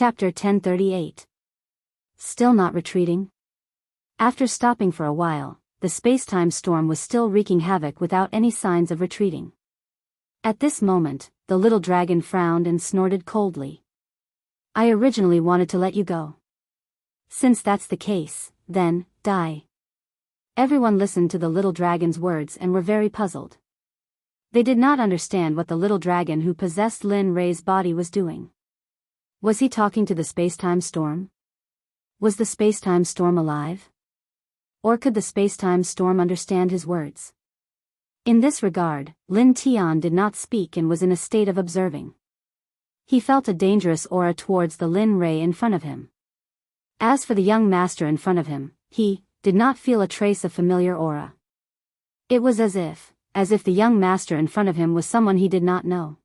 Chapter 1038. Still not retreating? After stopping for a while, the space-time storm was still wreaking havoc without any signs of retreating. At this moment, the little dragon frowned and snorted coldly. I originally wanted to let you go. Since that's the case, then, die. Everyone listened to the little dragon's words and were very puzzled. They did not understand what the little dragon who possessed Lin Rei's body was doing. Was he talking to the space-time storm? Was the space-time storm alive? Or could the space-time storm understand his words? In this regard, Lin Tian did not speak and was in a state of observing. He felt a dangerous aura towards the Lin Rei in front of him. As for the young master in front of him, he did not feel a trace of familiar aura. It was as if the young master in front of him was someone he did not know.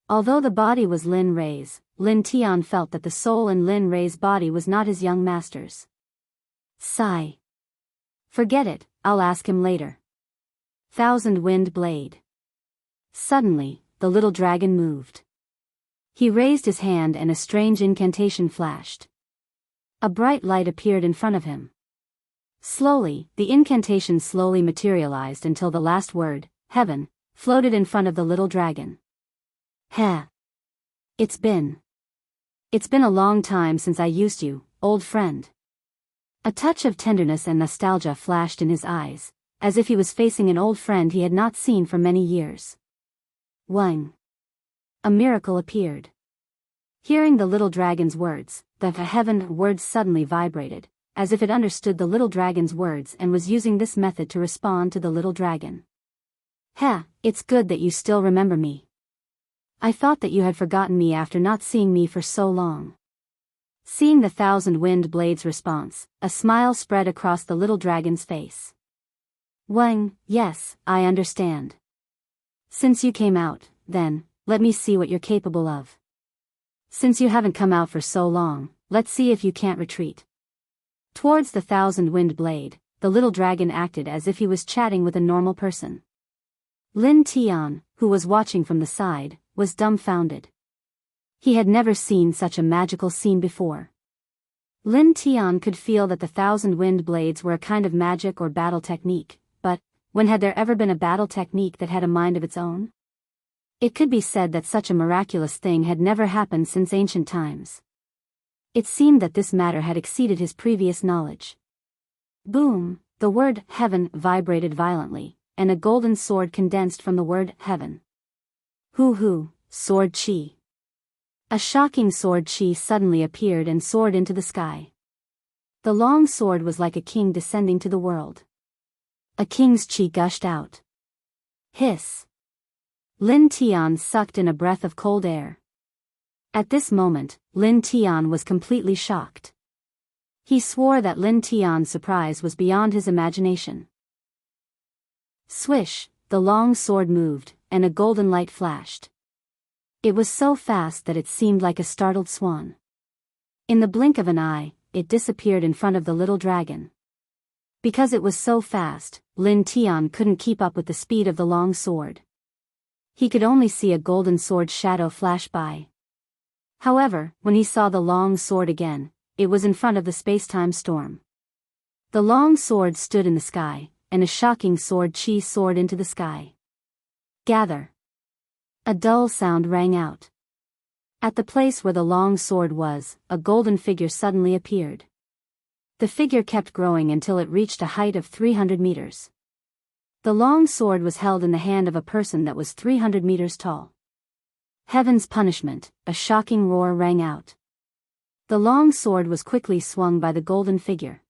Although the body was Lin Rei's, Lin Tian felt that the soul in Lin Rei's body was not his young master's. Sigh. Forget it, I'll ask him later. Thousand Wind Blade. Suddenly, the little dragon moved. He raised his hand and a strange incantation flashed. A bright light appeared in front of him. Slowly, the incantation slowly materialized until the last word, heaven, floated in front of the little dragon. Heh. It's been a long time since I used you, old friend. A touch of tenderness and nostalgia flashed in his eyes, as if he was facing an old friend he had not seen for many years. Wang. A miracle appeared. Hearing the little dragon's words, the heaven words suddenly vibrated, as if it understood the little dragon's words and was using this method to respond to the little dragon. Heh, it's good that you still remember me. I thought that you had forgotten me after not seeing me for so long. Seeing the Thousand Wind Blade's response, a smile spread across the little dragon's face. Wang, yes, I understand. Since you came out, then, let me see what you're capable of. Since you haven't come out for so long, let's see if you can't retreat. Towards the Thousand Wind Blade, the little dragon acted as if he was chatting with a normal person. Lin Tian, who was watching from the side, was dumbfounded. He had never seen such a magical scene before. Lin Tian could feel that the Thousand Wind Blades were a kind of magic or battle technique, but when had there ever been a battle technique that had a mind of its own? It could be said that such a miraculous thing had never happened since ancient times. It seemed that this matter had exceeded his previous knowledge. Boom, the word heaven vibrated violently, and a golden sword condensed from the word heaven. Hoo, sword chi. A shocking sword chi suddenly appeared and soared into the sky. The long sword was like a king descending to the world. A king's chi gushed out. Hiss. Lin Tian sucked in a breath of cold air. At this moment, Lin Tian was completely shocked. He swore that Lin Tian's surprise was beyond his imagination. Swish, the long sword moved, and a golden light flashed. It was so fast that it seemed like a startled swan. In the blink of an eye, it disappeared in front of the little dragon. Because it was so fast, Lin Tian couldn't keep up with the speed of the long sword. He could only see a golden sword shadow flash by. However, when he saw the long sword again, it was in front of the space-time storm. The long sword stood in the sky, and a shocking sword chi soared into the sky. Gather. A dull sound rang out. At the place where the long sword was, a golden figure suddenly appeared. The figure kept growing until it reached a height of 300 meters. The long sword was held in the hand of a person that was 300 meters tall. Heaven's punishment, a shocking roar rang out. The long sword was quickly swung by the golden figure.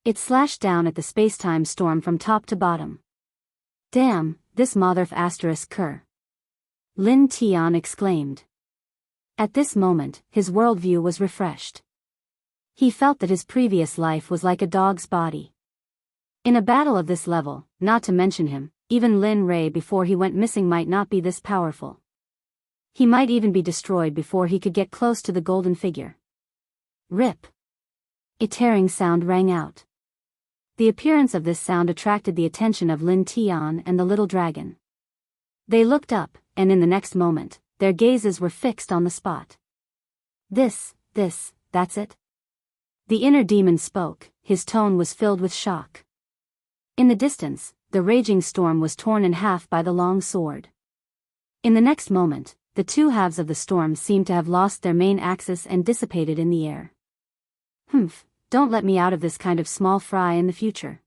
It slashed down at the space-time storm from top to bottom. Damn, this motherf asterisk cur. Lin Tian exclaimed. At this moment, his worldview was refreshed. He felt that his previous life was like a dog's body. In a battle of this level, not to mention him, even Lin Rei before he went missing might not be this powerful. He might even be destroyed before he could get close to the golden figure. Rip. A tearing sound rang out. The appearance of this sound attracted the attention of Lin Tian and the little dragon. They looked up, and in the next moment, their gazes were fixed on the spot. That's it? The inner demon spoke, his tone was filled with shock. In the distance, the raging storm was torn in half by the long sword. In the next moment, the two halves of the storm seemed to have lost their main axis and dissipated in the air. Don't let me out of this kind of small fry in the future.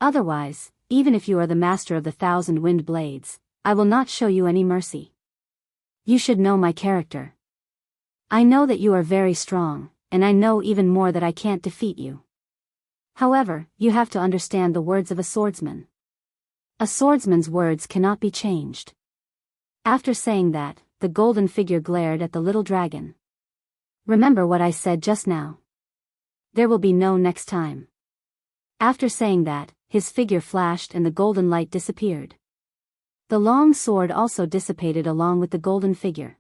Otherwise, even if you are the master of the 1,000 wind blades, I will not show you any mercy. You should know my character. I know that you are very strong, and I know even more that I can't defeat you. However, you have to understand the words of a swordsman. A swordsman's words cannot be changed. After saying that, the golden figure glared at the little dragon. Remember what I said just now. There will be no next time. After saying that, his figure flashed and the golden light disappeared. The long sword also dissipated along with the golden figure.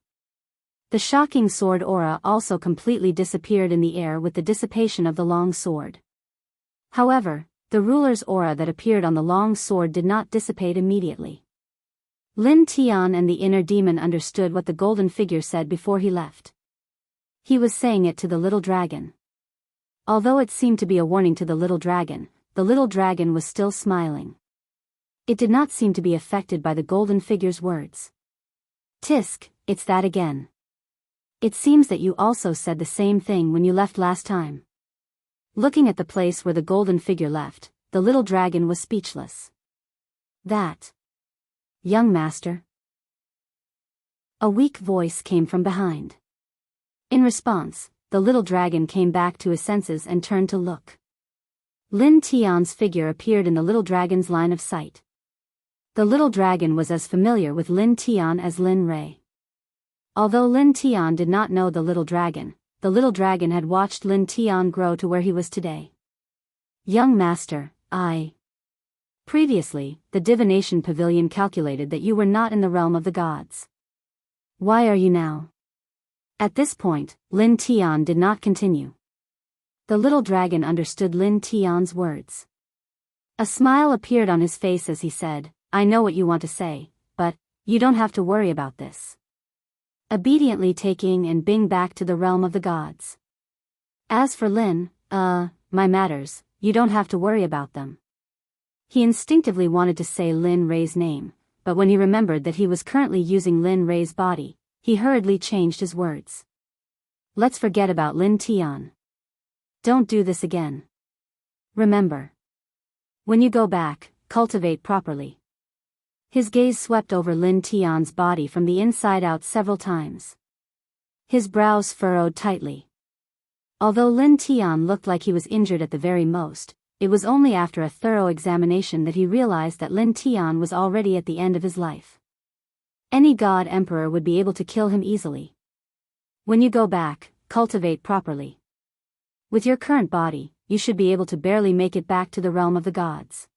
The shocking sword aura also completely disappeared in the air with the dissipation of the long sword. However, the ruler's aura that appeared on the long sword did not dissipate immediately. Lin Tian and the inner demon understood what the golden figure said before he left. He was saying it to the little dragon. Although it seemed to be a warning to the little dragon was still smiling. It did not seem to be affected by the golden figure's words. Tisk, it's that again. It seems that you also said the same thing when you left last time. Looking at the place where the golden figure left, the little dragon was speechless. That. Young master. A weak voice came from behind. In response, the little dragon came back to his senses and turned to look. Lin Tian's figure appeared in the little dragon's line of sight. The little dragon was as familiar with Lin Tian as Lin Rei. Although Lin Tian did not know the little dragon had watched Lin Tian grow to where he was today. Young master, Previously, the divination pavilion calculated that you were not in the realm of the gods. Why are you now? At this point, Lin Tian did not continue. The little dragon understood Lin Tian's words. A smile appeared on his face as he said, I know what you want to say, but you don't have to worry about this. Obediently taking and Bing back to the realm of the gods. As for Lin, my matters, you don't have to worry about them. He instinctively wanted to say Lin Rei's name, but when he remembered that he was currently using Lin Rei's body, he hurriedly changed his words. Let's forget about Lin Tian. Don't do this again. Remember. When you go back, cultivate properly. His gaze swept over Lin Tian's body from the inside out several times. His brows furrowed tightly. Although Lin Tian looked like he was injured at the very most, it was only after a thorough examination that he realized that Lin Tian was already at the end of his life. Any god emperor would be able to kill him easily. When you go back, cultivate properly. With your current body, you should be able to barely make it back to the realm of the gods.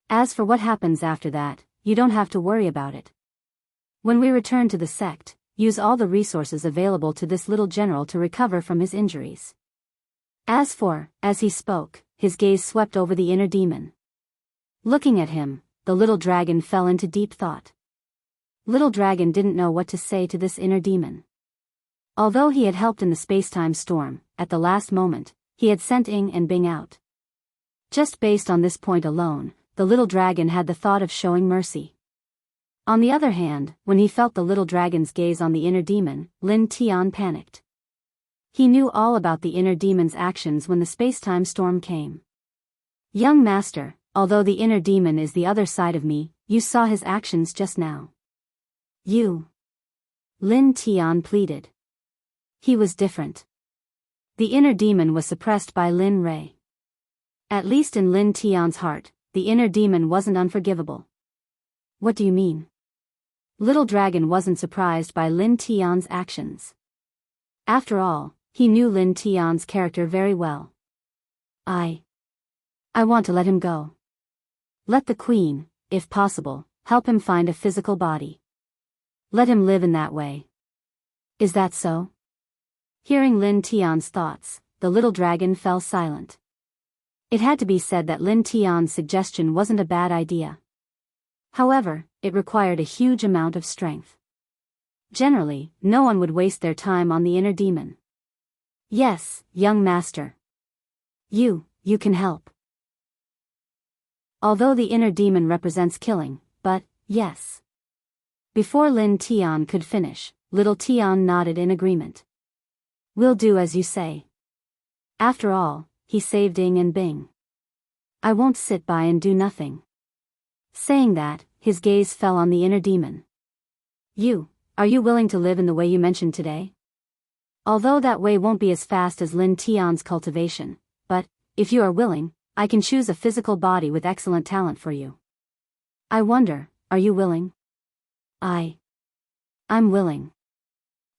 As for what happens after that, you don't have to worry about it. When we return to the sect, use all the resources available to this little general to recover from his injuries. As he spoke, his gaze swept over the inner demon. Looking at him, the little dragon fell into deep thought. Little dragon didn't know what to say to this inner demon. Although he had helped in the space-time storm, at the last moment, he had sent Ing and Bing out. Just based on this point alone, the little dragon had the thought of showing mercy. On the other hand, when he felt the little dragon's gaze on the inner demon, Lin Tian panicked. He knew all about the inner demon's actions when the space-time storm came. Young master, although the inner demon is the other side of me, you saw his actions just now. Lin Tian pleaded. He was different. The inner demon was suppressed by Lin Rei. At least in Lin Tian's heart, the inner demon wasn't unforgivable. What do you mean? Little dragon wasn't surprised by Lin Tian's actions. After all, he knew Lin Tian's character very well. I want to let him go. Let the queen, if possible, help him find a physical body. Let him live in that way. Is that so? Hearing Lin Tian's thoughts, the little dragon fell silent. It had to be said that Lin Tian's suggestion wasn't a bad idea. However, it required a huge amount of strength. Generally, no one would waste their time on the inner demon. Yes, young master. You can help. Although the inner demon represents killing, but, yes. Before Lin Tian could finish, little Tian nodded in agreement. We'll do as you say. After all, he saved Ying and Bing. I won't sit by and do nothing. Saying that, his gaze fell on the inner demon. Are you willing to live in the way you mentioned today? Although that way won't be as fast as Lin Tian's cultivation, but, if you are willing, I can choose a physical body with excellent talent for you. I wonder, are you willing? I'm willing.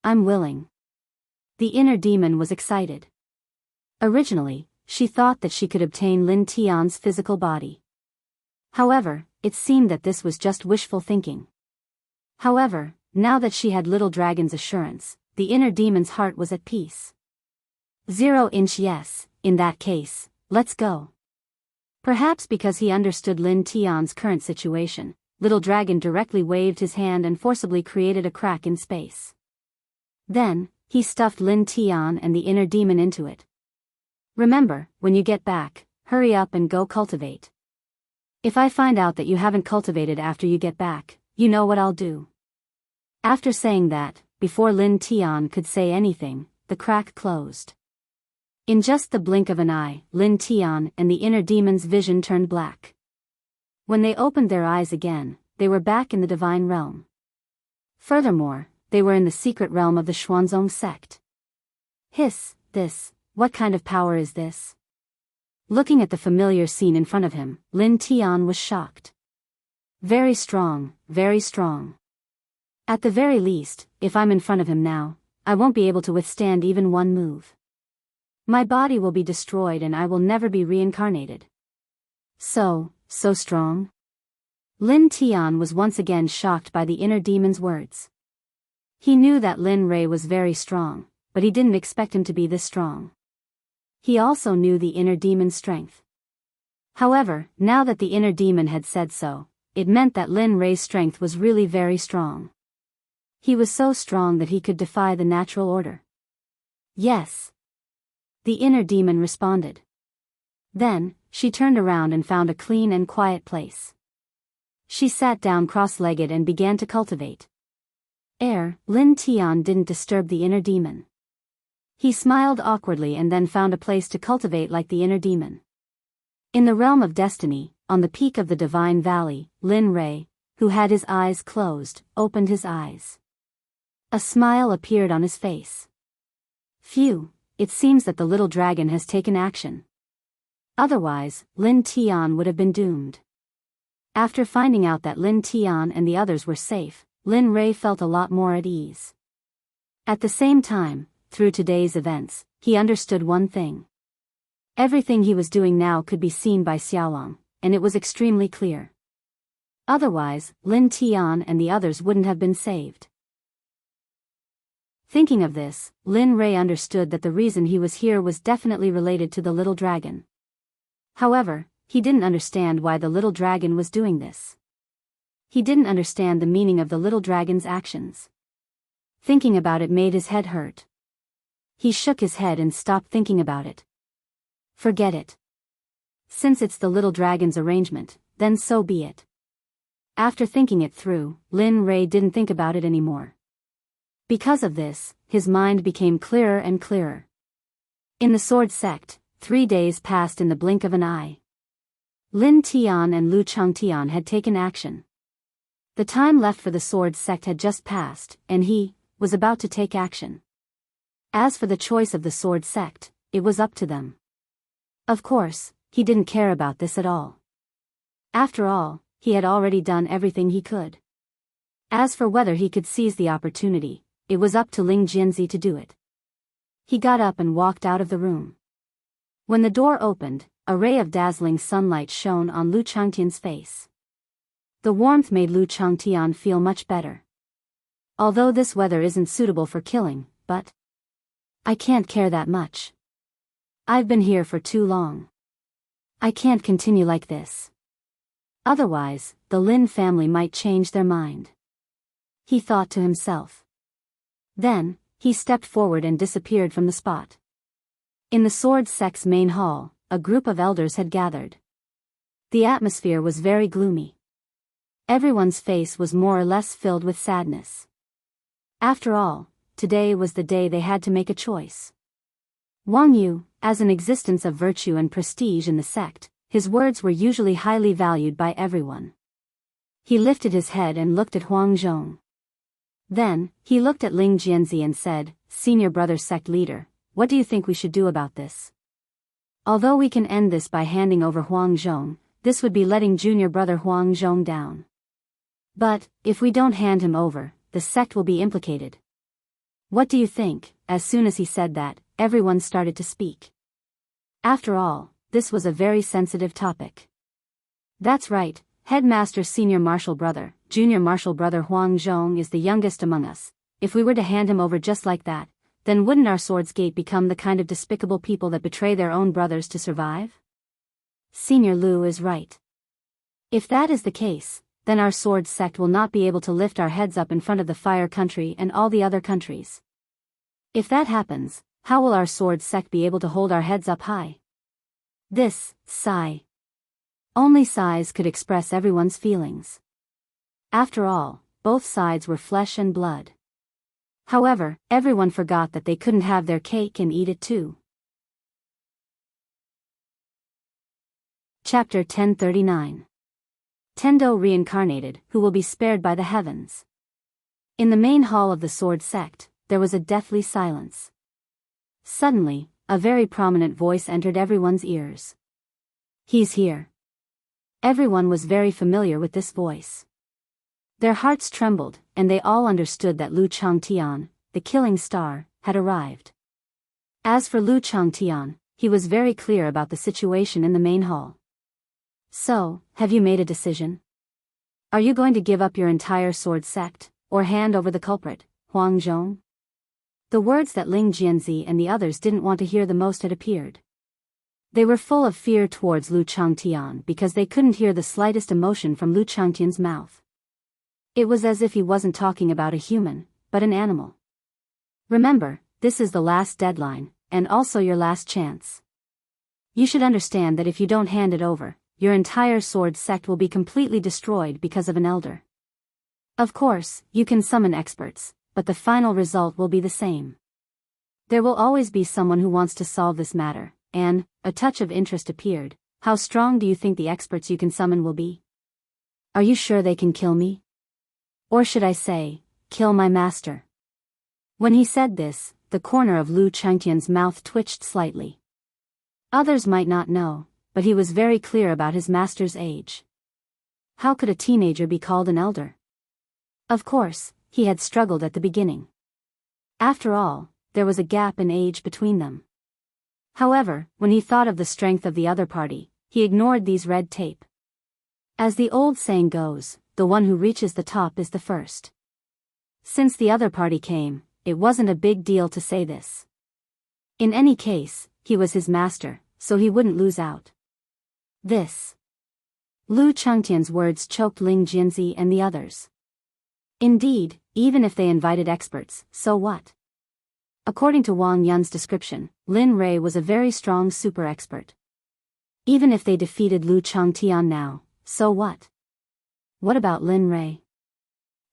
I'm willing. The inner demon was excited. Originally, she thought that she could obtain Lin Tian's physical body. However, it seemed that this was just wishful thinking. However, now that she had Little Dragon's assurance, the inner demon's heart was at peace. 0-inch yes, in that case, let's go. Perhaps because he understood Lin Tian's current situation, Little Dragon directly waved his hand and forcibly created a crack in space. Then, he stuffed Lin Tian and the inner demon into it. Remember, when you get back, hurry up and go cultivate. If I find out that you haven't cultivated after you get back, you know what I'll do. After saying that, before Lin Tian could say anything, the crack closed. In just the blink of an eye, Lin Tian and the inner demon's vision turned black. When they opened their eyes again, they were back in the divine realm. Furthermore, they were in the secret realm of the Xuanzong Sect. What kind of power is this? Looking at the familiar scene in front of him, Lin Tian was shocked. Very strong, very strong. At the very least, if I'm in front of him now, I won't be able to withstand even one move. My body will be destroyed and I will never be reincarnated. So strong? Lin Tian was once again shocked by the inner demon's words. He knew that Lin Rei was very strong, but he didn't expect him to be this strong. He also knew the inner demon's strength. However, now that the inner demon had said so, it meant that Lin Rei's strength was really very strong. He was so strong that he could defy the natural order. Yes. The inner demon responded. Then, she turned around and found a clean and quiet place. She sat down cross-legged and began to cultivate. Lin Tian didn't disturb the inner demon. He smiled awkwardly and then found a place to cultivate like the inner demon. In the realm of destiny, on the peak of the divine valley, Lin Rei, who had his eyes closed, opened his eyes. A smile appeared on his face. Phew, it seems that the little dragon has taken action. Otherwise, Lin Tian would have been doomed. After finding out that Lin Tian and the others were safe, Lin Rei felt a lot more at ease. At the same time, through today's events, he understood one thing. Everything he was doing now could be seen by Xiaolong, and it was extremely clear. Otherwise, Lin Tian and the others wouldn't have been saved. Thinking of this, Lin Rei understood that the reason he was here was definitely related to the little dragon. However, he didn't understand why the little dragon was doing this. He didn't understand the meaning of the little dragon's actions. Thinking about it made his head hurt. He shook his head and stopped thinking about it. Forget it. Since it's the little dragon's arrangement, then so be it. After thinking it through, Lin Rei didn't think about it anymore. Because of this, his mind became clearer and clearer. In the Sword Sect, 3 days passed in the blink of an eye. Lin Tian and Lu Changtian had taken action. The time left for the Sword Sect had just passed, and he was about to take action. As for the choice of the Sword Sect, it was up to them. Of course, he didn't care about this at all. After all, he had already done everything he could. As for whether he could seize the opportunity, it was up to Ling Jianzi to do it. He got up and walked out of the room. When the door opened, a ray of dazzling sunlight shone on Lu Changtian's face. The warmth made Lu Changtian feel much better. Although this weather isn't suitable for killing, but I can't care that much. I've been here for too long. I can't continue like this. Otherwise, the Lin family might change their mind. He thought to himself. Then, he stepped forward and disappeared from the spot. In the Sword Sect's main hall, a group of elders had gathered. The atmosphere was very gloomy. Everyone's face was more or less filled with sadness. After all, today was the day they had to make a choice. Wang Yu, as an existence of virtue and prestige in the sect, his words were usually highly valued by everyone. He lifted his head and looked at Huang Zhong. Then, he looked at Ling Jianzi and said, "Senior brother sect leader, what do you think we should do about this? Although we can end this by handing over Huang Zhong, this would be letting junior brother Huang Zhong down. But, if we don't hand him over, the sect will be implicated. What do you think?" As soon as he said that, everyone started to speak. After all, this was a very sensitive topic. That's right, Headmaster Senior Martial Brother, Junior Martial Brother Huang Zhong is the youngest among us. If we were to hand him over just like that, then wouldn't our Swords Gate become the kind of despicable people that betray their own brothers to survive? Senior Lu is right. If that is the case, then our Sword Sect will not be able to lift our heads up in front of the Fire Country and all the other countries. If that happens, how will our Sword Sect be able to hold our heads up high? This, sigh. Only sighs could express everyone's feelings. After all, both sides were flesh and blood. However, everyone forgot that they couldn't have their cake and eat it too. Chapter 1039. Tendo reincarnated, who will be spared by the heavens. In the main hall of the Sword Sect, there was a deathly silence. Suddenly, a very prominent voice entered everyone's ears. "He's here." Everyone was very familiar with this voice. Their hearts trembled, and they all understood that Lu Changtian, the killing star, had arrived. As for Lu Changtian, he was very clear about the situation in the main hall. "So, have you made a decision? Are you going to give up your entire Sword Sect, or hand over the culprit, Huang Zhong?" The words that Ling Jianzi and the others didn't want to hear the most had appeared. They were full of fear towards Lu Changtian because they couldn't hear the slightest emotion from Lu Changtian's mouth. It was as if he wasn't talking about a human, but an animal. "Remember, this is the last deadline, and also your last chance. You should understand that if you don't hand it over, your entire Sword Sect will be completely destroyed because of an elder. Of course, you can summon experts, but the final result will be the same. There will always be someone who wants to solve this matter, and," a touch of interest appeared, "how strong do you think the experts you can summon will be? Are you sure they can kill me? Or should I say, kill my master?" When he said this, the corner of Lu Changtian's mouth twitched slightly. Others might not know, but he was very clear about his master's age. How could a teenager be called an elder? Of course, he had struggled at the beginning. After all, there was a gap in age between them. However, when he thought of the strength of the other party, he ignored these red tape. As the old saying goes, the one who reaches the top is the first. Since the other party came, it wasn't a big deal to say this. In any case, he was his master, so he wouldn't lose out. This. Lu Changtian's words choked Ling Jianzi and the others. Indeed, even if they invited experts, so what? According to Wang Yun's description, Lin Rei was a very strong super expert. Even if they defeated Lu Changtian now, so what? What about Lin Rei?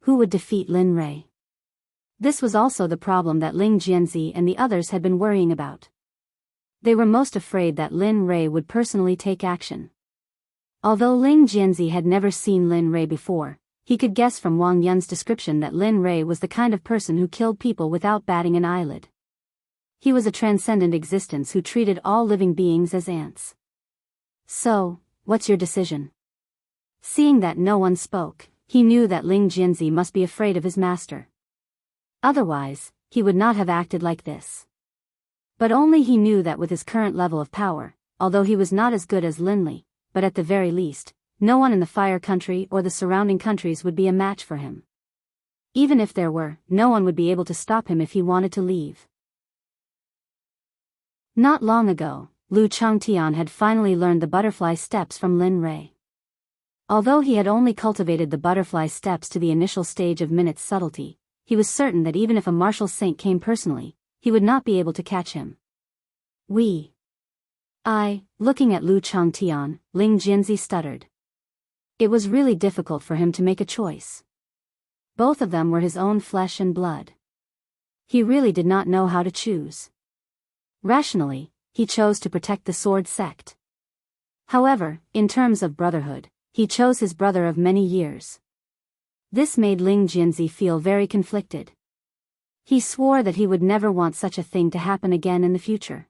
Who would defeat Lin Rei? This was also the problem that Ling Jianzi and the others had been worrying about. They were most afraid that Lin Rei would personally take action. Although Ling Jianzi had never seen Lin Rei before, he could guess from Wang Yun's description that Lin Rei was the kind of person who killed people without batting an eyelid. He was a transcendent existence who treated all living beings as ants. "So, what's your decision?" Seeing that no one spoke, he knew that Ling Jianzi must be afraid of his master. Otherwise, he would not have acted like this. But only he knew that with his current level of power, although he was not as good as Lin Li, but at the very least, no one in the Fire Country or the surrounding countries would be a match for him. Even if there were, no one would be able to stop him if he wanted to leave. Not long ago, Lu Changtian had finally learned the butterfly steps from Lin Rei. Although he had only cultivated the butterfly steps to the initial stage of minute subtlety, he was certain that even if a martial saint came personally, he would not be able to catch him. Looking at Lu Changtian, Ling Jianzi stuttered. It was really difficult for him to make a choice. Both of them were his own flesh and blood. He really did not know how to choose. Rationally, he chose to protect the Sword Sect. However, in terms of brotherhood, he chose his brother of many years. This made Ling Jianzi feel very conflicted. He swore that he would never want such a thing to happen again in the future.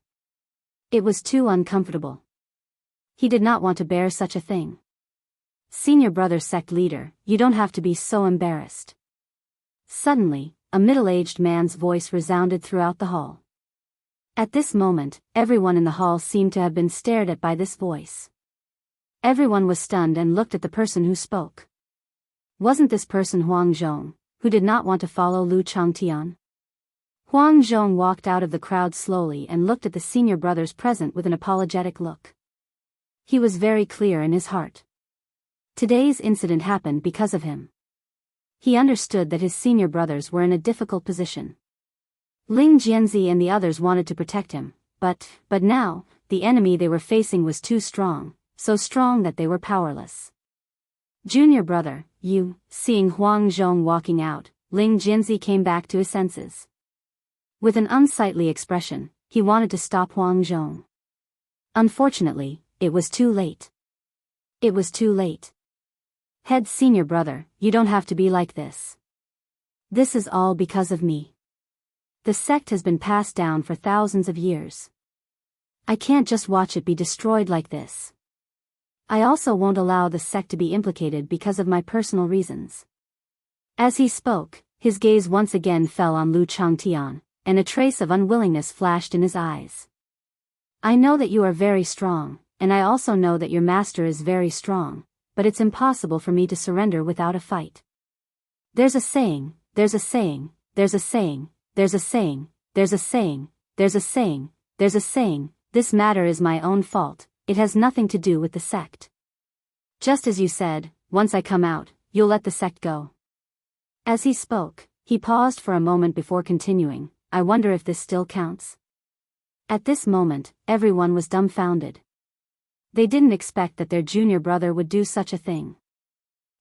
It was too uncomfortable. He did not want to bear such a thing. Senior brother sect leader, you don't have to be so embarrassed. Suddenly, a middle-aged man's voice resounded throughout the hall. At this moment, everyone in the hall seemed to have been stared at by this voice. Everyone was stunned and looked at the person who spoke. Wasn't this person Huang Zhong, who did not want to follow Lu Changtian? Huang Zhong walked out of the crowd slowly and looked at the senior brothers present with an apologetic look. He was very clear in his heart. Today's incident happened because of him. He understood that his senior brothers were in a difficult position. Ling Jianzi and the others wanted to protect him, but now, the enemy they were facing was too strong, so strong that they were powerless. Junior brother, you, seeing Huang Zhong walking out, Ling Jianzi came back to his senses. With an unsightly expression, he wanted to stop Huang Zhong. Unfortunately, it was too late. It was too late. Head senior brother, you don't have to be like this. This is all because of me. The sect has been passed down for thousands of years. I can't just watch it be destroyed like this. I also won't allow the sect to be implicated because of my personal reasons. As he spoke, his gaze once again fell on Lu Changtian, and a trace of unwillingness flashed in his eyes. I know that you are very strong, and I also know that your master is very strong, but it's impossible for me to surrender without a fight. There's a saying, there's a saying, there's a saying, there's a saying, there's a saying, there's a saying, there's a saying, this matter is my own fault, it has nothing to do with the sect. Just as you said, once I come out, you'll let the sect go. As he spoke, he paused for a moment before continuing, I wonder if this still counts. At this moment, everyone was dumbfounded. They didn't expect that their junior brother would do such a thing.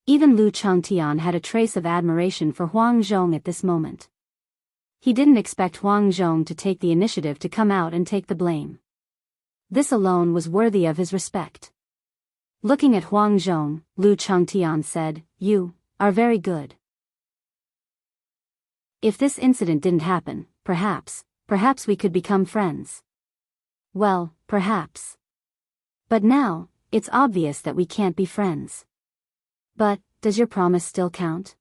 Even Lu Changtian had a trace of admiration for Huang Zhong at this moment. He didn't expect Huang Zhong to take the initiative to come out and take the blame. This alone was worthy of his respect. Looking at Huang Zhong, Lu Changtian said, you are very good. If this incident didn't happen, perhaps we could become friends. Well, perhaps. But now, it's obvious that we can't be friends. But, does your promise still count?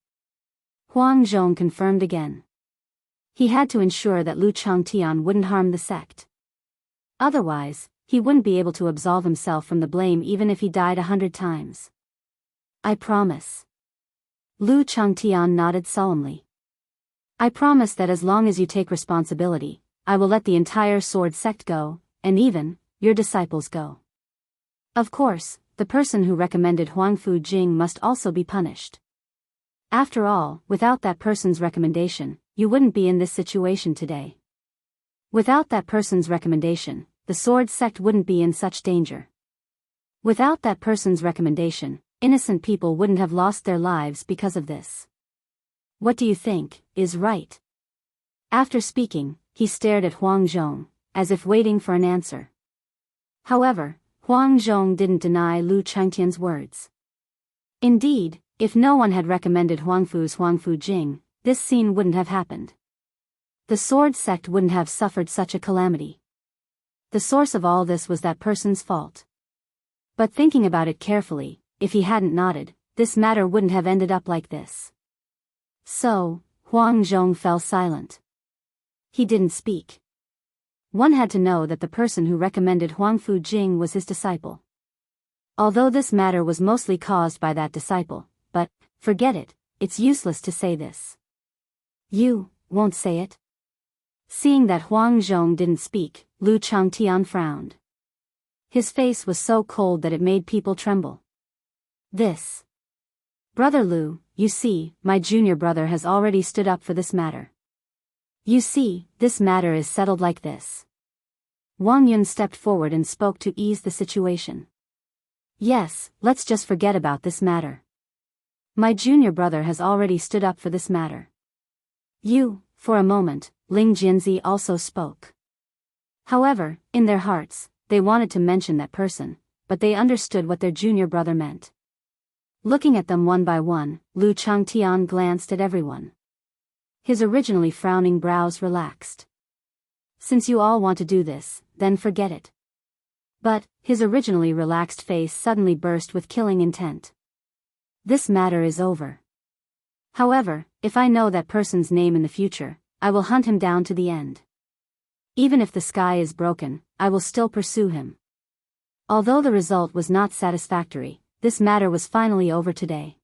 Huang Zhong confirmed again. He had to ensure that Lu Changtian wouldn't harm the sect. Otherwise, he wouldn't be able to absolve himself from the blame even if he died 100 times. I promise. Lu Changtian nodded solemnly. I promise that as long as you take responsibility, I will let the entire sword sect go, and even your disciples go. Of course, the person who recommended Huangfu Jing must also be punished. After all, without that person's recommendation, you wouldn't be in this situation today. Without that person's recommendation, the sword sect wouldn't be in such danger. Without that person's recommendation, innocent people wouldn't have lost their lives because of this. What do you think is right? After speaking, he stared at Huang Zhong, as if waiting for an answer. However, Huang Zhong didn't deny Lu Changtian's words. Indeed, if no one had recommended Huangfu's Huangfu Jing, this scene wouldn't have happened. The sword sect wouldn't have suffered such a calamity. The source of all this was that person's fault. But thinking about it carefully, if he hadn't nodded, this matter wouldn't have ended up like this. So, Huang Zhong fell silent. He didn't speak. One had to know that the person who recommended Huangfu Jing was his disciple. Although this matter was mostly caused by that disciple, but, forget it, it's useless to say this. You won't say it? Seeing that Huang Zhong didn't speak, Lu Changtian frowned. His face was so cold that it made people tremble. This Brother Lu, you see, my junior brother has already stood up for this matter. You see, this matter is settled like this. Wang Yun stepped forward and spoke to ease the situation. Yes, let's just forget about this matter. My junior brother has already stood up for this matter. For a moment, Ling Jianzi also spoke. However, in their hearts, they wanted to mention that person, but they understood what their junior brother meant. Looking at them one by one, Lu Changtian glanced at everyone. His originally frowning brows relaxed. Since you all want to do this, then forget it. But, his originally relaxed face suddenly burst with killing intent. This matter is over. However, if I know that person's name in the future, I will hunt him down to the end. Even if the sky is broken, I will still pursue him. Although the result was not satisfactory, this matter was finally over today.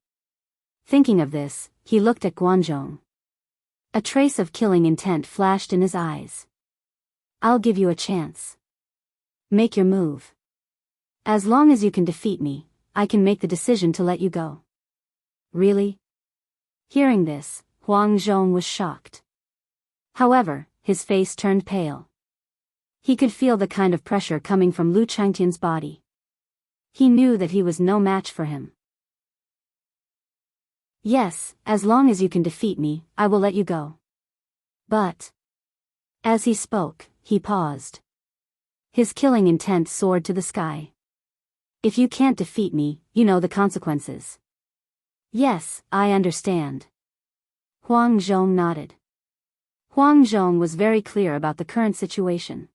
Thinking of this, he looked at Guanzhong. A trace of killing intent flashed in his eyes. I'll give you a chance. Make your move. As long as you can defeat me, I can make the decision to let you go. Really? Hearing this, Huang Zhong was shocked. However, his face turned pale. He could feel the kind of pressure coming from Lu Changtian's body. He knew that he was no match for him. Yes, as long as you can defeat me, I will let you go. But... As he spoke, he paused. His killing intent soared to the sky. If you can't defeat me, you know the consequences. Yes, I understand. Huang Zhong nodded. Huang Zhong was very clear about the current situation.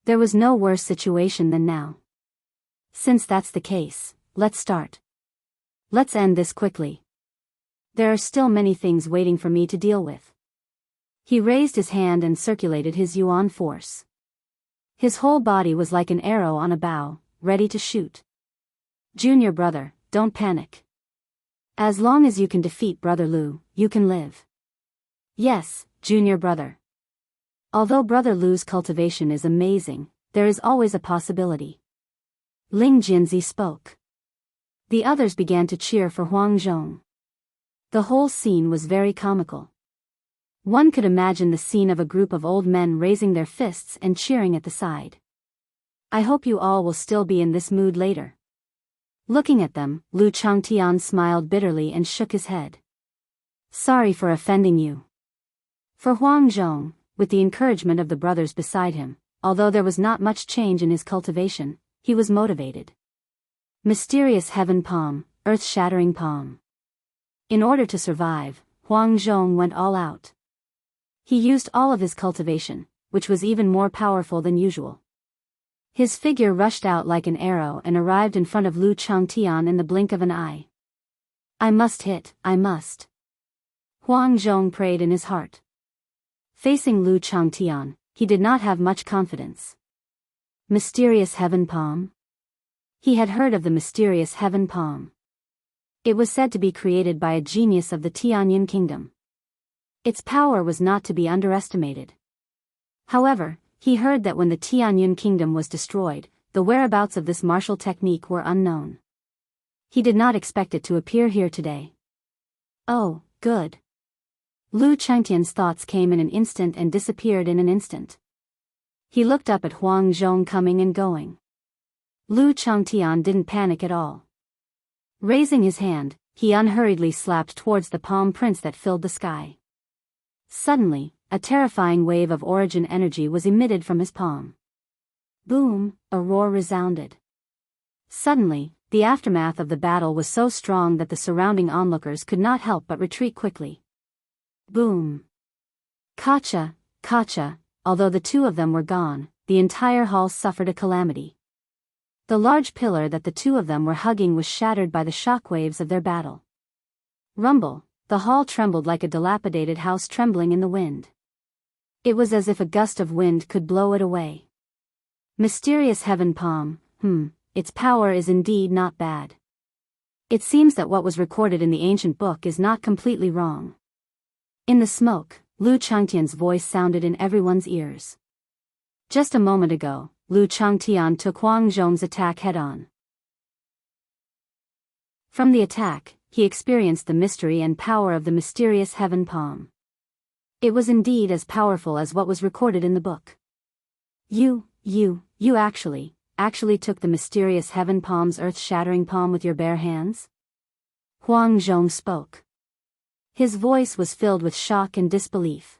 There was no worse situation than now. Since that's the case, let's start. Let's end this quickly. There are still many things waiting for me to deal with. He raised his hand and circulated his yuan force. His whole body was like an arrow on a bow, ready to shoot. Junior brother, don't panic. As long as you can defeat Brother Lu, you can live. Yes, junior brother. Although Brother Lu's cultivation is amazing, there is always a possibility. Ling Jianzi spoke. The others began to cheer for Huang Zhong. The whole scene was very comical. One could imagine the scene of a group of old men raising their fists and cheering at the side. I hope you all will still be in this mood later. Looking at them, Lu Changtian smiled bitterly and shook his head. Sorry for offending you. For Huang Zhong, with the encouragement of the brothers beside him, although there was not much change in his cultivation, he was motivated. Mysterious heaven palm, earth-shattering palm. In order to survive, Huang Zhong went all out. He used all of his cultivation, which was even more powerful than usual. His figure rushed out like an arrow and arrived in front of Lu Changtian in the blink of an eye. I must hit, I must. Huang Zhong prayed in his heart. Facing Lu Changtian, he did not have much confidence. Mysterious heaven palm? He had heard of the mysterious heaven palm. It was said to be created by a genius of the Tianyin kingdom. Its power was not to be underestimated. However, he heard that when the Tianyin kingdom was destroyed, the whereabouts of this martial technique were unknown. He did not expect it to appear here today. Oh, good. Lu Changtian's thoughts came in an instant and disappeared in an instant. He looked up at Huang Zhong coming and going. Lu Changtian didn't panic at all. Raising his hand, he unhurriedly slapped towards the palm prints that filled the sky. Suddenly, a terrifying wave of origin energy was emitted from his palm. Boom, a roar resounded. Suddenly, the aftermath of the battle was so strong that the surrounding onlookers could not help but retreat quickly. Boom. Kacha, kacha, although the two of them were gone, the entire hall suffered a calamity. The large pillar that the two of them were hugging was shattered by the shockwaves of their battle. Rumble, the hall trembled like a dilapidated house trembling in the wind. It was as if a gust of wind could blow it away. Mysterious heaven palm, its power is indeed not bad. It seems that what was recorded in the ancient book is not completely wrong. In the smoke, Lu Changtian's voice sounded in everyone's ears. Just a moment ago, Lu Changtian took Huang Zhong's attack head-on. From the attack, he experienced the mystery and power of the mysterious heaven palm. It was indeed as powerful as what was recorded in the book. You actually took the mysterious heaven palm's earth-shattering palm with your bare hands? Huang Zhong spoke. His voice was filled with shock and disbelief.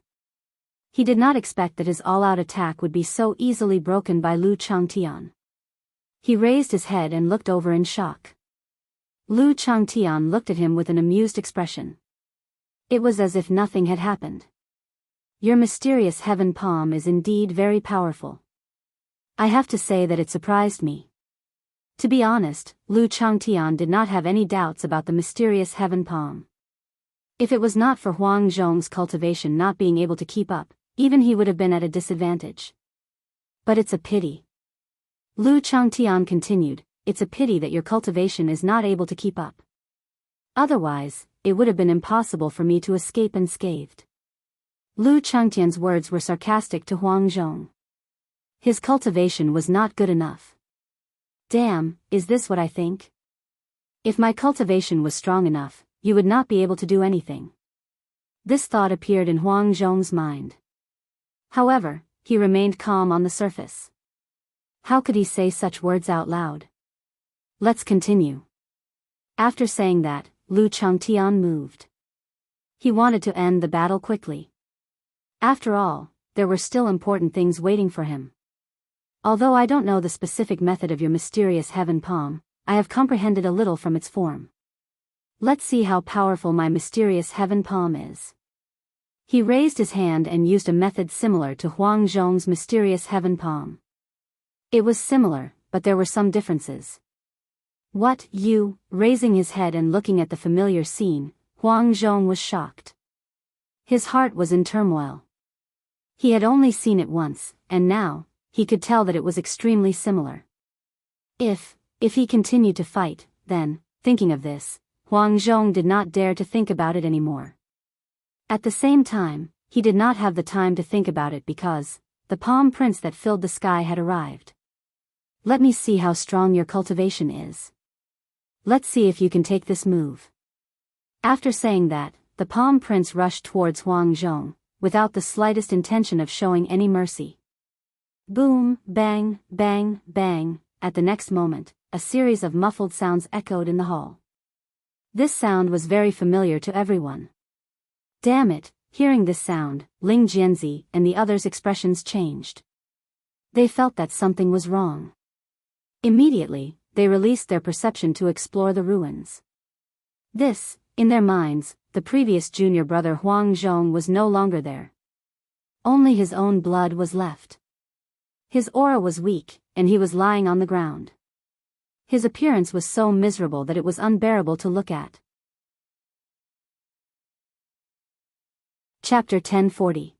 He did not expect that his all-out attack would be so easily broken by Lu Changtian. He raised his head and looked over in shock. Lu Changtian looked at him with an amused expression. It was as if nothing had happened. Your mysterious heaven palm is indeed very powerful. I have to say that it surprised me. To be honest, Lu Changtian did not have any doubts about the mysterious heaven palm. If it was not for Huang Zhong's cultivation not being able to keep up, even he would have been at a disadvantage. But it's a pity. Lu Changtian continued, it's a pity that your cultivation is not able to keep up. Otherwise, it would have been impossible for me to escape unscathed. Lu Changtian's words were sarcastic to Huang Zhong. His cultivation was not good enough. Damn, is this what I think? If my cultivation was strong enough, you would not be able to do anything. This thought appeared in Huang Zhong's mind. However, he remained calm on the surface. How could he say such words out loud? Let's continue. After saying that, Lu Changtian moved. He wanted to end the battle quickly. After all, there were still important things waiting for him. Although I don't know the specific method of your mysterious heaven palm, I have comprehended a little from its form. Let's see how powerful my mysterious heaven palm is. He raised his hand and used a method similar to Huang Zhong's mysterious heaven palm. It was similar, but there were some differences. What, you? Raising his head and looking at the familiar scene, Huang Zhong was shocked. His heart was in turmoil. He had only seen it once, and now, he could tell that it was extremely similar. If he continued to fight, then, thinking of this, Huang Zhong did not dare to think about it anymore. At the same time, he did not have the time to think about it because the palm prince that filled the sky had arrived. Let me see how strong your cultivation is. Let's see if you can take this move. After saying that, the palm prince rushed towards Huang Zhong, without the slightest intention of showing any mercy. Boom, bang, bang, bang. At the next moment, a series of muffled sounds echoed in the hall. This sound was very familiar to everyone. Damn it, hearing this sound, Ling Jianzi and the others' expressions changed. They felt that something was wrong. Immediately, they released their perception to explore the ruins. This, in their minds, the previous junior brother Huang Zhong was no longer there. Only his own blood was left. His aura was weak, and he was lying on the ground. His appearance was so miserable that it was unbearable to look at. Chapter 1040.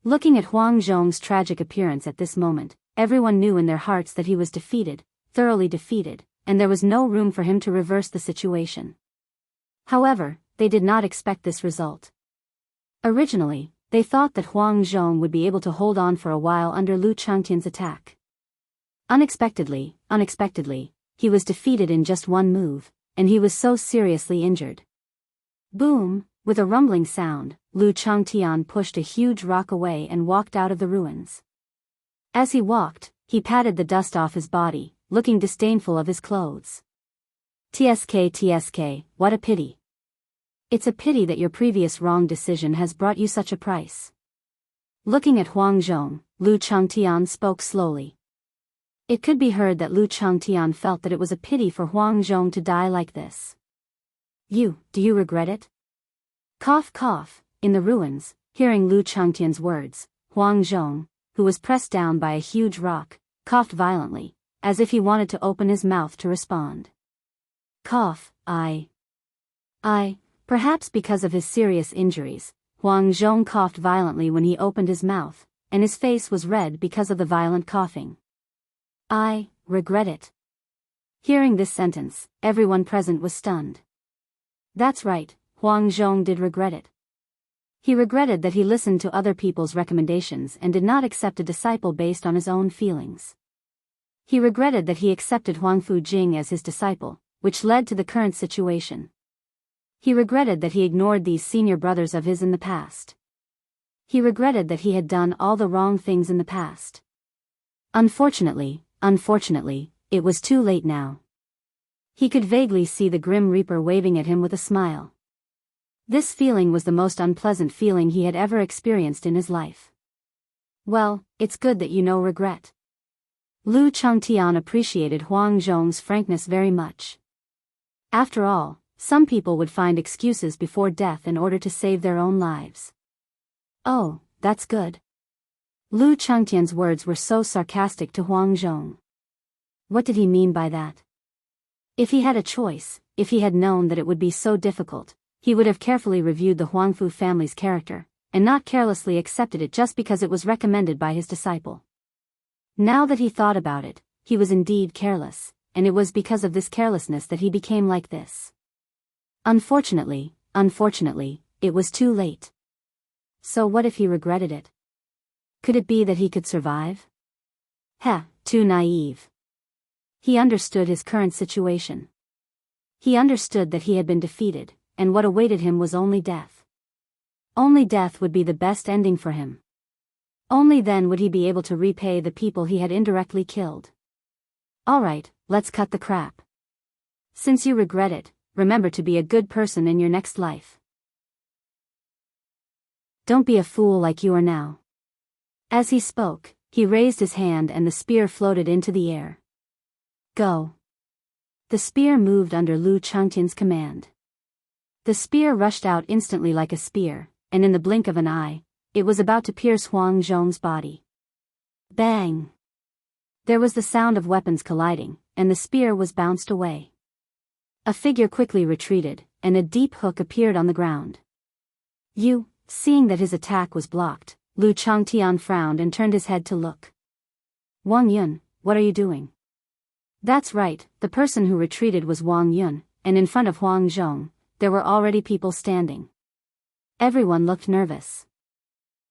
Looking at Huang Zhong's tragic appearance at this moment, everyone knew in their hearts that he was defeated, thoroughly defeated, and there was no room for him to reverse the situation. However, they did not expect this result. Originally, they thought that Huang Zhong would be able to hold on for a while under Lu Changtian's attack. Unexpectedly, he was defeated in just one move, and he was so seriously injured. Boom! With a rumbling sound, Lu Changtian pushed a huge rock away and walked out of the ruins. As he walked, he patted the dust off his body, looking disdainful of his clothes. TSK, what a pity. It's a pity that your previous wrong decision has brought you such a price. Looking at Huang Zhong, Lu Changtian spoke slowly. It could be heard that Lu Changtian felt that it was a pity for Huang Zhong to die like this. Do you regret it? Cough cough. In the ruins, hearing Lu Changtian's words, Huang Zhong, who was pressed down by a huge rock, coughed violently, as if he wanted to open his mouth to respond. Cough, perhaps because of his serious injuries, Huang Zhong coughed violently when he opened his mouth, and his face was red because of the violent coughing. I regret it. Hearing this sentence, everyone present was stunned. That's right, Huang Zhong did regret it. He regretted that he listened to other people's recommendations and did not accept a disciple based on his own feelings. He regretted that he accepted Huang Fujing as his disciple, which led to the current situation. He regretted that he ignored these senior brothers of his in the past. He regretted that he had done all the wrong things in the past. Unfortunately, it was too late now. He could vaguely see the Grim Reaper waving at him with a smile. This feeling was the most unpleasant feeling he had ever experienced in his life. Well, it's good that you know regret. Lu Changtian appreciated Huang Zhong's frankness very much. After all, some people would find excuses before death in order to save their own lives. Oh, that's good. Lu Changtian's words were so sarcastic to Huang Zhong. What did he mean by that? If he had a choice, if he had known that it would be so difficult, he would have carefully reviewed the Huangfu family's character, and not carelessly accepted it just because it was recommended by his disciple. Now that he thought about it, he was indeed careless, and it was because of this carelessness that he became like this. Unfortunately, it was too late. So what if he regretted it? Could it be that he could survive? Too naive. He understood his current situation. He understood that he had been defeated, and what awaited him was only death. Only death would be the best ending for him. Only then would he be able to repay the people he had indirectly killed. Alright, let's cut the crap. Since you regret it, remember to be a good person in your next life. Don't be a fool like you are now. As he spoke, he raised his hand and the spear floated into the air. Go. The spear moved under Lu Changtian's command. The spear rushed out instantly like a spear, and in the blink of an eye, it was about to pierce Huang Zhong's body. Bang! There was the sound of weapons colliding, and the spear was bounced away. A figure quickly retreated, and a deep hook appeared on the ground. Seeing that his attack was blocked, Lu Changtian frowned and turned his head to look. Wang Yun, what are you doing? That's right, the person who retreated was Wang Yun, and in front of Huang Zhong, there were already people standing. Everyone looked nervous.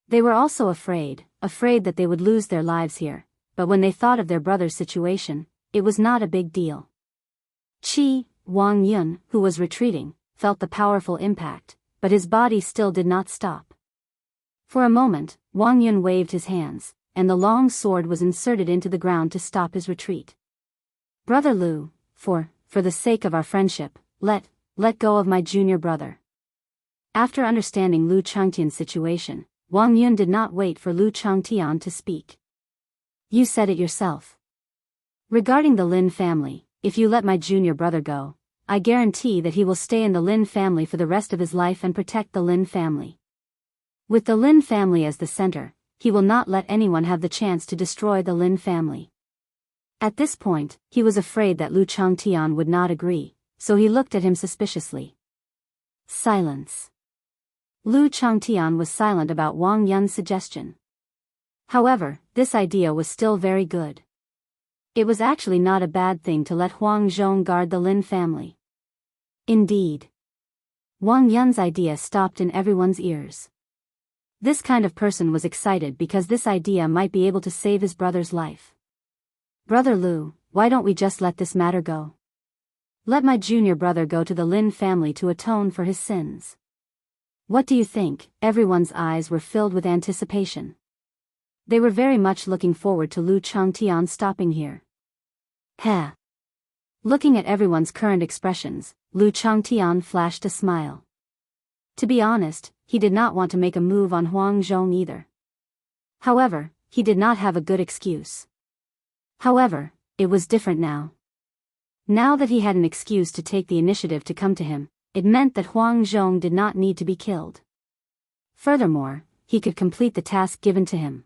They were also afraid that they would lose their lives here, but when they thought of their brother's situation, it was not a big deal. Wang Yun, who was retreating, felt the powerful impact, but his body still did not stop. For a moment, Wang Yun waved his hands, and the long sword was inserted into the ground to stop his retreat. Brother Lu, for the sake of our friendship, let go of my junior brother. After understanding Lu Changtian's situation, Wang Yun did not wait for Lu Changtian to speak. You said it yourself. Regarding the Lin family, if you let my junior brother go, I guarantee that he will stay in the Lin family for the rest of his life and protect the Lin family. With the Lin family as the center, he will not let anyone have the chance to destroy the Lin family. At this point, he was afraid that Lu Changtian would not agree, so he looked at him suspiciously. Silence. Lu Changtian was silent about Wang Yun's suggestion. However, this idea was still very good. It was actually not a bad thing to let Huang Zhong guard the Lin family. Indeed. Wang Yun's idea stopped in everyone's ears. This kind of person was excited because this idea might be able to save his brother's life. Brother Lu, why don't we just let this matter go? Let my junior brother go to the Lin family to atone for his sins. What do you think? Everyone's eyes were filled with anticipation. They were very much looking forward to Lu Changtian stopping here. Looking at everyone's current expressions, Lu Changtian flashed a smile. To be honest, he did not want to make a move on Huang Zhong either. However, he did not have a good excuse. However, it was different now. Now that he had an excuse to take the initiative to come to him, it meant that Huang Zhong did not need to be killed. Furthermore, he could complete the task given to him.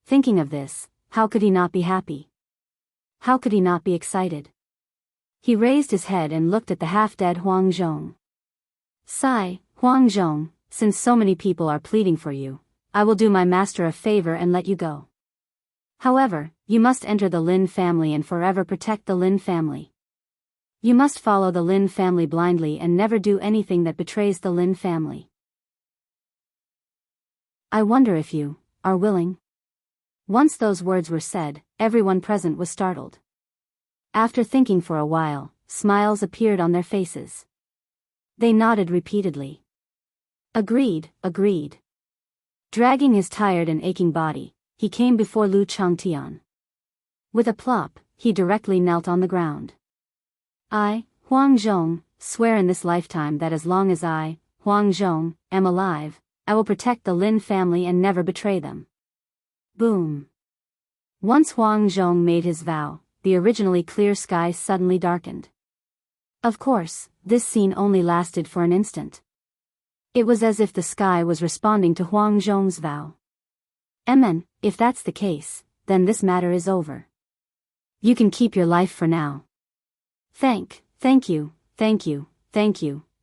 Thinking of this, how could he not be happy? How could he not be excited? He raised his head and looked at the half-dead Huang Zhong. Sigh, Huang Zhong, since so many people are pleading for you, I will do my master a favor and let you go. However, you must enter the Lin family and forever protect the Lin family. You must follow the Lin family blindly and never do anything that betrays the Lin family. I wonder if you are willing. Once those words were said, everyone present was startled. After thinking for a while, smiles appeared on their faces. They nodded repeatedly. Agreed, agreed. Dragging his tired and aching body, he came before Lu Changtian. With a plop, he directly knelt on the ground. I, Huang Zhong, swear in this lifetime that as long as I, Huang Zhong, am alive, I will protect the Lin family and never betray them. Boom. Once Huang Zhong made his vow, the originally clear sky suddenly darkened. Of course, this scene only lasted for an instant. It was as if the sky was responding to Huang Zhong's vow. Emin, if that's the case, then this matter is over. You can keep your life for now. Thank you.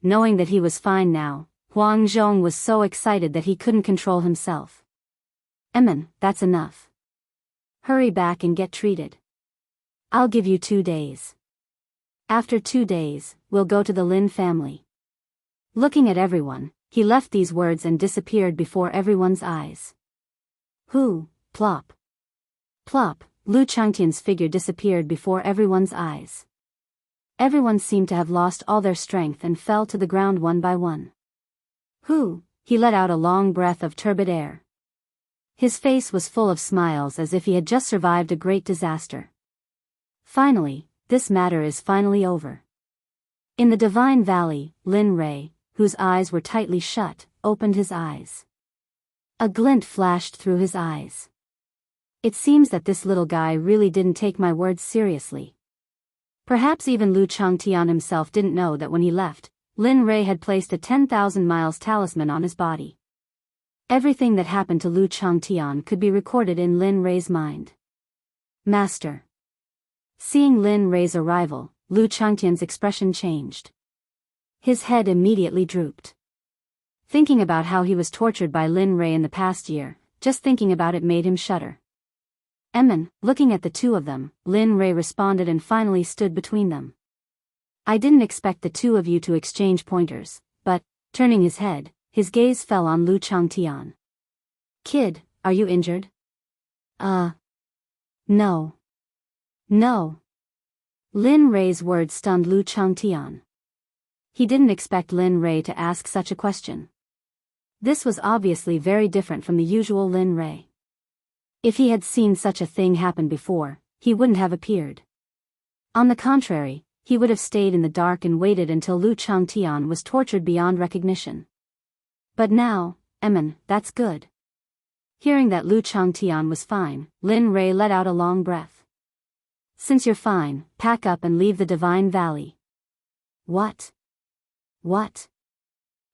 Knowing that he was fine now, Huang Zhong was so excited that he couldn't control himself. Emin, that's enough. Hurry back and get treated. I'll give you 2 days. After 2 days, we'll go to the Lin family. Looking at everyone, he left these words and disappeared before everyone's eyes. Who, plop. Plop, Lu Changtian's figure disappeared before everyone's eyes. Everyone seemed to have lost all their strength and fell to the ground one by one. Who, he let out a long breath of turbid air. His face was full of smiles as if he had just survived a great disaster. Finally, this matter is finally over. In the Divine Valley, Lin Rei, whose eyes were tightly shut, opened his eyes. A glint flashed through his eyes. It seems that this little guy really didn't take my words seriously. Perhaps even Lu Changtian himself didn't know that when he left, Lin Rei had placed a 10,000 miles talisman on his body. Everything that happened to Lu Changtian could be recorded in Lin Rei's mind. Master. Seeing Lin Rei's arrival, Lu Changtian's expression changed. His head immediately drooped. Thinking about how he was tortured by Lin Rei in the past year, just thinking about it made him shudder. Emin, looking at the two of them, Lin Rei responded and finally stood between them. I didn't expect the two of you to exchange pointers, but, turning his head, his gaze fell on Lu Changtian. Kid, are you injured? No. No. Lin Rei's words stunned Lu Changtian. He didn't expect Lin Rei to ask such a question. This was obviously very different from the usual Lin Rei. If he had seen such a thing happen before, he wouldn't have appeared. On the contrary, he would have stayed in the dark and waited until Lu Changtian was tortured beyond recognition. But now, Emin, that's good. Hearing that Lu Changtian was fine, Lin Rei let out a long breath. Since you're fine, pack up and leave the Divine Valley. What? What?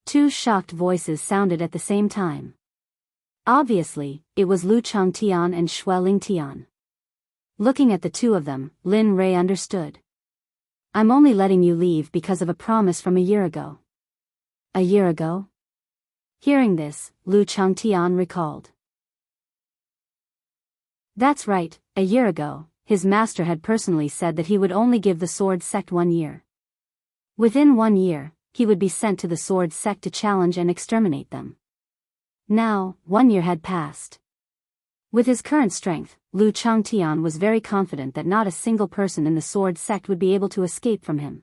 Two shocked voices sounded at the same time. Obviously, it was Lu Changtian and Xue Lingtian. Looking at the two of them, Lin Rei understood. I'm only letting you leave because of a promise from a year ago. A year ago? Hearing this, Lu Changtian recalled. That's right, a year ago, his master had personally said that he would only give the Sword Sect 1 year. Within 1 year, he would be sent to the Sword Sect to challenge and exterminate them. Now, 1 year had passed. With his current strength, Lu Changtian was very confident that not a single person in the Sword Sect would be able to escape from him.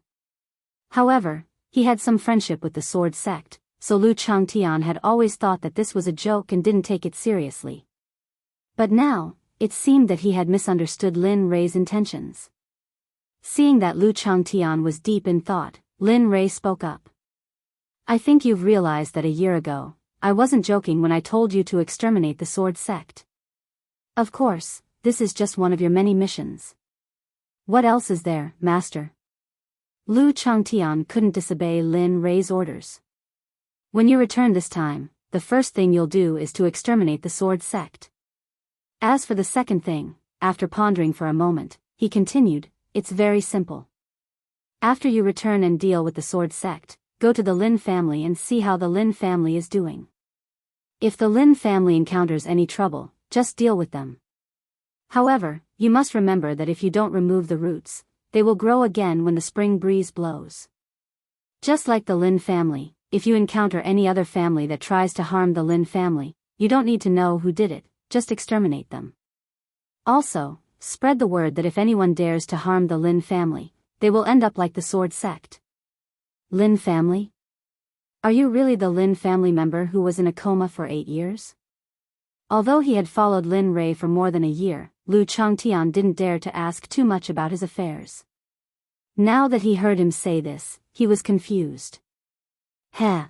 However, he had some friendship with the Sword Sect, so Lu Changtian had always thought that this was a joke and didn't take it seriously. But now, it seemed that he had misunderstood Lin Rei's intentions. Seeing that Lu Changtian was deep in thought, Lin Rei spoke up. I think you've realized that a year ago, I wasn't joking when I told you to exterminate the Sword Sect. Of course, this is just one of your many missions. What else is there, Master? Lu Changtian couldn't disobey Lin Rei's orders. When you return this time, the first thing you'll do is to exterminate the Sword Sect. As for the second thing, after pondering for a moment, he continued, it's very simple. After you return and deal with the Sword Sect, go to the Lin family and see how the Lin family is doing. If the Lin family encounters any trouble, just deal with them. However, you must remember that if you don't remove the roots, they will grow again when the spring breeze blows. Just like the Lin family, if you encounter any other family that tries to harm the Lin family, you don't need to know who did it, just exterminate them. Also, spread the word that if anyone dares to harm the Lin family, they will end up like the Sword Sect. Lin family? Are you really the Lin family member who was in a coma for 8 years? Although he had followed Lin Rei for more than a year, Lu Changtian didn't dare to ask too much about his affairs. Now that he heard him say this, he was confused. Heh.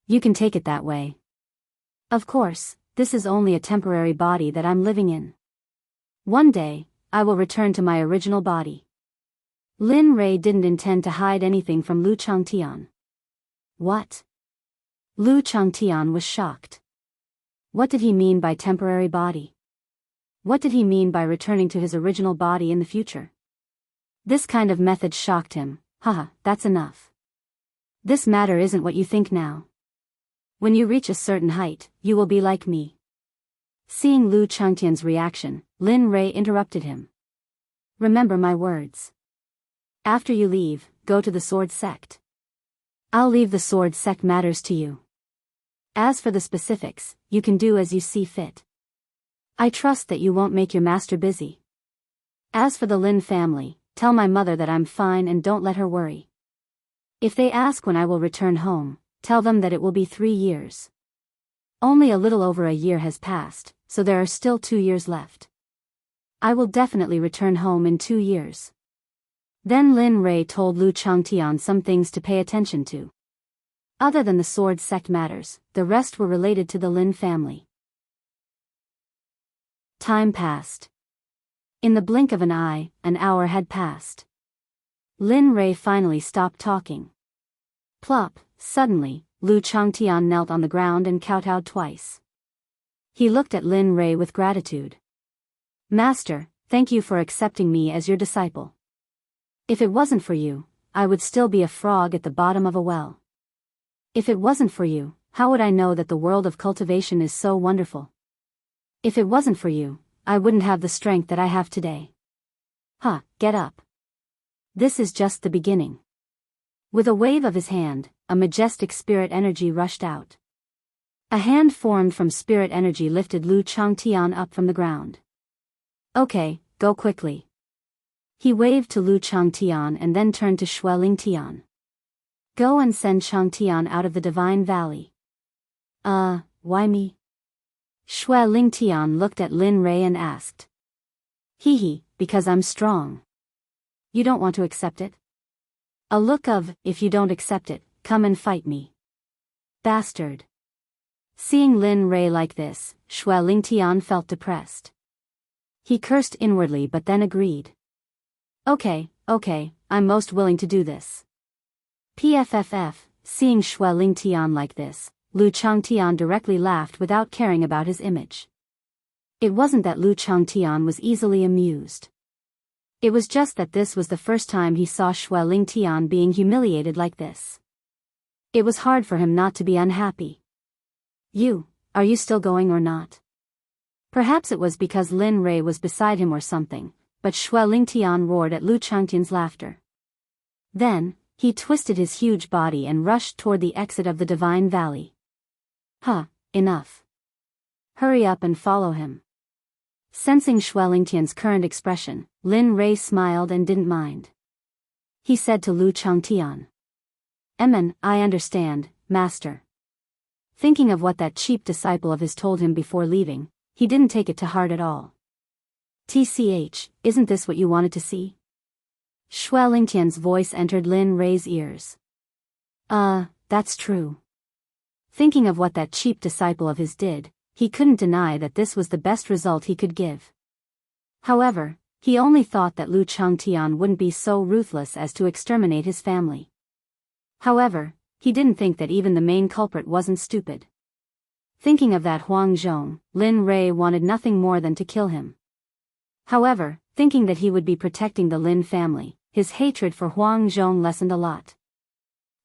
You can take it that way. Of course, this is only a temporary body that I'm living in. One day, I will return to my original body. Lin Rei didn't intend to hide anything from Lu Changtian. What? Lu Changtian was shocked. What did he mean by temporary body? What did he mean by returning to his original body in the future? This kind of method shocked him. Haha, that's enough. This matter isn't what you think now. When you reach a certain height, you will be like me. Seeing Lu Changtian's reaction, Lin Rei interrupted him. Remember my words. After you leave, go to the Sword Sect. I'll leave the Sword Sect matters to you. As for the specifics, you can do as you see fit. I trust that you won't make your master busy. As for the Lin family, tell my mother that I'm fine and don't let her worry. If they ask when I will return home, tell them that it will be 3 years. Only a little over a year has passed, so there are still 2 years left. I will definitely return home in 2 years. Then Lin Rei told Lu Changtian some things to pay attention to. Other than the Sword Sect matters, the rest were related to the Lin family. Time passed. In the blink of an eye, an hour had passed. Lin Rei finally stopped talking. Plop, suddenly, Lu Changtian knelt on the ground and kowtowed twice. He looked at Lin Rei with gratitude. Master, thank you for accepting me as your disciple. If it wasn't for you, I would still be a frog at the bottom of a well. If it wasn't for you, how would I know that the world of cultivation is so wonderful? If it wasn't for you, I wouldn't have the strength that I have today. Get up. This is just the beginning. With a wave of his hand, a majestic spirit energy rushed out. A hand formed from spirit energy lifted Lu Changtian up from the ground. Okay, go quickly. He waved to Lu Changtian and then turned to Xue Lingtian. Go and send Changtian out of the Divine Valley. Why me? Xue Lingtian looked at Lin Rei and asked. Because I'm strong. You don't want to accept it? A look of, if you don't accept it, come and fight me. Bastard. Seeing Lin Rei like this, Xue Lingtian felt depressed. He cursed inwardly but then agreed. Okay, I'm most willing to do this. PFFF, seeing Xue Lingtian like this, Lu Changtian directly laughed without caring about his image. It wasn't that Lu Changtian was easily amused. It was just that this was the first time he saw Xue Lingtian being humiliated like this. It was hard for him not to be unhappy. Are you still going or not? Perhaps it was because Lin Rei was beside him or something, but Xue Lingtian roared at Lu Changtian's laughter. Then, he twisted his huge body and rushed toward the exit of the Divine Valley. Enough. Hurry up and follow him. Sensing Xue Lingtian's current expression, Lin Rei smiled and didn't mind. He said to Lu Changtian. I understand, master. Thinking of what that cheap disciple of his told him before leaving, he didn't take it to heart at all. TCH, isn't this what you wanted to see? Xue Lingtian's voice entered Lin Rei's ears. That's true. Thinking of what that cheap disciple of his did, he couldn't deny that this was the best result he could give. However, he only thought that Lu Changtian wouldn't be so ruthless as to exterminate his family. However, he didn't think that even the main culprit wasn't stupid. Thinking of that Huang Zhong, Lin Rei wanted nothing more than to kill him. However, thinking that he would be protecting the Lin family, his hatred for Huang Zhong lessened a lot.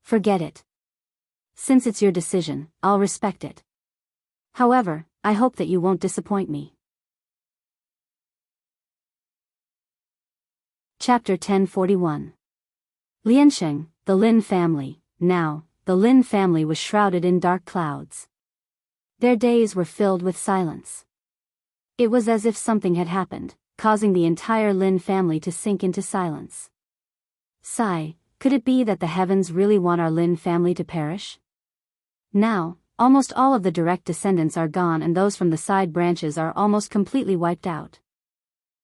Forget it. Since it's your decision, I'll respect it. However, I hope that you won't disappoint me. Chapter 1041. Liansheng, the Lin family. Now, the Lin family was shrouded in dark clouds. Their days were filled with silence. It was as if something had happened, causing the entire Lin family to sink into silence. Sigh, could it be that the heavens really want our Lin family to perish? Now, almost all of the direct descendants are gone and those from the side branches are almost completely wiped out.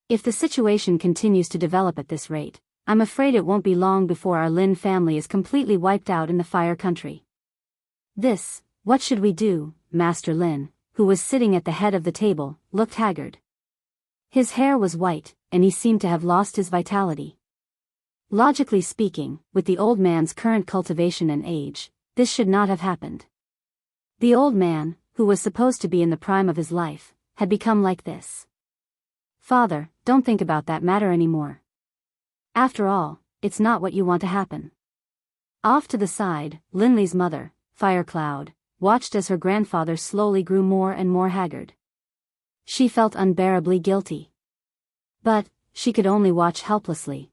If the situation continues to develop at this rate, I'm afraid it won't be long before our Lin family is completely wiped out in the Fire Country. What should we do? Master Lin, who was sitting at the head of the table, looked haggard. His hair was white, and he seemed to have lost his vitality. Logically speaking, with the old man's current cultivation and age, this should not have happened. The old man, who was supposed to be in the prime of his life, had become like this. Father, don't think about that matter anymore. After all, it's not what you want to happen. Off to the side, Linley's mother, Firecloud, watched as her grandfather slowly grew more and more haggard. She felt unbearably guilty. But she could only watch helplessly.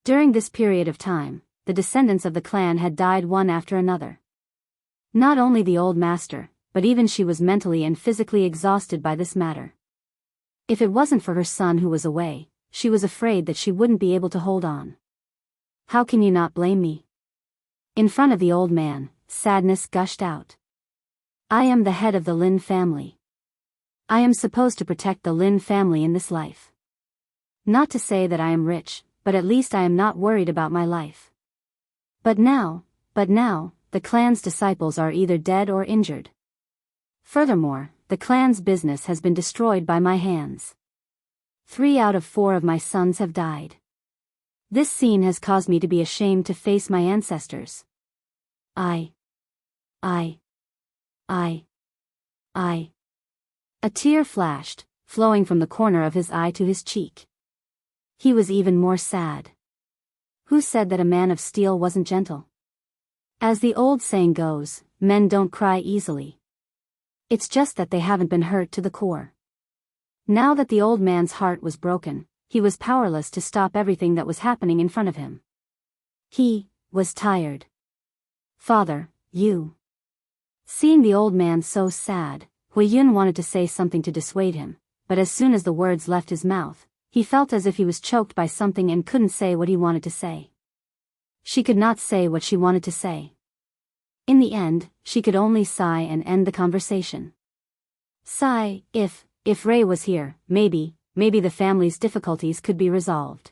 During this period of time, the descendants of the clan had died one after another. Not only the old master, but even she was mentally and physically exhausted by this matter. If it wasn't for her son who was away, she was afraid that she wouldn't be able to hold on. How can you not blame me? In front of the old man, sadness gushed out. I am the head of the Lin family. I am supposed to protect the Lin family in this life. Not to say that I am rich, but at least I am not worried about my life. But now, the clan's disciples are either dead or injured. Furthermore, the clan's business has been destroyed by my hands. 3 out of 4 of my sons have died. This scene has caused me to be ashamed to face my ancestors. A tear flashed, flowing from the corner of his eye to his cheek. He was even more sad. Who said that a man of steel wasn't gentle? As the old saying goes, men don't cry easily. It's just that they haven't been hurt to the core. Now that the old man's heart was broken, he was powerless to stop everything that was happening in front of him. He was tired. Father, you. Seeing the old man so sad, Huiyun wanted to say something to dissuade him, but as soon as the words left his mouth, he felt as if he was choked by something and couldn't say what he wanted to say. She could not say what she wanted to say. In the end, she could only sigh and end the conversation. Sigh, if Ray was here, maybe the family's difficulties could be resolved.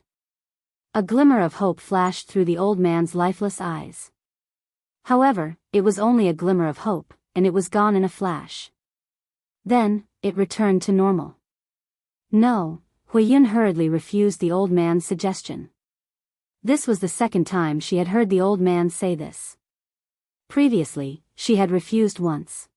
A glimmer of hope flashed through the old man's lifeless eyes. However, it was only a glimmer of hope, and it was gone in a flash. Then, it returned to normal. No, Huiyun hurriedly refused the old man's suggestion. This was the second time she had heard the old man say this. Previously, she had refused once.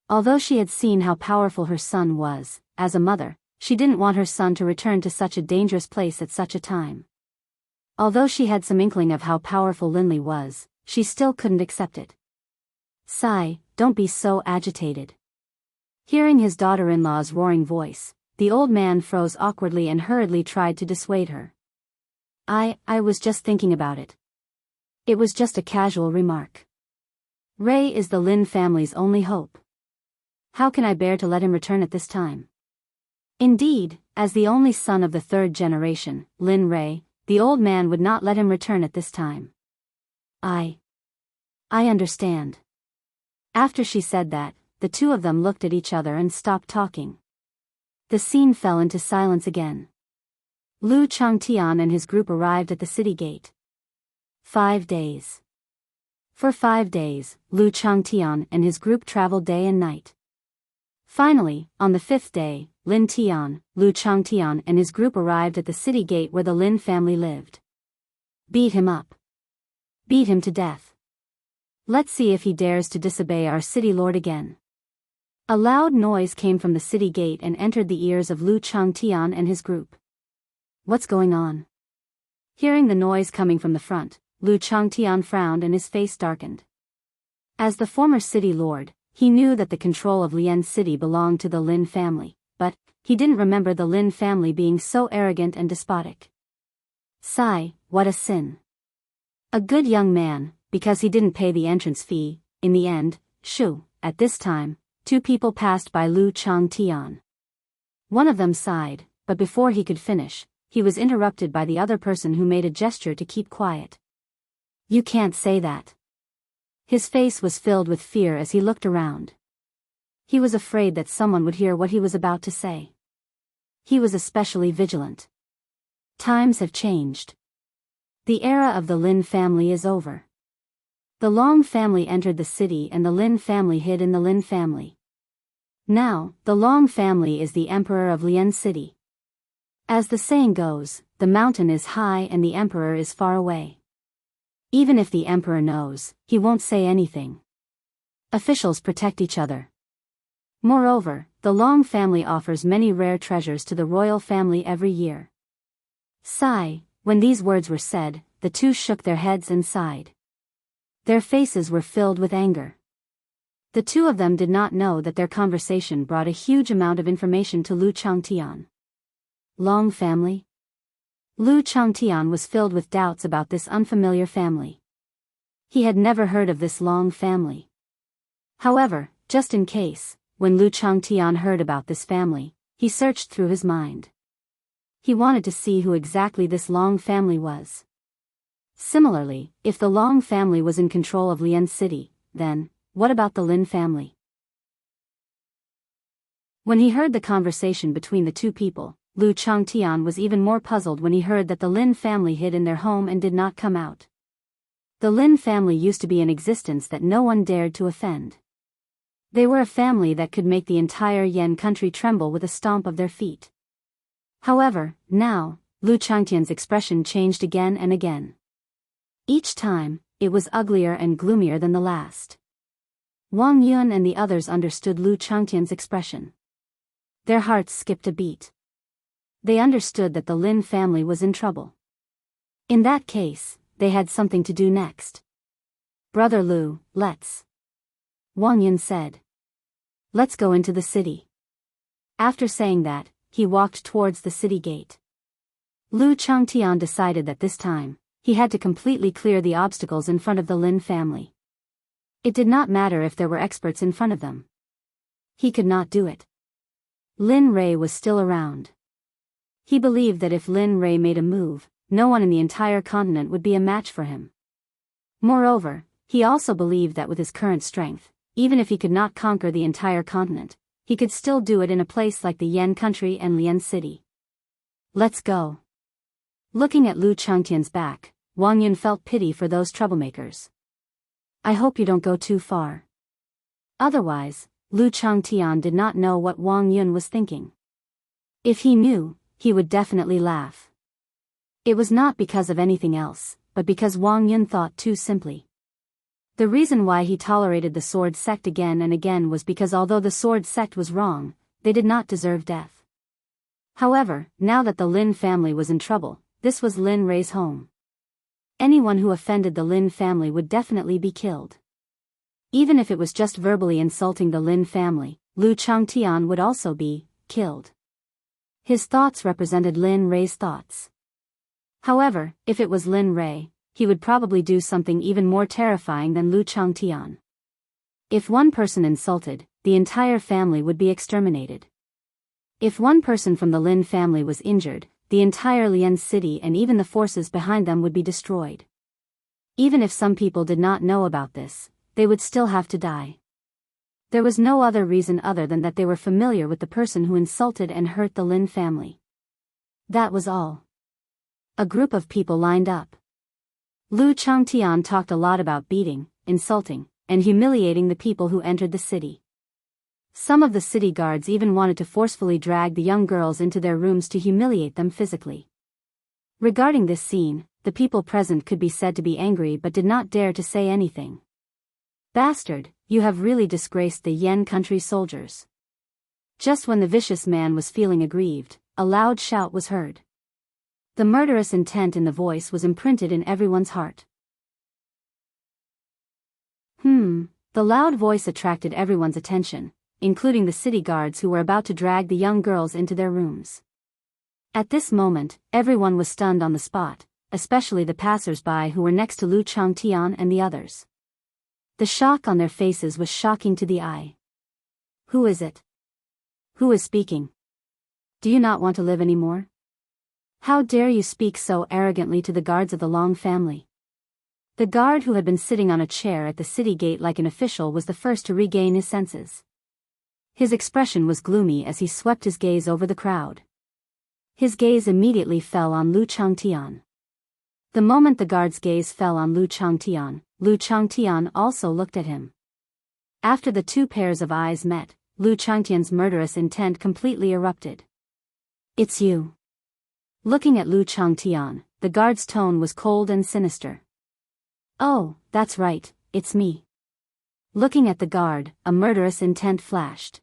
Although she had seen how powerful her son was, as a mother, she didn't want her son to return to such a dangerous place at such a time. Although she had some inkling of how powerful Linley was, she still couldn't accept it. Sigh, don't be so agitated. Hearing his daughter-in-law's roaring voice, the old man froze awkwardly and hurriedly tried to dissuade her. I was just thinking about it. It was just a casual remark. Ray is the Lin family's only hope. How can I bear to let him return at this time? Indeed, as the only son of the 3rd generation, Lin Ray, the old man would not let him return at this time. I understand. After she said that, the two of them looked at each other and stopped talking. The scene fell into silence again. Lu Changtian and his group arrived at the city gate. 5 days. For 5 days, Lu Changtian and his group traveled day and night. Finally, on the 5th day, Lin Tian, Lu Changtian and his group arrived at the city gate where the Lin family lived. Beat him up. Beat him to death. Let's see if he dares to disobey our city lord again. A loud noise came from the city gate and entered the ears of Lu Changtian and his group. What's going on? Hearing the noise coming from the front, Lu Changtian frowned and his face darkened. As the former city lord, he knew that the control of Lian City belonged to the Lin family, but he didn't remember the Lin family being so arrogant and despotic. Sigh, what a sin. A good young man, because he didn't pay the entrance fee, in the end, shoo, at this time, 2 people passed by Lu Changtian. One of them sighed, but before he could finish, he was interrupted by the other person who made a gesture to keep quiet. You can't say that. His face was filled with fear as he looked around. He was afraid that someone would hear what he was about to say. He was especially vigilant. Times have changed. The era of the Lin family is over. The Long family entered the city and the Lin family hid in the Lin family. Now, the Long family is the emperor of Lian City. As the saying goes, the mountain is high and the emperor is far away. Even if the emperor knows, he won't say anything. Officials protect each other. Moreover, the Long family offers many rare treasures to the royal family every year. Sigh, when these words were said, the two shook their heads and sighed. Their faces were filled with anger. The two of them did not know that their conversation brought a huge amount of information to Lu Changtian. Long family? Lu Changtian was filled with doubts about this unfamiliar family. He had never heard of this Long family. However, just in case, when Lu Changtian heard about this family, he searched through his mind. He wanted to see who exactly this Long family was. Similarly, if the Long family was in control of Lian City, then, what about the Lin family? When he heard the conversation between the two people, Lu Changtian was even more puzzled when he heard that the Lin family hid in their home and did not come out. The Lin family used to be an existence that no one dared to offend. They were a family that could make the entire Yan country tremble with a stomp of their feet. However, now, Lu Changtian's expression changed again and again. Each time, it was uglier and gloomier than the last. Wang Yun and the others understood Lu Changtian's expression. Their hearts skipped a beat. They understood that the Lin family was in trouble. In that case, they had something to do next. Brother Lu, let's. Wang Yun said. Let's go into the city. After saying that, he walked towards the city gate. Lu Changtian decided that this time, he had to completely clear the obstacles in front of the Lin family. It did not matter if there were experts in front of them. He could not do it. Lin Rei was still around. He believed that if Lin Rei made a move, no one in the entire continent would be a match for him. Moreover, he also believed that with his current strength, even if he could not conquer the entire continent, he could still do it in a place like the Yan country and Lian City. Let's go. Looking at Lu Changtian's back, Wang Yun felt pity for those troublemakers. I hope you don't go too far. Otherwise, Lu Changtian did not know what Wang Yun was thinking. If he knew, he would definitely laugh. It was not because of anything else, but because Wang Yun thought too simply. The reason why he tolerated the Sword Sect again and again was because although the Sword Sect was wrong, they did not deserve death. However, now that the Lin family was in trouble, this was Lin Rei's home. Anyone who offended the Lin family would definitely be killed. Even if it was just verbally insulting the Lin family, Lu Changtian would also be killed. His thoughts represented Lin Rei's thoughts. However, if it was Lin Rei, he would probably do something even more terrifying than Lu Changtian. If one person insulted, the entire family would be exterminated. If one person from the Lin family was injured, the entire Lian city and even the forces behind them would be destroyed. Even if some people did not know about this, they would still have to die. There was no other reason other than that they were familiar with the person who insulted and hurt the Lin family. That was all. A group of people lined up. Lu Changtian talked a lot about beating, insulting, and humiliating the people who entered the city. Some of the city guards even wanted to forcefully drag the young girls into their rooms to humiliate them physically. Regarding this scene, the people present could be said to be angry but did not dare to say anything. Bastard, you have really disgraced the Yan country soldiers. Just when the vicious man was feeling aggrieved, a loud shout was heard. The murderous intent in the voice was imprinted in everyone's heart. The loud voice attracted everyone's attention, including the city guards who were about to drag the young girls into their rooms. At this moment, everyone was stunned on the spot, especially the passers-by who were next to Lu Changtian and the others. The shock on their faces was shocking to the eye. Who is it? Who is speaking? Do you not want to live anymore? How dare you speak so arrogantly to the guards of the Long family? The guard who had been sitting on a chair at the city gate like an official was the first to regain his senses. His expression was gloomy as he swept his gaze over the crowd. His gaze immediately fell on Lu Changtian. The moment the guard's gaze fell on Lu Changtian also looked at him. After the two pairs of eyes met, Lu Changtian's murderous intent completely erupted. "It's you." Looking at Lu Changtian, the guard's tone was cold and sinister. "Oh, that's right, it's me." Looking at the guard, a murderous intent flashed.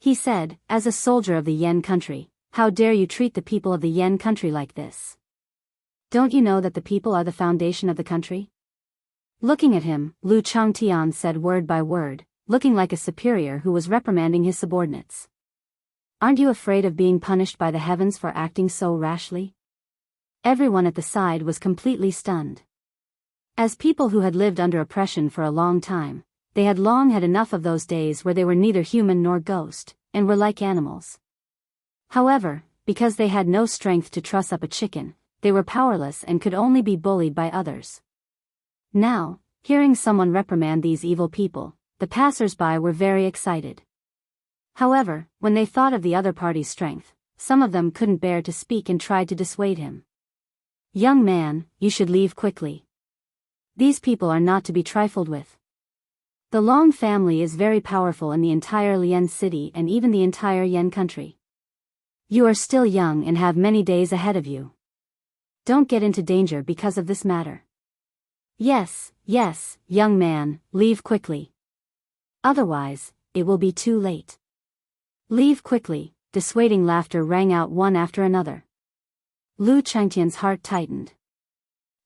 He said, "As a soldier of the Yan country, how dare you treat the people of the Yan country like this? Don't you know that the people are the foundation of the country?" Looking at him, Lu Changtian said word by word, looking like a superior who was reprimanding his subordinates. "Aren't you afraid of being punished by the heavens for acting so rashly?" Everyone at the side was completely stunned. As people who had lived under oppression for a long time, they had long had enough of those days where they were neither human nor ghost, and were like animals. However, because they had no strength to truss up a chicken, they were powerless and could only be bullied by others. Now, hearing someone reprimand these evil people, the passers-by were very excited. However, when they thought of the other party's strength, some of them couldn't bear to speak and tried to dissuade him. "Young man, you should leave quickly. These people are not to be trifled with. The Long family is very powerful in the entire Lian city and even the entire Yan country. You are still young and have many days ahead of you. Don't get into danger because of this matter. Yes, young man, leave quickly. Otherwise, it will be too late. Leave quickly." Dissuading laughter rang out one after another. Lu Changtian's heart tightened.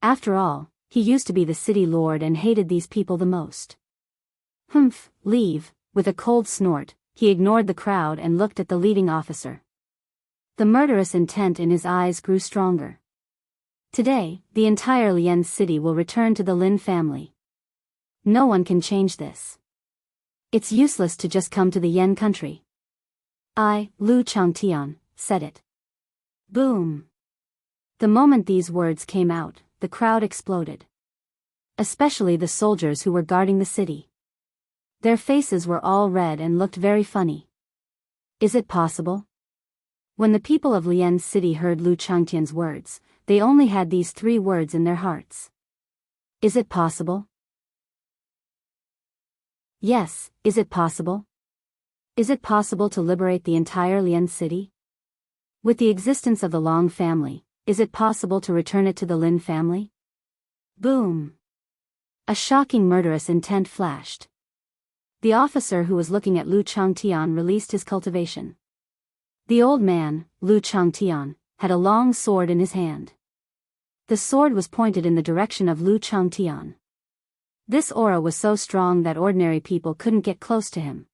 After all, he used to be the city lord and hated these people the most. "Humph, leave." With a cold snort, he ignored the crowd and looked at the leading officer. The murderous intent in his eyes grew stronger. Today, the entire Lian city will return to the Lin family. No one can change this. It's useless to just come to the Yan country. I, Lu Changtian, said it. Boom. The moment these words came out, the crowd exploded. Especially the soldiers who were guarding the city. Their faces were all red and looked very funny. Is it possible? When the people of Lian city heard Lu Changtian's words, they only had these 3 words in their hearts. Is it possible? Yes, is it possible? Is it possible to liberate the entire Lian city? With the existence of the Long family, is it possible to return it to the Lin family? Boom! A shocking murderous intent flashed. The officer who was looking at Lu Changtian released his cultivation. The old man, Lu Changtian, had a long sword in his hand. The sword was pointed in the direction of Lu Changtian. This aura was so strong that ordinary people couldn't get close to him.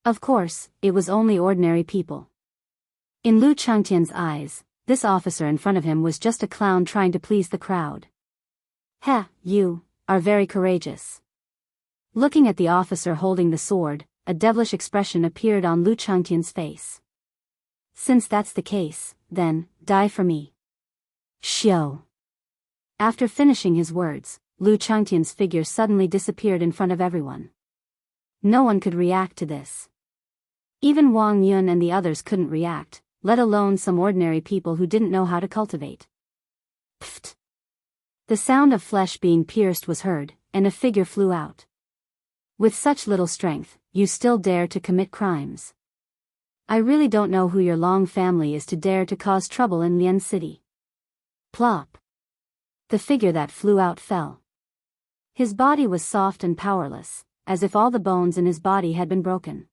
Of course, it was only ordinary people. In Lu Changtian's eyes, this officer in front of him was just a clown trying to please the crowd. "Heh, you are very courageous." Looking at the officer holding the sword, a devilish expression appeared on Lu Changtian's face. "Since that's the case, then, die for me." Xiao. After finishing his words, Lu Changtian's figure suddenly disappeared in front of everyone. No one could react to this. Even Wang Yun and the others couldn't react, let alone some ordinary people who didn't know how to cultivate. Pfft! The sound of flesh being pierced was heard, and a figure flew out. "With such little strength, you still dare to commit crimes. I really don't know who your Long family is to dare to cause trouble in Lian City." Plop! The figure that flew out fell. His body was soft and powerless, as if all the bones in his body had been broken.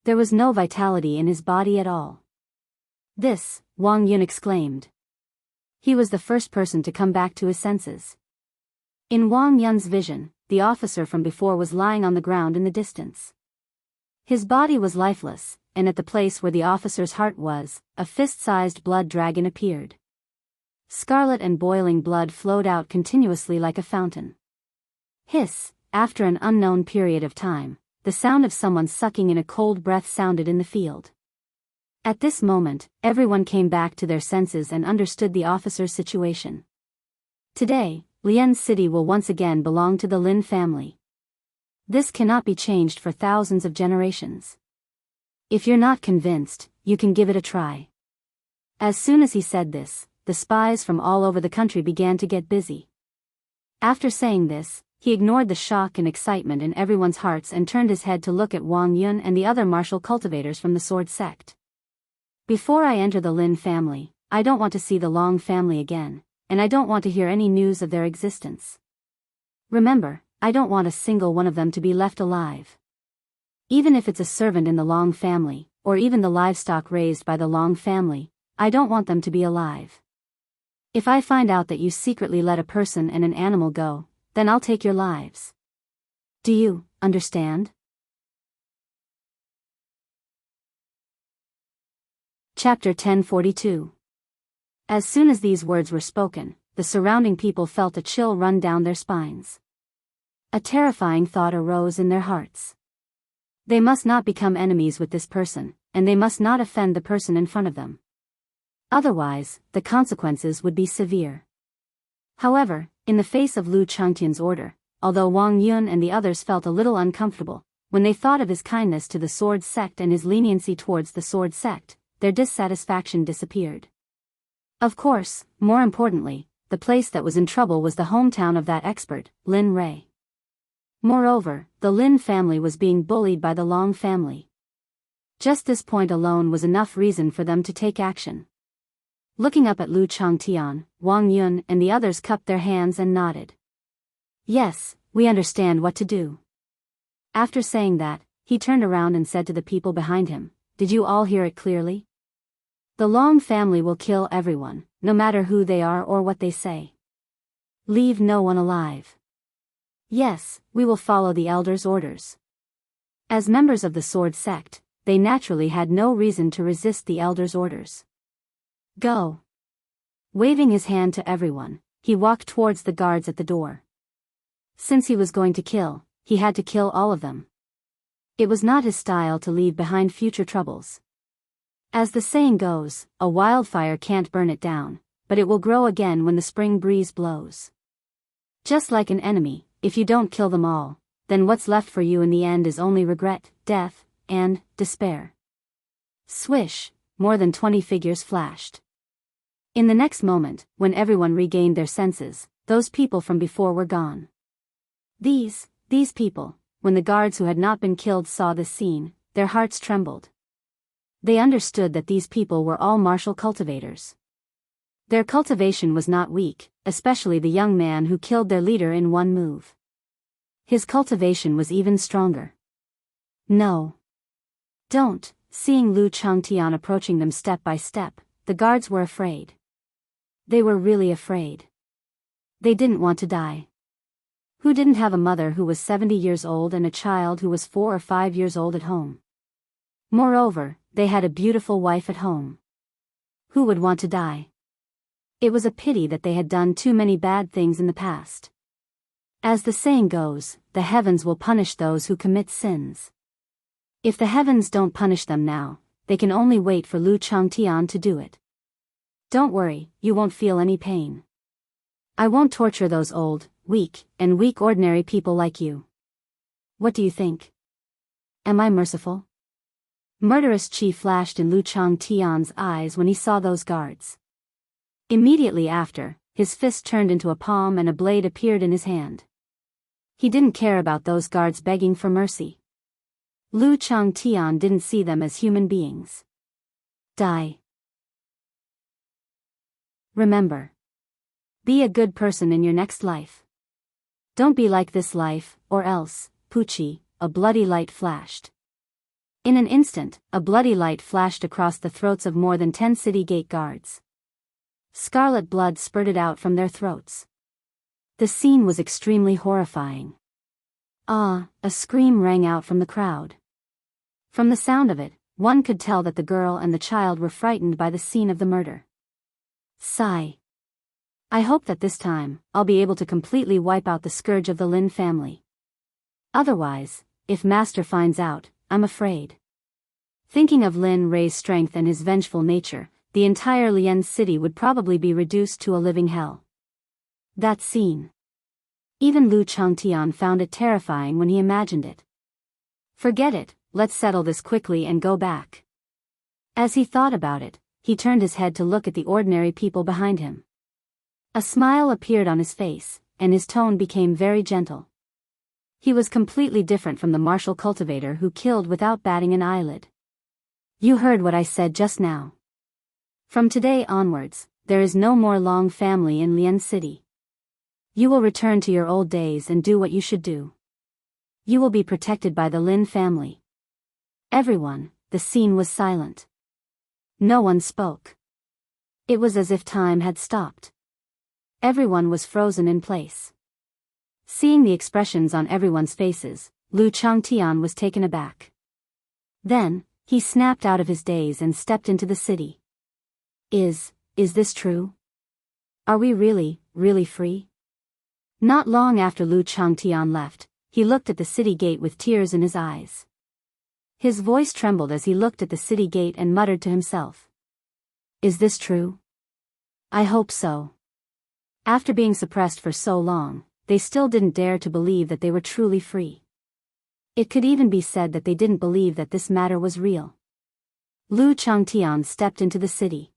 There was no vitality in his body at all. "This," Wang Yun exclaimed. He was the first person to come back to his senses. In Wang Yun's vision, the officer from before was lying on the ground in the distance. His body was lifeless, and at the place where the officer's heart was, a fist-sized blood dragon appeared. Scarlet and boiling blood flowed out continuously like a fountain. Hiss! After an unknown period of time, the sound of someone sucking in a cold breath sounded in the field. At this moment, everyone came back to their senses and understood the officer's situation. Today, Lian's city will once again belong to the Lin family. This cannot be changed for thousands of generations. If you're not convinced, you can give it a try. As soon as he said this, the spies from all over the country began to get busy. After saying this, he ignored the shock and excitement in everyone's hearts and turned his head to look at Wang Yun and the other martial cultivators from the Sword Sect. Before I enter the Lin family, I don't want to see the Long family again, and I don't want to hear any news of their existence. Remember, I don't want a single one of them to be left alive. Even if it's a servant in the Long family, or even the livestock raised by the Long family, I don't want them to be alive. If I find out that you secretly let a person and an animal go, then I'll take your lives. Do you understand? Chapter 1042. As soon as these words were spoken, the surrounding people felt a chill run down their spines. A terrifying thought arose in their hearts. They must not become enemies with this person, and they must not offend the person in front of them. Otherwise, the consequences would be severe. However, in the face of Lu Changtian's order, although Wang Yun and the others felt a little uncomfortable, when they thought of his kindness to the Sword Sect and his leniency towards the Sword Sect, their dissatisfaction disappeared. Of course, more importantly, the place that was in trouble was the hometown of that expert, Lin Rui. Moreover, the Lin family was being bullied by the Long family. Just this point alone was enough reason for them to take action. Looking up at Lu Changtian, Wang Yun and the others cupped their hands and nodded. Yes, we understand what to do. After saying that, he turned around and said to the people behind him, did you all hear it clearly? The Long family will kill everyone, no matter who they are or what they say. Leave no one alive. Yes, we will follow the elders' orders. As members of the Sword Sect, they naturally had no reason to resist the elders' orders. Go. Waving his hand to everyone, he walked towards the guards at the door. Since he was going to kill, he had to kill all of them. It was not his style to leave behind future troubles. As the saying goes, a wildfire can't burn it down, but it will grow again when the spring breeze blows. Just like an enemy, if you don't kill them all, then what's left for you in the end is only regret, death, and despair. Swish, more than 20 figures flashed. In the next moment, when everyone regained their senses, those people from before were gone. These people, when the guards who had not been killed saw this scene, their hearts trembled. They understood that these people were all martial cultivators. Their cultivation was not weak, especially the young man who killed their leader in one move. His cultivation was even stronger. No. Don't. Seeing Lu Changtian approaching them step by step, the guards were afraid. They were really afraid. They didn't want to die. Who didn't have a mother who was 70 years old and a child who was 4 or 5 years old at home? Moreover, they had a beautiful wife at home. Who would want to die? It was a pity that they had done too many bad things in the past. As the saying goes, the heavens will punish those who commit sins. If the heavens don't punish them now, they can only wait for Lu Changtian to do it. Don't worry, you won't feel any pain. I won't torture those old, weak ordinary people like you. What do you think? Am I merciful? Murderous chi flashed in Lu Changtian's eyes when he saw those guards. Immediately after, his fist turned into a palm and a blade appeared in his hand. He didn't care about those guards begging for mercy. Lu Changtian didn't see them as human beings. Die. Remember. Be a good person in your next life. Don't be like this life, or else, Pucci, a bloody light flashed. In an instant, a bloody light flashed across the throats of more than 10 city gate guards. Scarlet blood spurted out from their throats. The scene was extremely horrifying. Ah, a scream rang out from the crowd. From the sound of it, one could tell that the girl and the child were frightened by the scene of the murder. Sigh. I hope that this time, I'll be able to completely wipe out the scourge of the Lin family. Otherwise, if Master finds out, I'm afraid. Thinking of Lin Rui's strength and his vengeful nature, the entire Lian city would probably be reduced to a living hell. That scene. Even Lu Changtian found it terrifying when he imagined it. Forget it, let's settle this quickly and go back. As he thought about it, he turned his head to look at the ordinary people behind him. A smile appeared on his face, and his tone became very gentle. He was completely different from the martial cultivator who killed without batting an eyelid. You heard what I said just now. From today onwards, there is no more Long family in Lian City. You will return to your old days and do what you should do. You will be protected by the Lin family. Everyone, the scene was silent. No one spoke. It was as if time had stopped. Everyone was frozen in place. Seeing the expressions on everyone's faces, Lu Changtian was taken aback. Then, he snapped out of his daze and stepped into the city. Is this true? Are we really free? Not long after Lu Changtian left, he looked at the city gate with tears in his eyes. His voice trembled as he looked at the city gate and muttered to himself. Is this true? I hope so. After being suppressed for so long, they still didn't dare to believe that they were truly free. It could even be said that they didn't believe that this matter was real. Lu Changtian stepped into the city.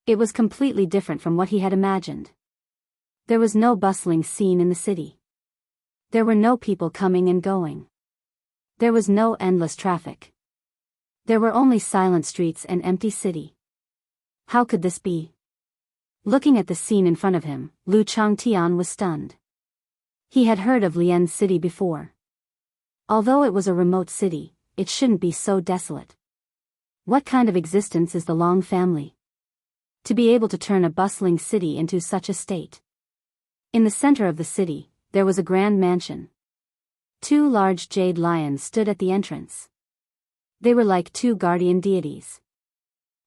It was completely different from what he had imagined. There was no bustling scene in the city. There were no people coming and going. There was no endless traffic. There were only silent streets and empty city. How could this be? Looking at the scene in front of him, Lu Changtian was stunned. He had heard of Lian City before. Although it was a remote city, it shouldn't be so desolate. What kind of existence is the Long family? To be able to turn a bustling city into such a state. In the center of the city, there was a grand mansion. 2 large jade lions stood at the entrance. They were like 2 guardian deities.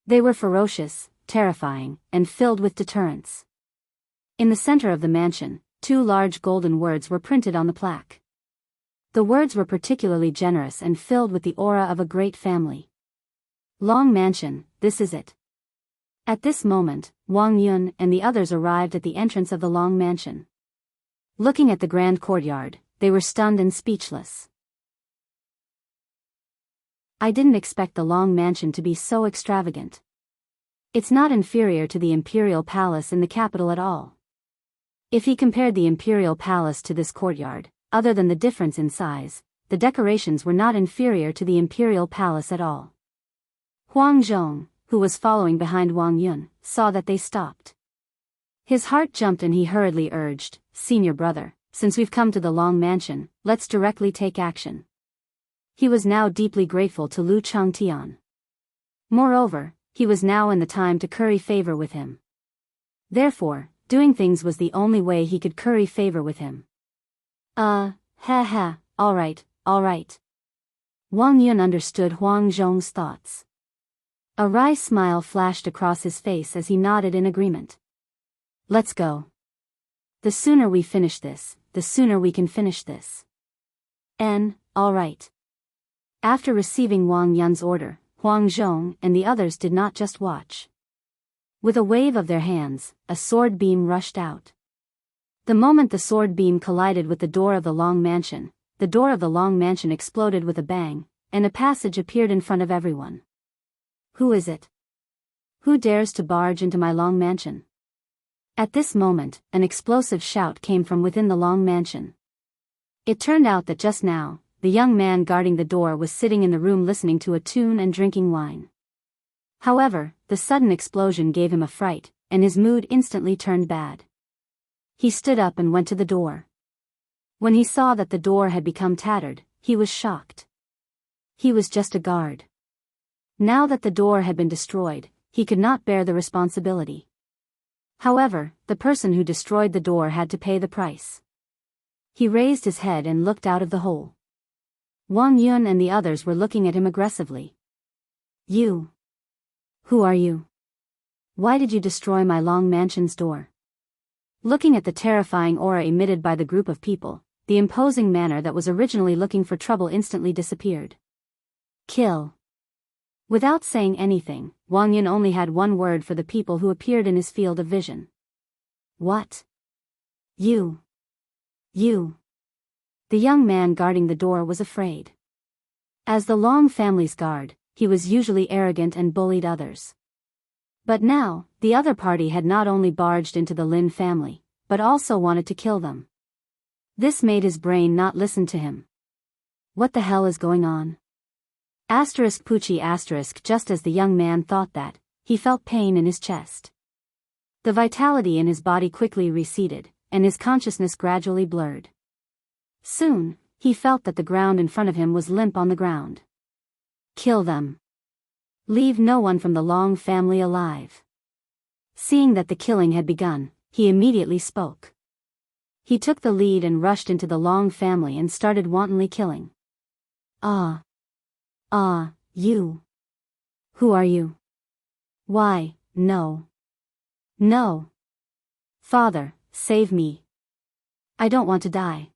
They were ferocious, terrifying, and filled with deterrence. In the center of the mansion, 2 large golden words were printed on the plaque. The words were particularly generous and filled with the aura of a great family. Long Mansion, this is it. At this moment, Wang Yun and the others arrived at the entrance of the Long Mansion. Looking at the grand courtyard, they were stunned and speechless. I didn't expect the Long Mansion to be so extravagant. It's not inferior to the Imperial Palace in the capital at all. If he compared the Imperial Palace to this courtyard, other than the difference in size, the decorations were not inferior to the Imperial Palace at all. Huang Zhong, who was following behind Wang Yun, saw that they stopped. His heart jumped and he hurriedly urged, Senior brother, since we've come to the Long Mansion, let's directly take action. He was now deeply grateful to Lu Changtian. Moreover, he was now in the time to curry favor with him. Therefore, doing things was the only way he could curry favor with him. Alright. Wang Yun understood Huang Zhong's thoughts. A wry smile flashed across his face as he nodded in agreement. Let's go. The sooner we finish this, the sooner we can finish this. Alright. After receiving Wang Yun's order, Huang Zhong and the others did not just watch. With a wave of their hands, a sword beam rushed out. The moment the sword beam collided with the door of the Long Mansion, the door of the Long Mansion exploded with a bang, and a passage appeared in front of everyone. Who is it? Who dares to barge into my Long Mansion? At this moment, an explosive shout came from within the Long Mansion. It turned out that just now, the young man guarding the door was sitting in the room listening to a tune and drinking wine. However, the sudden explosion gave him a fright, and his mood instantly turned bad. He stood up and went to the door. When he saw that the door had become tattered, he was shocked. He was just a guard. Now that the door had been destroyed, he could not bear the responsibility. However, the person who destroyed the door had to pay the price. He raised his head and looked out of the hole. Wang Yun and the others were looking at him aggressively. You. Who are you? Why did you destroy my Long Mansion's door? Looking at the terrifying aura emitted by the group of people, the imposing manner that was originally looking for trouble instantly disappeared. Kill. Without saying anything, Wang Yun only had one word for the people who appeared in his field of vision. What? You. You. The young man guarding the door was afraid. As the Long family's guard, he was usually arrogant and bullied others. But now, the other party had not only barged into the Lin family, but also wanted to kill them. This made his brain not listen to him. What the hell is going on? Pucci. Just as the young man thought that, he felt pain in his chest. The vitality in his body quickly receded, and his consciousness gradually blurred. Soon, he felt that the ground in front of him was limp on the ground. Kill them. Leave no one from the Long family alive. Seeing that the killing had begun, he immediately spoke. He took the lead and rushed into the Long family and started wantonly killing. You. Who are you? Why, no. No. Father, save me. I don't want to die.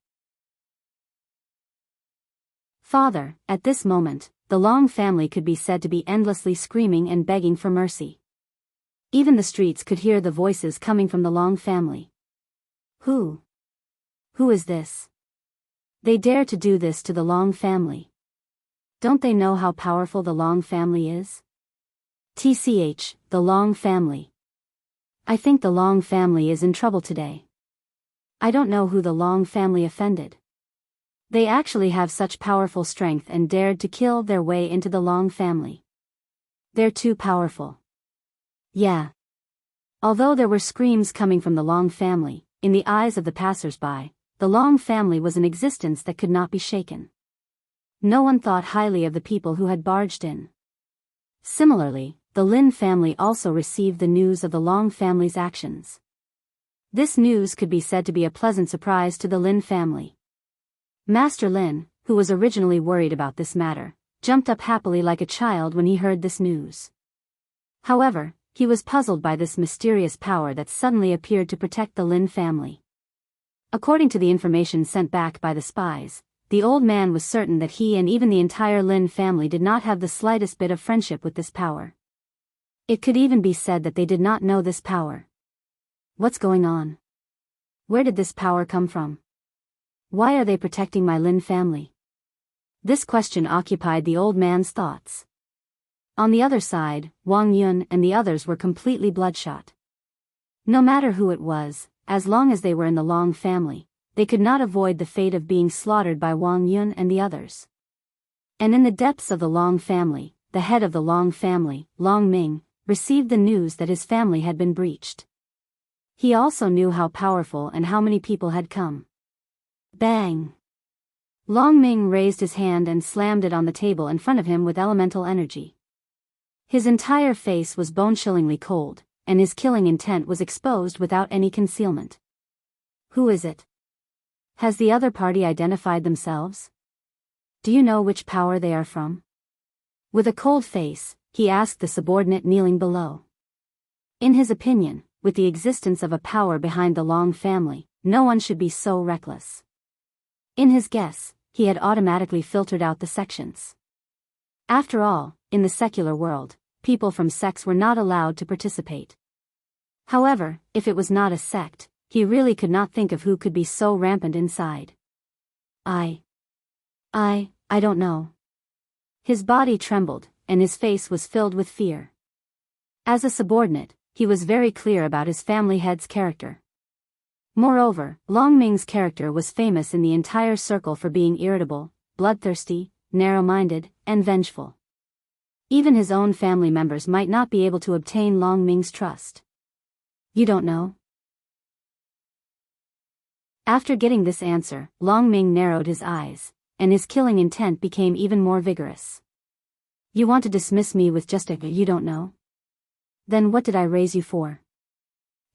Father, at this moment, the Long family could be said to be endlessly screaming and begging for mercy. Even the streets could hear the voices coming from the Long family. Who is this? They dare to do this to the Long family. Don't they know how powerful the Long family is? The Long family. I think the Long family is in trouble today. I don't know who the Long family offended. They actually have such powerful strength and dared to kill their way into the Long family. They're too powerful. Yeah. Although there were screams coming from the Long family, in the eyes of the passers-by, the Long family was an existence that could not be shaken. No one thought highly of the people who had barged in. Similarly, the Lin family also received the news of the Long family's actions. This news could be said to be a pleasant surprise to the Lin family. Master Lin, who was originally worried about this matter, jumped up happily like a child when he heard this news. However, he was puzzled by this mysterious power that suddenly appeared to protect the Lin family. According to the information sent back by the spies, the old man was certain that he and even the entire Lin family did not have the slightest bit of friendship with this power. It could even be said that they did not know this power. What's going on? Where did this power come from? Why are they protecting my Lin family? This question occupied the old man's thoughts. On the other side, Wang Yun and the others were completely bloodshot. No matter who it was, as long as they were in the Long family, they could not avoid the fate of being slaughtered by Wang Yun and the others. And in the depths of the Long family, the head of the Long family, Long Ming, received the news that his family had been breached. He also knew how powerful and how many people had come. Bang! Long Ming raised his hand and slammed it on the table in front of him with elemental energy. His entire face was bone-chillingly cold, and his killing intent was exposed without any concealment. Who is it? Has the other party identified themselves? Do you know which power they are from? With a cold face, he asked the subordinate kneeling below. In his opinion, with the existence of a power behind the Long family, no one should be so reckless. In his guess, he had automatically filtered out the sections. After all, in the secular world, people from sects were not allowed to participate. However, if it was not a sect, he really could not think of who could be so rampant inside. I don't know. His body trembled, and his face was filled with fear. As a subordinate, he was very clear about his family head's character. Moreover, Long Ming's character was famous in the entire circle for being irritable, bloodthirsty, narrow-minded, and vengeful. Even his own family members might not be able to obtain Long Ming's trust. You don't know? After getting this answer, Long Ming narrowed his eyes, and his killing intent became even more vigorous. You want to dismiss me with just a "you don't know"? Then what did I raise you for?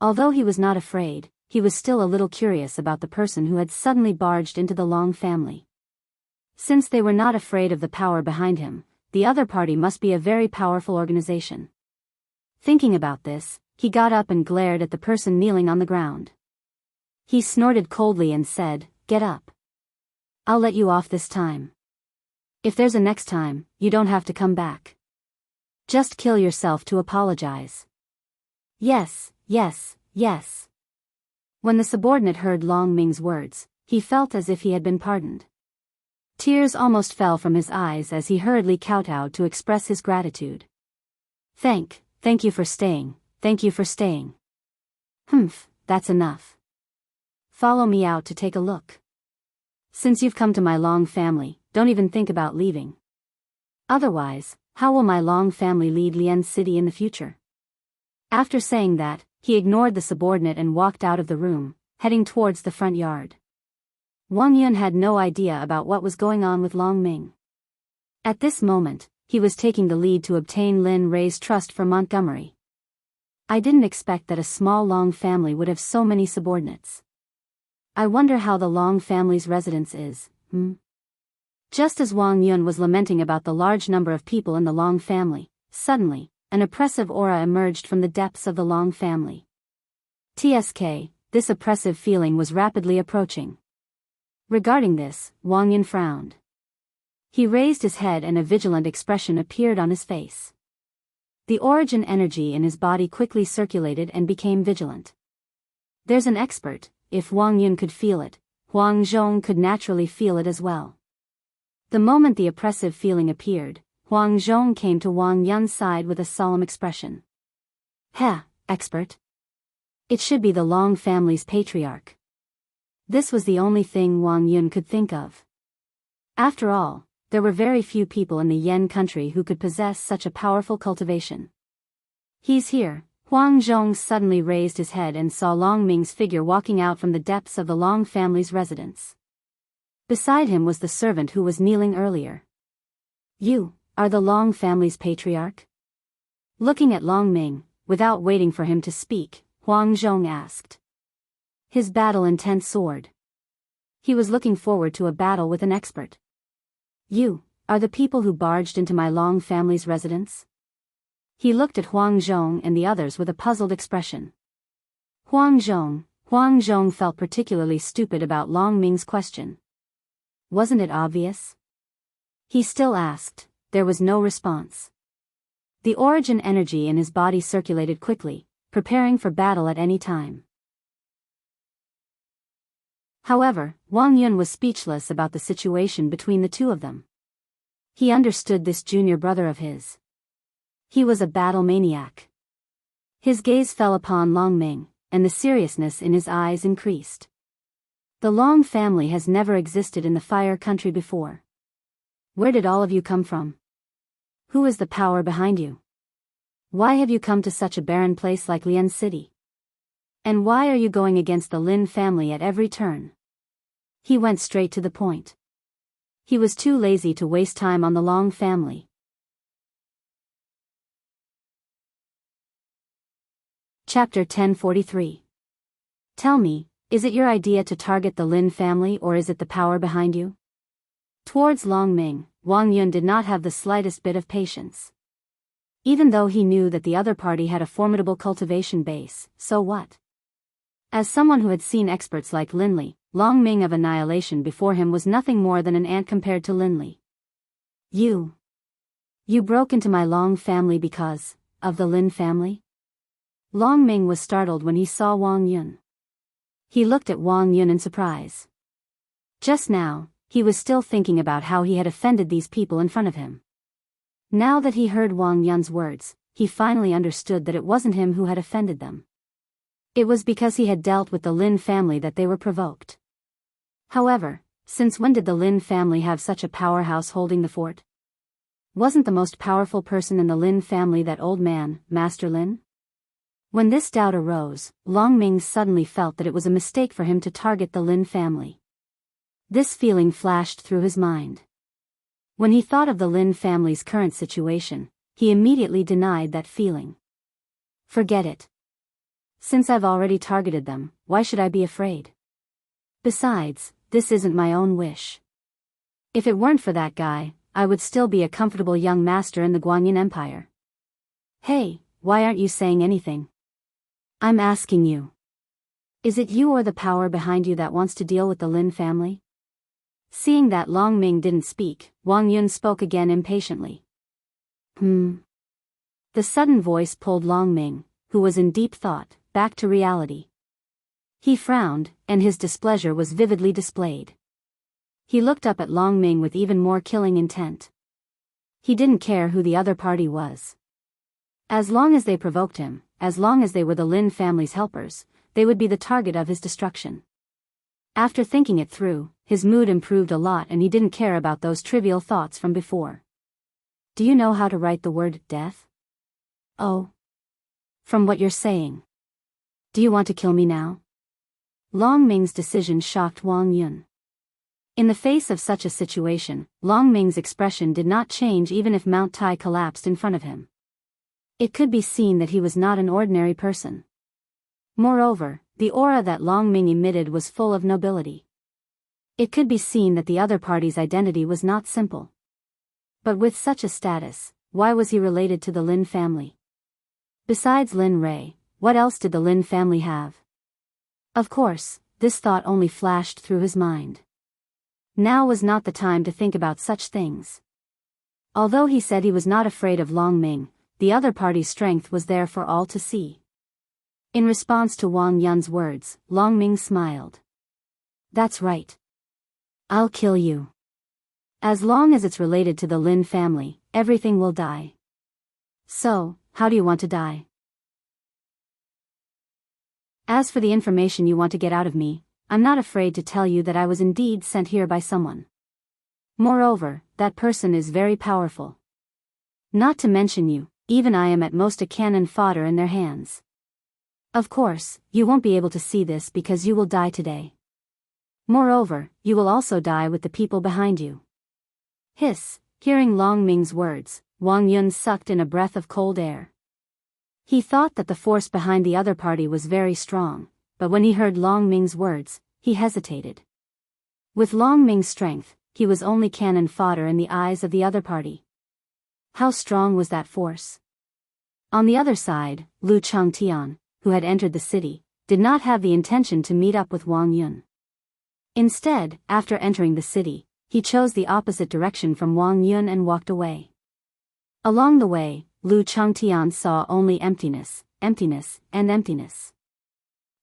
Although he was not afraid, he was still a little curious about the person who had suddenly barged into the Long family. Since they were not afraid of the power behind him, the other party must be a very powerful organization. Thinking about this, he got up and glared at the person kneeling on the ground. He snorted coldly and said, "Get up. I'll let you off this time. If there's a next time, you don't have to come back. Just kill yourself to apologize." Yes. When the subordinate heard Long Ming's words, he felt as if he had been pardoned. Tears almost fell from his eyes as he hurriedly kowtowed to express his gratitude. Thank you for staying, thank you for staying. Humph, that's enough. Follow me out to take a look. Since you've come to my Long family, don't even think about leaving. Otherwise, how will my Long family lead Lian City in the future? After saying that, he ignored the subordinate and walked out of the room, heading towards the front yard. Wang Yun had no idea about what was going on with Long Ming. At this moment, he was taking the lead to obtain Lin Ray's trust for Montgomery. I didn't expect that a small Long family would have so many subordinates. I wonder how the Long family's residence is, Just as Wang Yun was lamenting about the large number of people in the Long family, suddenly, an oppressive aura emerged from the depths of the Long family. TSK, this oppressive feeling was rapidly approaching. Regarding this, Wang Yun frowned. He raised his head and a vigilant expression appeared on his face. The origin energy in his body quickly circulated and became vigilant. There's an expert. If Wang Yun could feel it, Huang Zhong could naturally feel it as well. The moment the oppressive feeling appeared, Huang Zhong came to Wang Yun's side with a solemn expression. Heh, expert. It should be the Long family's patriarch. This was the only thing Wang Yun could think of. After all, there were very few people in the Yen country who could possess such a powerful cultivation. He's here. Huang Zhong suddenly raised his head and saw Long Ming's figure walking out from the depths of the Long family's residence. Beside him was the servant who was kneeling earlier. You are the Long family's patriarch? Looking at Long Ming, without waiting for him to speak, Huang Zhong asked. His battle intent soared. He was looking forward to a battle with an expert. You are the people who barged into my Long family's residence? He looked at Huang Zhong and the others with a puzzled expression. Huang Zhong felt particularly stupid about Long Ming's question. Wasn't it obvious? He still asked. There was no response. The origin energy in his body circulated quickly, preparing for battle at any time. However, Wang Yun was speechless about the situation between the two of them. He understood this junior brother of his. He was a battle maniac. His gaze fell upon Long Ming, and the seriousness in his eyes increased. The Long family has never existed in the Fire Country before. Where did all of you come from? Who is the power behind you? Why have you come to such a barren place like Lian City? And why are you going against the Lin family at every turn? He went straight to the point. He was too lazy to waste time on the Long family. Chapter 1043. Tell me, is it your idea to target the Lin family or is it the power behind you? Towards Long Ming, Wang Yun did not have the slightest bit of patience. Even though he knew that the other party had a formidable cultivation base, so what? As someone who had seen experts like Linley, Long Ming of Annihilation before him was nothing more than an ant compared to Linley. You broke into my Long family because of the Lin family? Long Ming was startled when he saw Wang Yun. He looked at Wang Yun in surprise. Just now, he was still thinking about how he had offended these people in front of him. Now that he heard Wang Yun's words, he finally understood that it wasn't him who had offended them. It was because he had dealt with the Lin family that they were provoked. However, since when did the Lin family have such a powerhouse holding the fort? Wasn't the most powerful person in the Lin family that old man, Master Lin? When this doubt arose, Long Ming suddenly felt that it was a mistake for him to target the Lin family. This feeling flashed through his mind. When he thought of the Lin family's current situation, he immediately denied that feeling. Forget it. Since I've already targeted them, why should I be afraid? Besides, this isn't my own wish. If it weren't for that guy, I would still be a comfortable young master in the Guanyin Empire. Hey, why aren't you saying anything? I'm asking you. Is it you or the power behind you that wants to deal with the Lin family? Seeing that Long Ming didn't speak, Wang Yun spoke again impatiently. The sudden voice pulled Long Ming, who was in deep thought, back to reality. He frowned, and his displeasure was vividly displayed. He looked up at Long Ming with even more killing intent. He didn't care who the other party was. As long as they provoked him, as long as they were the Lin family's helpers, they would be the target of his destruction. After thinking it through, his mood improved a lot and he didn't care about those trivial thoughts from before. Do you know how to write the word death? Oh. From what you're saying. Do you want to kill me now? Long Ming's decision shocked Wang Yun. In the face of such a situation, Long Ming's expression did not change even if Mount Tai collapsed in front of him. It could be seen that he was not an ordinary person. Moreover, the aura that Long Ming emitted was full of nobility. It could be seen that the other party's identity was not simple. But with such a status, why was he related to the Lin family? Besides Lin Rui, what else did the Lin family have? Of course, this thought only flashed through his mind. Now was not the time to think about such things. Although he said he was not afraid of Long Ming, the other party's strength was there for all to see. In response to Wang Yun's words, Long Ming smiled. That's right. I'll kill you. As long as it's related to the Lin family, everything will die. So, how do you want to die? As for the information you want to get out of me, I'm not afraid to tell you that I was indeed sent here by someone. Moreover, that person is very powerful. Not to mention you, even I am at most a cannon fodder in their hands. Of course, you won't be able to see this because you will die today. Moreover, you will also die with the people behind you. Hiss, hearing Long Ming's words, Wang Yun sucked in a breath of cold air. He thought that the force behind the other party was very strong, but when he heard Long Ming's words, he hesitated. With Long Ming's strength, he was only cannon fodder in the eyes of the other party. How strong was that force? On the other side, Lu Changtian, who had entered the city, did not have the intention to meet up with Wang Yun. Instead, after entering the city, he chose the opposite direction from Wang Yun and walked away. Along the way, Lu Changtian saw only emptiness, emptiness, and emptiness.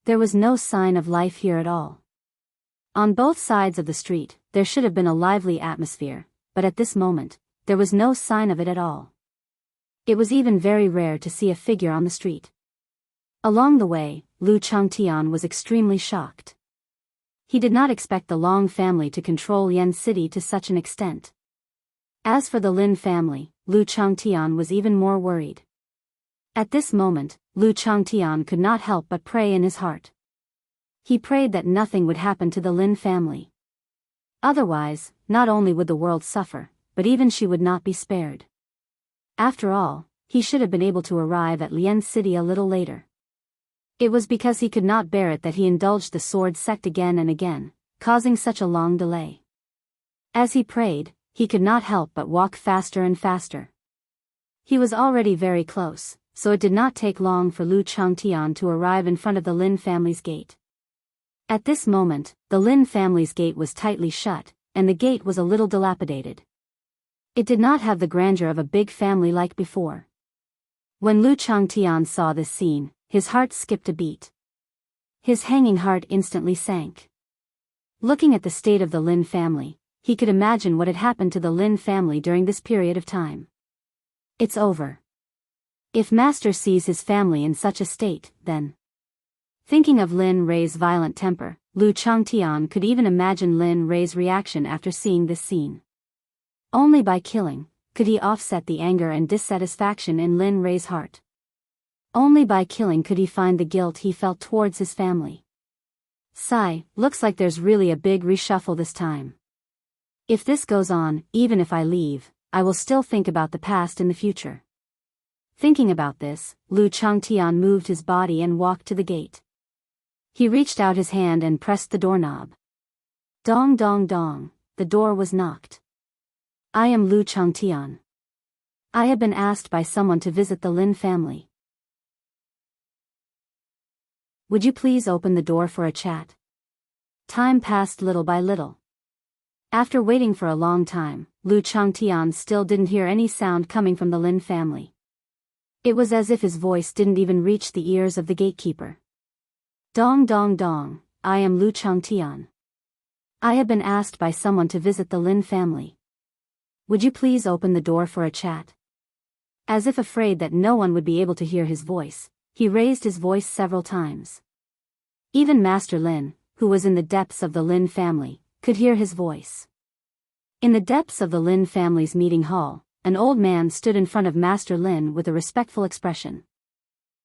There was no sign of life here at all. On both sides of the street, there should have been a lively atmosphere, but at this moment, there was no sign of it at all. It was even very rare to see a figure on the street. Along the way, Lu Changtian was extremely shocked. He did not expect the Long family to control Yan City to such an extent. As for the Lin family, Lu Changtian was even more worried. At this moment, Lu Changtian could not help but pray in his heart. He prayed that nothing would happen to the Lin family. Otherwise, not only would the world suffer, but even she would not be spared. After all, he should have been able to arrive at Lian City a little later. It was because he could not bear it that he indulged the sword sect again and again, causing such a long delay. As he prayed, he could not help but walk faster and faster. He was already very close, so it did not take long for Lu Changtian to arrive in front of the Lin family's gate. At this moment, the Lin family's gate was tightly shut, and the gate was a little dilapidated. It did not have the grandeur of a big family like before. When Lu Changtian saw this scene, his heart skipped a beat. His hanging heart instantly sank. Looking at the state of the Lin family, he could imagine what had happened to the Lin family during this period of time. It's over. If Master sees his family in such a state, then... Thinking of Lin Rui's violent temper, Lu Changtian could even imagine Lin Rui's reaction after seeing this scene. Only by killing could he offset the anger and dissatisfaction in Lin Rui's heart. Only by killing could he find the guilt he felt towards his family. Sigh, looks like there's really a big reshuffle this time. If this goes on, even if I leave, I will still think about the past in the future. Thinking about this, Lu Changtian moved his body and walked to the gate. He reached out his hand and pressed the doorknob. Dong dong dong, the door was knocked. I am Lu Changtian. I have been asked by someone to visit the Lin family. Would you please open the door for a chat? Time passed little by little. After waiting for a long time, Lu Changtian still didn't hear any sound coming from the Lin family. It was as if his voice didn't even reach the ears of the gatekeeper. Dong dong dong, I am Lu Changtian. I have been asked by someone to visit the Lin family. Would you please open the door for a chat? As if afraid that no one would be able to hear his voice, he raised his voice several times. Even Master Lin, who was in the depths of the Lin family, could hear his voice. In the depths of the Lin family's meeting hall, an old man stood in front of Master Lin with a respectful expression.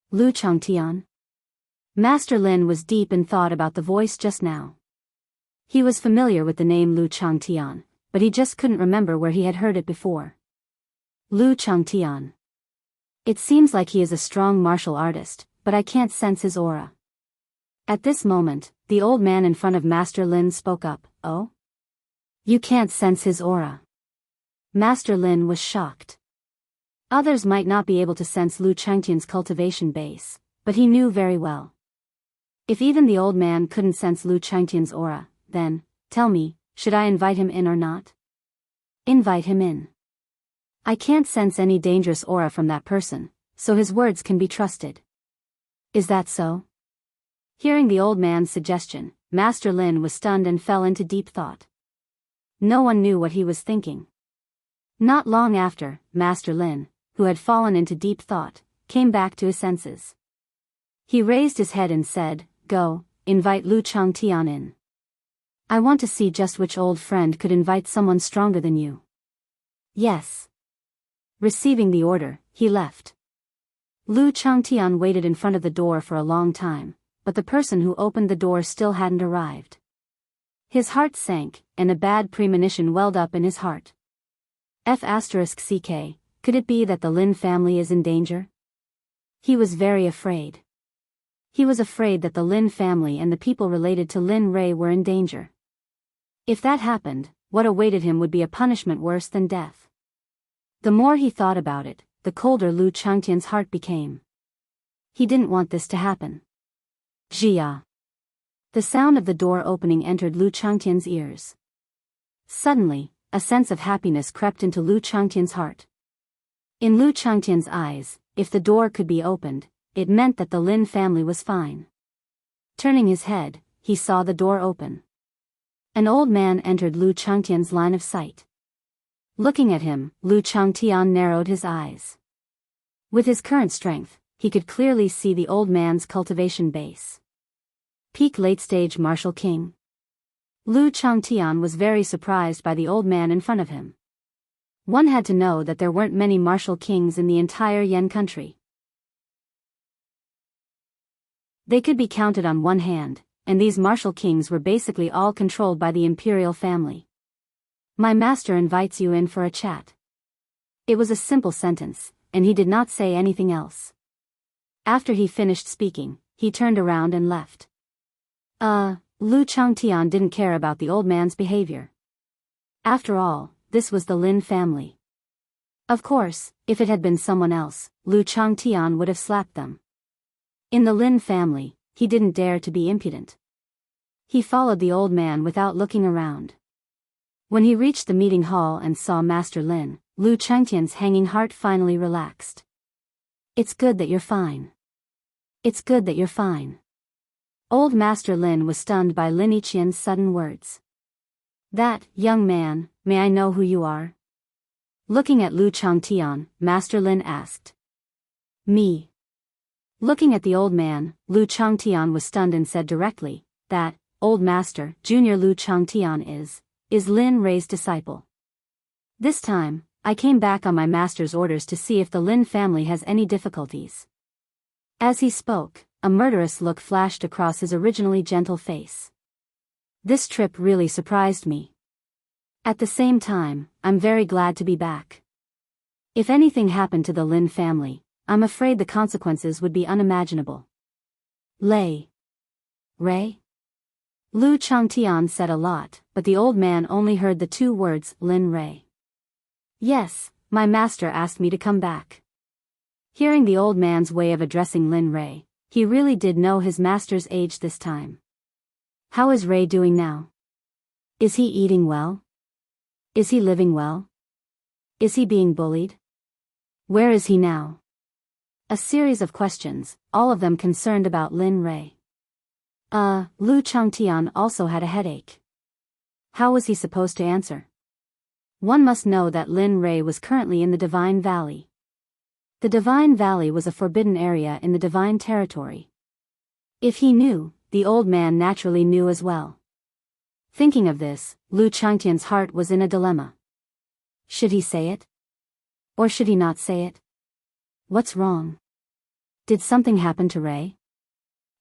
Lu Changtian? Master Lin was deep in thought about the voice just now. He was familiar with the name Lu Changtian, but he just couldn't remember where he had heard it before. Lu Changtian. It seems like he is a strong martial artist, but I can't sense his aura. At this moment, the old man in front of Master Lin spoke up. Oh? You can't sense his aura. Master Lin was shocked. Others might not be able to sense Lu Changtian's cultivation base, but he knew very well. If even the old man couldn't sense Lu Changtian's aura, then, tell me, should I invite him in or not? Invite him in. I can't sense any dangerous aura from that person, so his words can be trusted. Is that so? Hearing the old man's suggestion, Master Lin was stunned and fell into deep thought. No one knew what he was thinking. Not long after, Master Lin, who had fallen into deep thought, came back to his senses. He raised his head and said, Go, invite Lu Changtian in. I want to see just which old friend could invite someone stronger than you. Yes. Receiving the order, he left. Lu Changtian waited in front of the door for a long time, but the person who opened the door still hadn't arrived. His heart sank, and a bad premonition welled up in his heart. *CK, could it be that the Lin family is in danger? He was very afraid. He was afraid that the Lin family and the people related to Lin Rui were in danger. If that happened, what awaited him would be a punishment worse than death. The more he thought about it, the colder Lu Changtian's heart became. He didn't want this to happen. Jia. The sound of the door opening entered Lu Changtian's ears. Suddenly, a sense of happiness crept into Lu Changtian's heart. In Lu Changtian's eyes, if the door could be opened, it meant that the Lin family was fine. Turning his head, he saw the door open. An old man entered Lu Changtian's line of sight. Looking at him, Lu Changtian narrowed his eyes. With his current strength, he could clearly see the old man's cultivation base. Peak late-stage martial king. Lu Changtian was very surprised by the old man in front of him. One had to know that there weren't many martial kings in the entire Yan country. They could be counted on one hand, and these martial kings were basically all controlled by the imperial family. My master invites you in for a chat. It was a simple sentence, and he did not say anything else. After he finished speaking, he turned around and left. Lu Changtian didn't care about the old man's behavior. After all, this was the Lin family. Of course, if it had been someone else, Lu Changtian would have slapped them. In the Lin family, he didn't dare to be impudent. He followed the old man without looking around. When he reached the meeting hall and saw Master Lin, Lu Changtian's hanging heart finally relaxed. It's good that you're fine. It's good that you're fine. Old Master Lin was stunned by Lin Yiqian's sudden words. That, young man, may I know who you are? Looking at Lu Changtian, Master Lin asked. Me. Looking at the old man, Lu Changtian was stunned and said directly, that, old master, Junior Lu Changtian is Lin Rui's disciple. This time, I came back on my master's orders to see if the Lin family has any difficulties. As he spoke, a murderous look flashed across his originally gentle face. This trip really surprised me. At the same time, I'm very glad to be back. If anything happened to the Lin family, I'm afraid the consequences would be unimaginable. Lei. Rui? Lu Changtian said a lot, but the old man only heard the two words, Lin Rui. Yes, my master asked me to come back. Hearing the old man's way of addressing Lin Rui, he really did know his master's age this time. How is Rui doing now? Is he eating well? Is he living well? Is he being bullied? Where is he now? A series of questions, all of them concerned about Lin Rui. Lu Changtian also had a headache. How was he supposed to answer? One must know that Lin Rei was currently in the Divine Valley. The Divine Valley was a forbidden area in the Divine Territory. If he knew, the old man naturally knew as well. Thinking of this, Lu Changtian's heart was in a dilemma. Should he say it? Or should he not say it? What's wrong? Did something happen to Rei?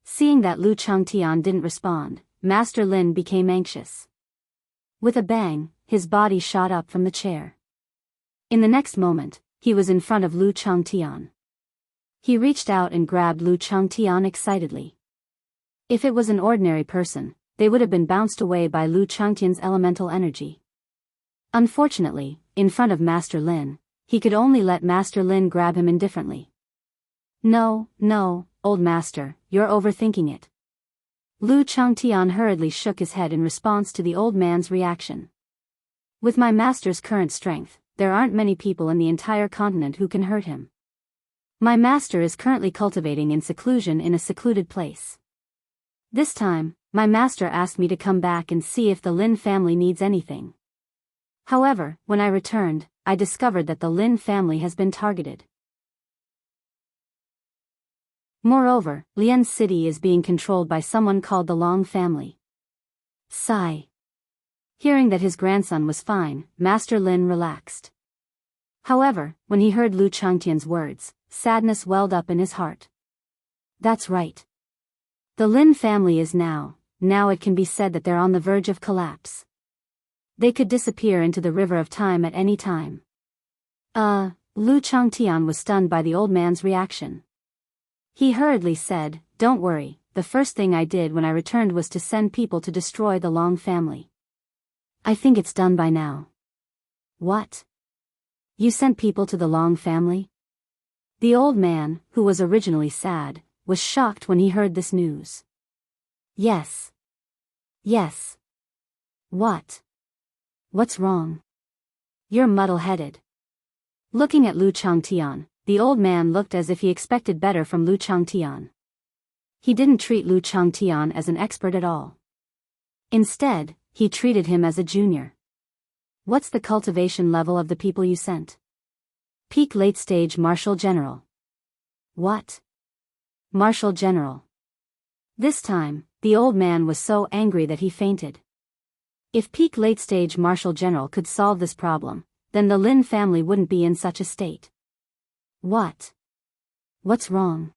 Seeing that Lu Changtian didn't respond, Master Lin became anxious. With a bang, his body shot up from the chair. In the next moment, he was in front of Lu Changtian. He reached out and grabbed Lu Changtian excitedly. If it was an ordinary person, they would have been bounced away by Lu Changtian's elemental energy. Unfortunately, in front of Master Lin, he could only let Master Lin grab him indifferently. No, old master, you're overthinking it. Lu Changtian hurriedly shook his head in response to the old man's reaction. With my master's current strength, there aren't many people in the entire continent who can hurt him. My master is currently cultivating in seclusion in a secluded place. This time, my master asked me to come back and see if the Lin family needs anything. However, when I returned, I discovered that the Lin family has been targeted. Moreover, Lian City is being controlled by someone called the Long family. Sigh. Hearing that his grandson was fine, Master Lin relaxed. However, when he heard Lu Changtian's words, sadness welled up in his heart. That's right. The Lin family is now it can be said that they're on the verge of collapse. They could disappear into the river of time at any time. Lu Changtian was stunned by the old man's reaction. He hurriedly said, "Don't worry, the first thing I did when I returned was to send people to destroy the Long family. I think it's done by now." What? You sent people to the Long family? The old man, who was originally sad, was shocked when he heard this news. Yes. What? What's wrong? You're muddle-headed. Looking at Lu Changtian, the old man looked as if he expected better from Lu Changtian. He didn't treat Lu Changtian as an expert at all. Instead, he treated him as a junior. What's the cultivation level of the people you sent? Peak late stage Marshal General. What? Marshal General. This time, the old man was so angry that he fainted. If peak late stage Marshal General could solve this problem, then the Lin family wouldn't be in such a state. What? What's wrong?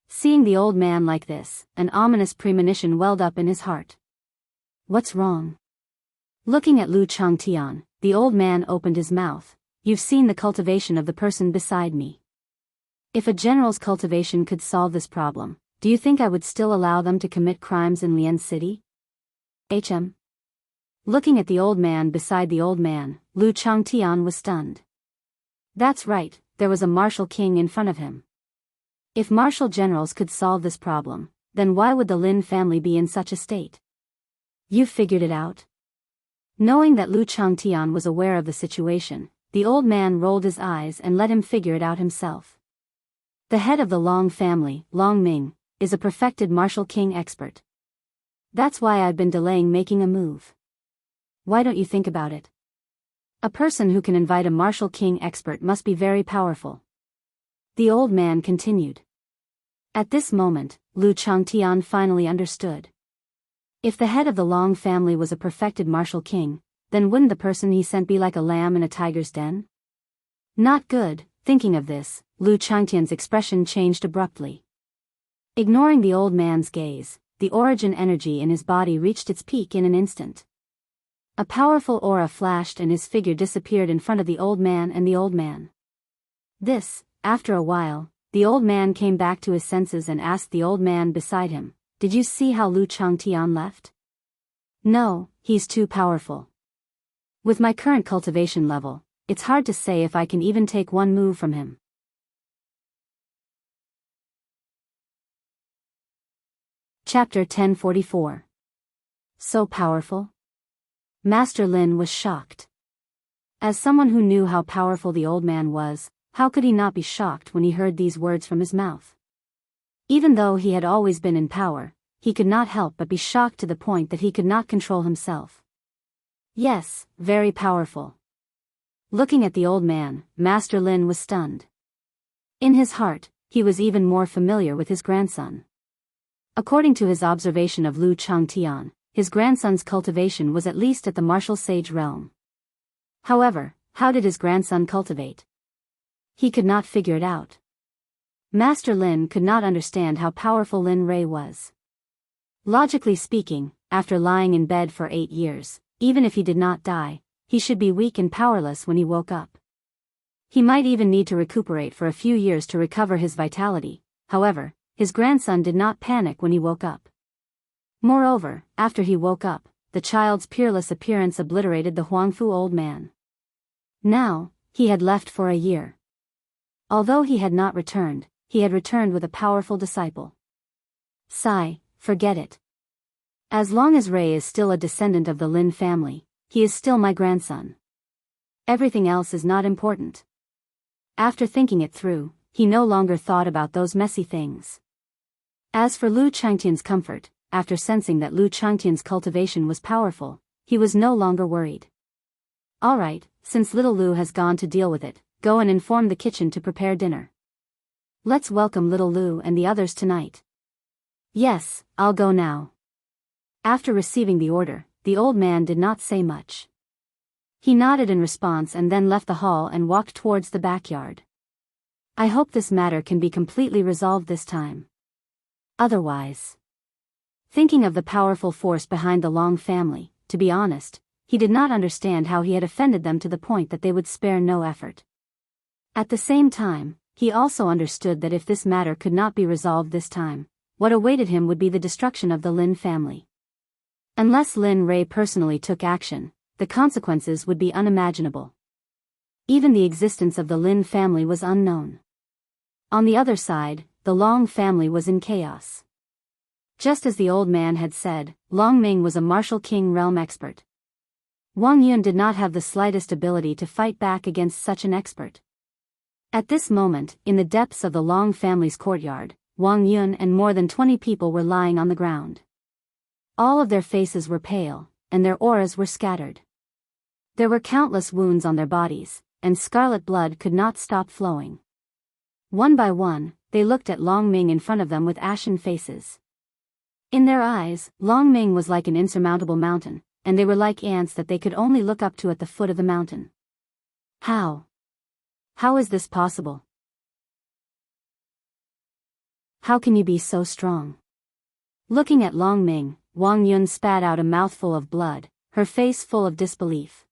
Seeing the old man like this, an ominous premonition welled up in his heart. What's wrong? Looking at Lu Changtian, the old man opened his mouth. You've seen the cultivation of the person beside me. If a general's cultivation could solve this problem, do you think I would still allow them to commit crimes in Lian City? Looking at the old man beside the old man, Lu Changtian was stunned. That's right, there was a martial king in front of him. If martial generals could solve this problem, then why would the Lin family be in such a state? You figured it out? Knowing that Lu Changtian was aware of the situation, the old man rolled his eyes and let him figure it out himself. The head of the Long family, Long Ming, is a perfected martial king expert. That's why I've been delaying making a move. Why don't you think about it? A person who can invite a martial king expert must be very powerful. The old man continued. At this moment, Lu Changtian finally understood. If the head of the Long family was a perfected martial king, then wouldn't the person he sent be like a lamb in a tiger's den? Not good. Thinking of this, Lu Changtian's expression changed abruptly. Ignoring the old man's gaze, the origin energy in his body reached its peak in an instant. A powerful aura flashed and his figure disappeared in front of the old man and the old man. After a while, the old man came back to his senses and asked the old man beside him, "Did you see how Lu Changtian left?" "No, he's too powerful. With my current cultivation level, it's hard to say if I can even take one move from him." Chapter 1044. So powerful? Master Lin was shocked. As someone who knew how powerful the old man was, how could he not be shocked when he heard these words from his mouth? Even though he had always been in power, he could not help but be shocked to the point that he could not control himself. Yes, very powerful. Looking at the old man, Master Lin was stunned. In his heart, he was even more familiar with his grandson. According to his observation of Lu Changtian, his grandson's cultivation was at least at the martial sage realm. However, how did his grandson cultivate? He could not figure it out. Master Lin could not understand how powerful Lin Rei was. Logically speaking, after lying in bed for 8 years, even if he did not die, he should be weak and powerless when he woke up. He might even need to recuperate for a few years to recover his vitality. However, his grandson did not panic when he woke up. Moreover, after he woke up, the child's peerless appearance obliterated the Huangfu old man. Now, he had left for a year. Although he had not returned, he had returned with a powerful disciple. Sigh, forget it. As long as Ray is still a descendant of the Lin family, he is still my grandson. Everything else is not important. After thinking it through, he no longer thought about those messy things. As for Lu Changtian's comfort, after sensing that Lu Changtian's cultivation was powerful, he was no longer worried. Alright, since little Lu has gone to deal with it, go and inform the kitchen to prepare dinner. Let's welcome little Lu and the others tonight. Yes, I'll go now. After receiving the order, the old man did not say much. He nodded in response and then left the hall and walked towards the backyard. I hope this matter can be completely resolved this time. Otherwise. Thinking of the powerful force behind the Long family, to be honest, he did not understand how he had offended them to the point that they would spare no effort. At the same time, he also understood that if this matter could not be resolved this time, what awaited him would be the destruction of the Lin family. Unless Lin Rei personally took action, the consequences would be unimaginable. Even the existence of the Lin family was unknown. On the other side, the Long family was in chaos. Just as the old man had said, Long Ming was a martial king realm expert. Wang Yun did not have the slightest ability to fight back against such an expert. At this moment, in the depths of the Long family's courtyard, Wang Yun and more than 20 people were lying on the ground. All of their faces were pale, and their auras were scattered. There were countless wounds on their bodies, and scarlet blood could not stop flowing. One by one, they looked at Long Ming in front of them with ashen faces. In their eyes, Long Ming was like an insurmountable mountain, and they were like ants that they could only look up to at the foot of the mountain. How? How is this possible? How can you be so strong? Looking at Long Ming, Wang Yun spat out a mouthful of blood, her face full of disbelief.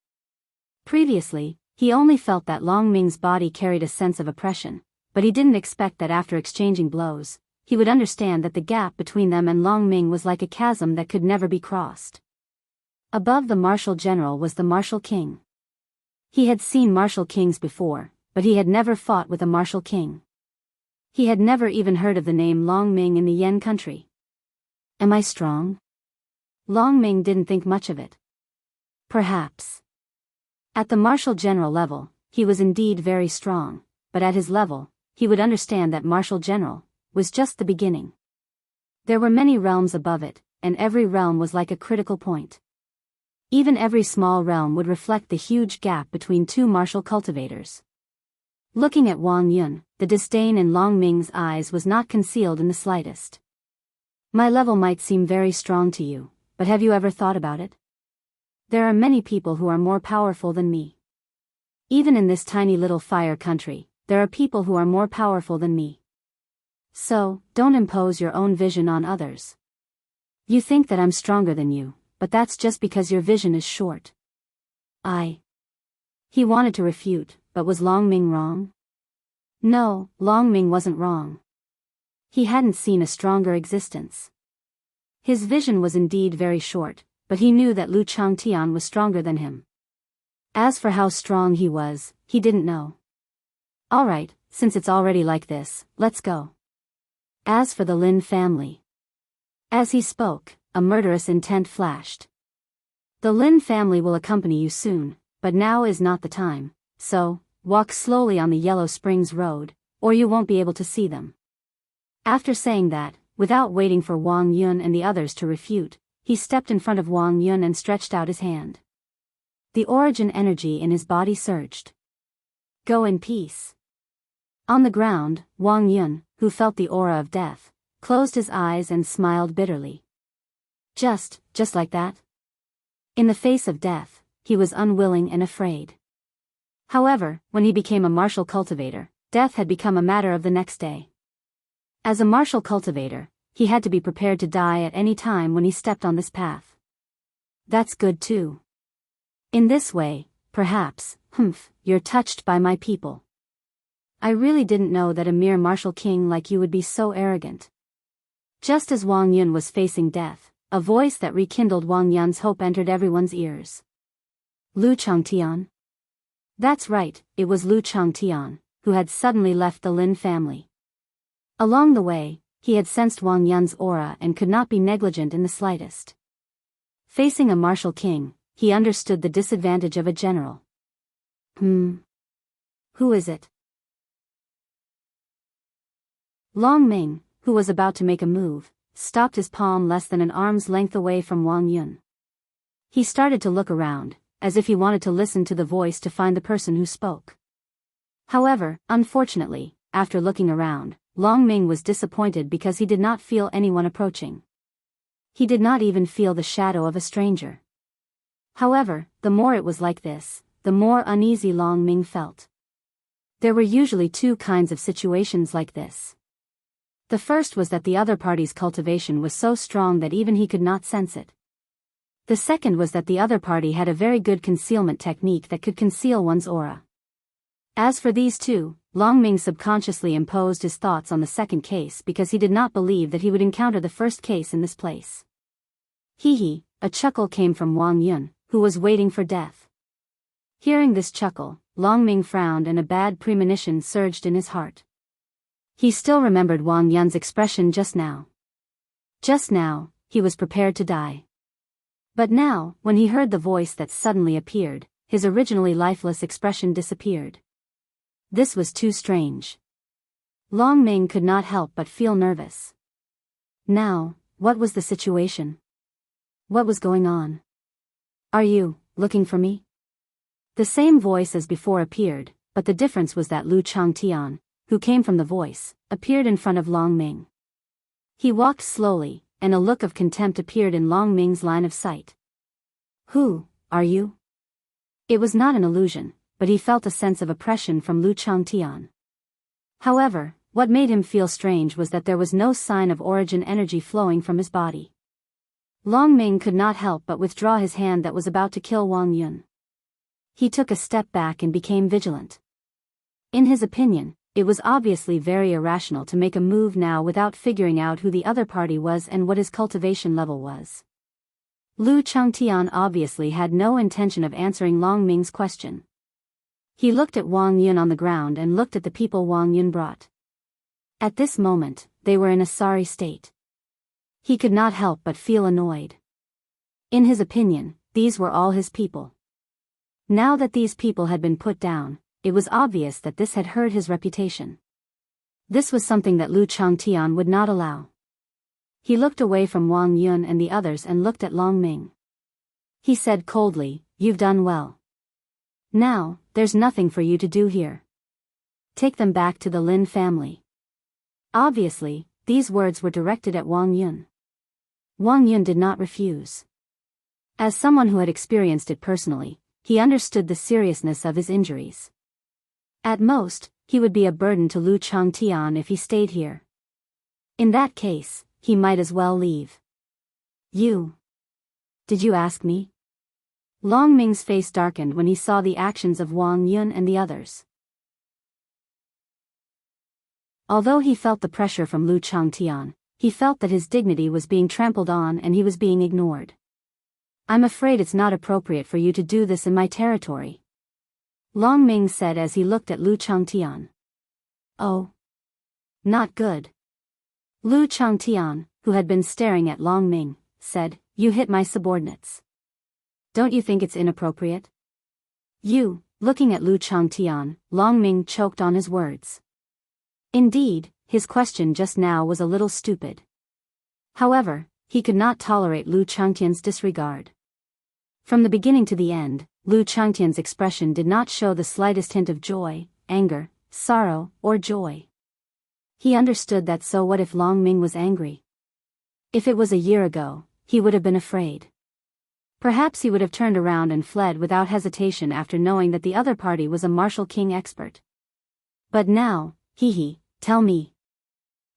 Previously, he only felt that Long Ming's body carried a sense of oppression, but he didn't expect that after exchanging blows, he would understand that the gap between them and Long Ming was like a chasm that could never be crossed. Above the martial general was the martial king. He had seen martial kings before, but he had never fought with a martial king. He had never even heard of the name Long Ming in the Yan country. Am I strong? Long Ming didn't think much of it. Perhaps. At the martial general level, he was indeed very strong, but at his level, he would understand that martial general was just the beginning. There were many realms above it, and every realm was like a critical point. Even every small realm would reflect the huge gap between two martial cultivators. Looking at Wang Yun, the disdain in Long Ming's eyes was not concealed in the slightest. My level might seem very strong to you, but have you ever thought about it? There are many people who are more powerful than me. Even in this tiny little fire country, there are people who are more powerful than me. So, don't impose your own vision on others. You think that I'm stronger than you, but that's just because your vision is short. He wanted to refute, but was Long Ming wrong? No, Long Ming wasn't wrong. He hadn't seen a stronger existence. His vision was indeed very short, but he knew that Lu Changtian was stronger than him. As for how strong he was, he didn't know. Alright, since it's already like this, let's go. As for the Lin family. As he spoke, a murderous intent flashed. The Lin family will accompany you soon, but now is not the time, so, walk slowly on the Yellow Springs Road, or you won't be able to see them. After saying that, without waiting for Wang Yun and the others to refute, he stepped in front of Wang Yun and stretched out his hand. The origin energy in his body surged. Go in peace. On the ground, Wang Yun, who felt the aura of death, closed his eyes and smiled bitterly. Just like that? In the face of death, he was unwilling and afraid. However, when he became a martial cultivator, death had become a matter of the next day. As a martial cultivator, he had to be prepared to die at any time when he stepped on this path. That's good too. In this way, perhaps, you're touched by my people. I really didn't know that a mere martial king like you would be so arrogant. Just as Wang Yun was facing death, a voice that rekindled Wang Yun's hope entered everyone's ears. Lu Changtian? That's right, it was Lu Changtian, who had suddenly left the Lin family. Along the way, he had sensed Wang Yun's aura and could not be negligent in the slightest. Facing a martial king, he understood the disadvantage of a general. Who is it? Long Ming, who was about to make a move, stopped his palm less than an arm's length away from Wang Yun. He started to look around, as if he wanted to listen to the voice to find the person who spoke. However, unfortunately, after looking around, Long Ming was disappointed because he did not feel anyone approaching. He did not even feel the shadow of a stranger. However, the more it was like this, the more uneasy Long Ming felt. There were usually two kinds of situations like this. The first was that the other party's cultivation was so strong that even he could not sense it. The second was that the other party had a very good concealment technique that could conceal one's aura. As for these two, Long Ming subconsciously imposed his thoughts on the second case because he did not believe that he would encounter the first case in this place. A chuckle came from Wang Yun, who was waiting for death. Hearing this chuckle, Long Ming frowned and a bad premonition surged in his heart. He still remembered Wang Yun's expression just now. Just now, he was prepared to die. But now, when he heard the voice that suddenly appeared, his originally lifeless expression disappeared. This was too strange. Long Ming could not help but feel nervous. Now, what was the situation? What was going on? Are you looking for me? The same voice as before appeared, but the difference was that Lu Changtian, who came from the voice, appeared in front of Long Ming. He walked slowly, and a look of contempt appeared in Long Ming's line of sight. Who are you? It was not an illusion, but he felt a sense of oppression from Lu Changtian. However, what made him feel strange was that there was no sign of origin energy flowing from his body. Long Ming could not help but withdraw his hand that was about to kill Wang Yun. He took a step back and became vigilant. In his opinion, it was obviously very irrational to make a move now without figuring out who the other party was and what his cultivation level was. Lu Changtian obviously had no intention of answering Long Ming's question. He looked at Wang Yun on the ground and looked at the people Wang Yun brought. At this moment, they were in a sorry state. He could not help but feel annoyed. In his opinion, these were all his people. Now that these people had been put down, it was obvious that this had hurt his reputation. This was something that Lu Changtian would not allow. He looked away from Wang Yun and the others and looked at Long Ming. He said coldly, "You've done well. Now, there's nothing for you to do here. Take them back to the Lin family." Obviously, these words were directed at Wang Yun. Wang Yun did not refuse. As someone who had experienced it personally, he understood the seriousness of his injuries. At most, he would be a burden to Lu Changtian if he stayed here. In that case, he might as well leave. Did you ask me? Long Ming's face darkened when he saw the actions of Wang Yun and the others. Although he felt the pressure from Lu Changtian, he felt that his dignity was being trampled on and he was being ignored. "I'm afraid it's not appropriate for you to do this in my territory," Long Ming said as he looked at Lu Changtian. "Oh. Not good." Lu Changtian, who had been staring at Long Ming, said, "You hit my subordinates. Don't you think it's inappropriate?" Looking at Lu Changtian, Long Ming choked on his words. Indeed, his question just now was a little stupid. However, he could not tolerate Lu Changtian's disregard. From the beginning to the end, Lu Changtian's expression did not show the slightest hint of joy, anger, sorrow, or joy. He understood that. So what if Long Ming was angry? If it was a year ago, he would have been afraid. Perhaps he would have turned around and fled without hesitation after knowing that the other party was a martial king expert. But now, tell me.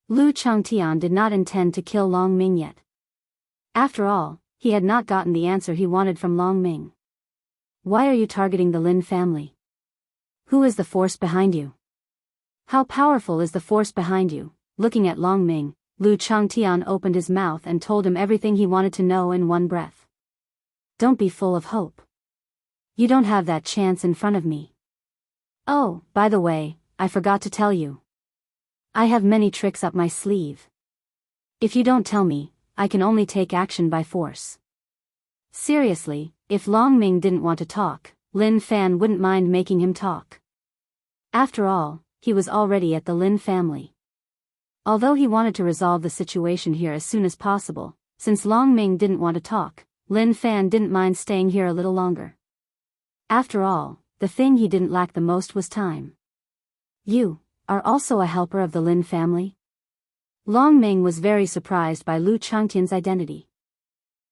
Lu Changtian did not intend to kill Long Ming yet. After all, he had not gotten the answer he wanted from Long Ming. Why are you targeting the Lin family? Who is the force behind you? How powerful is the force behind you? Looking at Long Ming, Lu Changtian opened his mouth and told him everything he wanted to know in one breath. Don't be full of hope. You don't have that chance in front of me. Oh, by the way, I forgot to tell you. I have many tricks up my sleeve. If you don't tell me, I can only take action by force. Seriously, if Long Ming didn't want to talk, Lin Fan wouldn't mind making him talk. After all, he was already at the Lin family. Although he wanted to resolve the situation here as soon as possible, since Long Ming didn't want to talk, Lin Fan didn't mind staying here a little longer. After all, the thing he didn't lack the most was time. You are also a helper of the Lin family? Long Ming was very surprised by Lu Changtian's identity.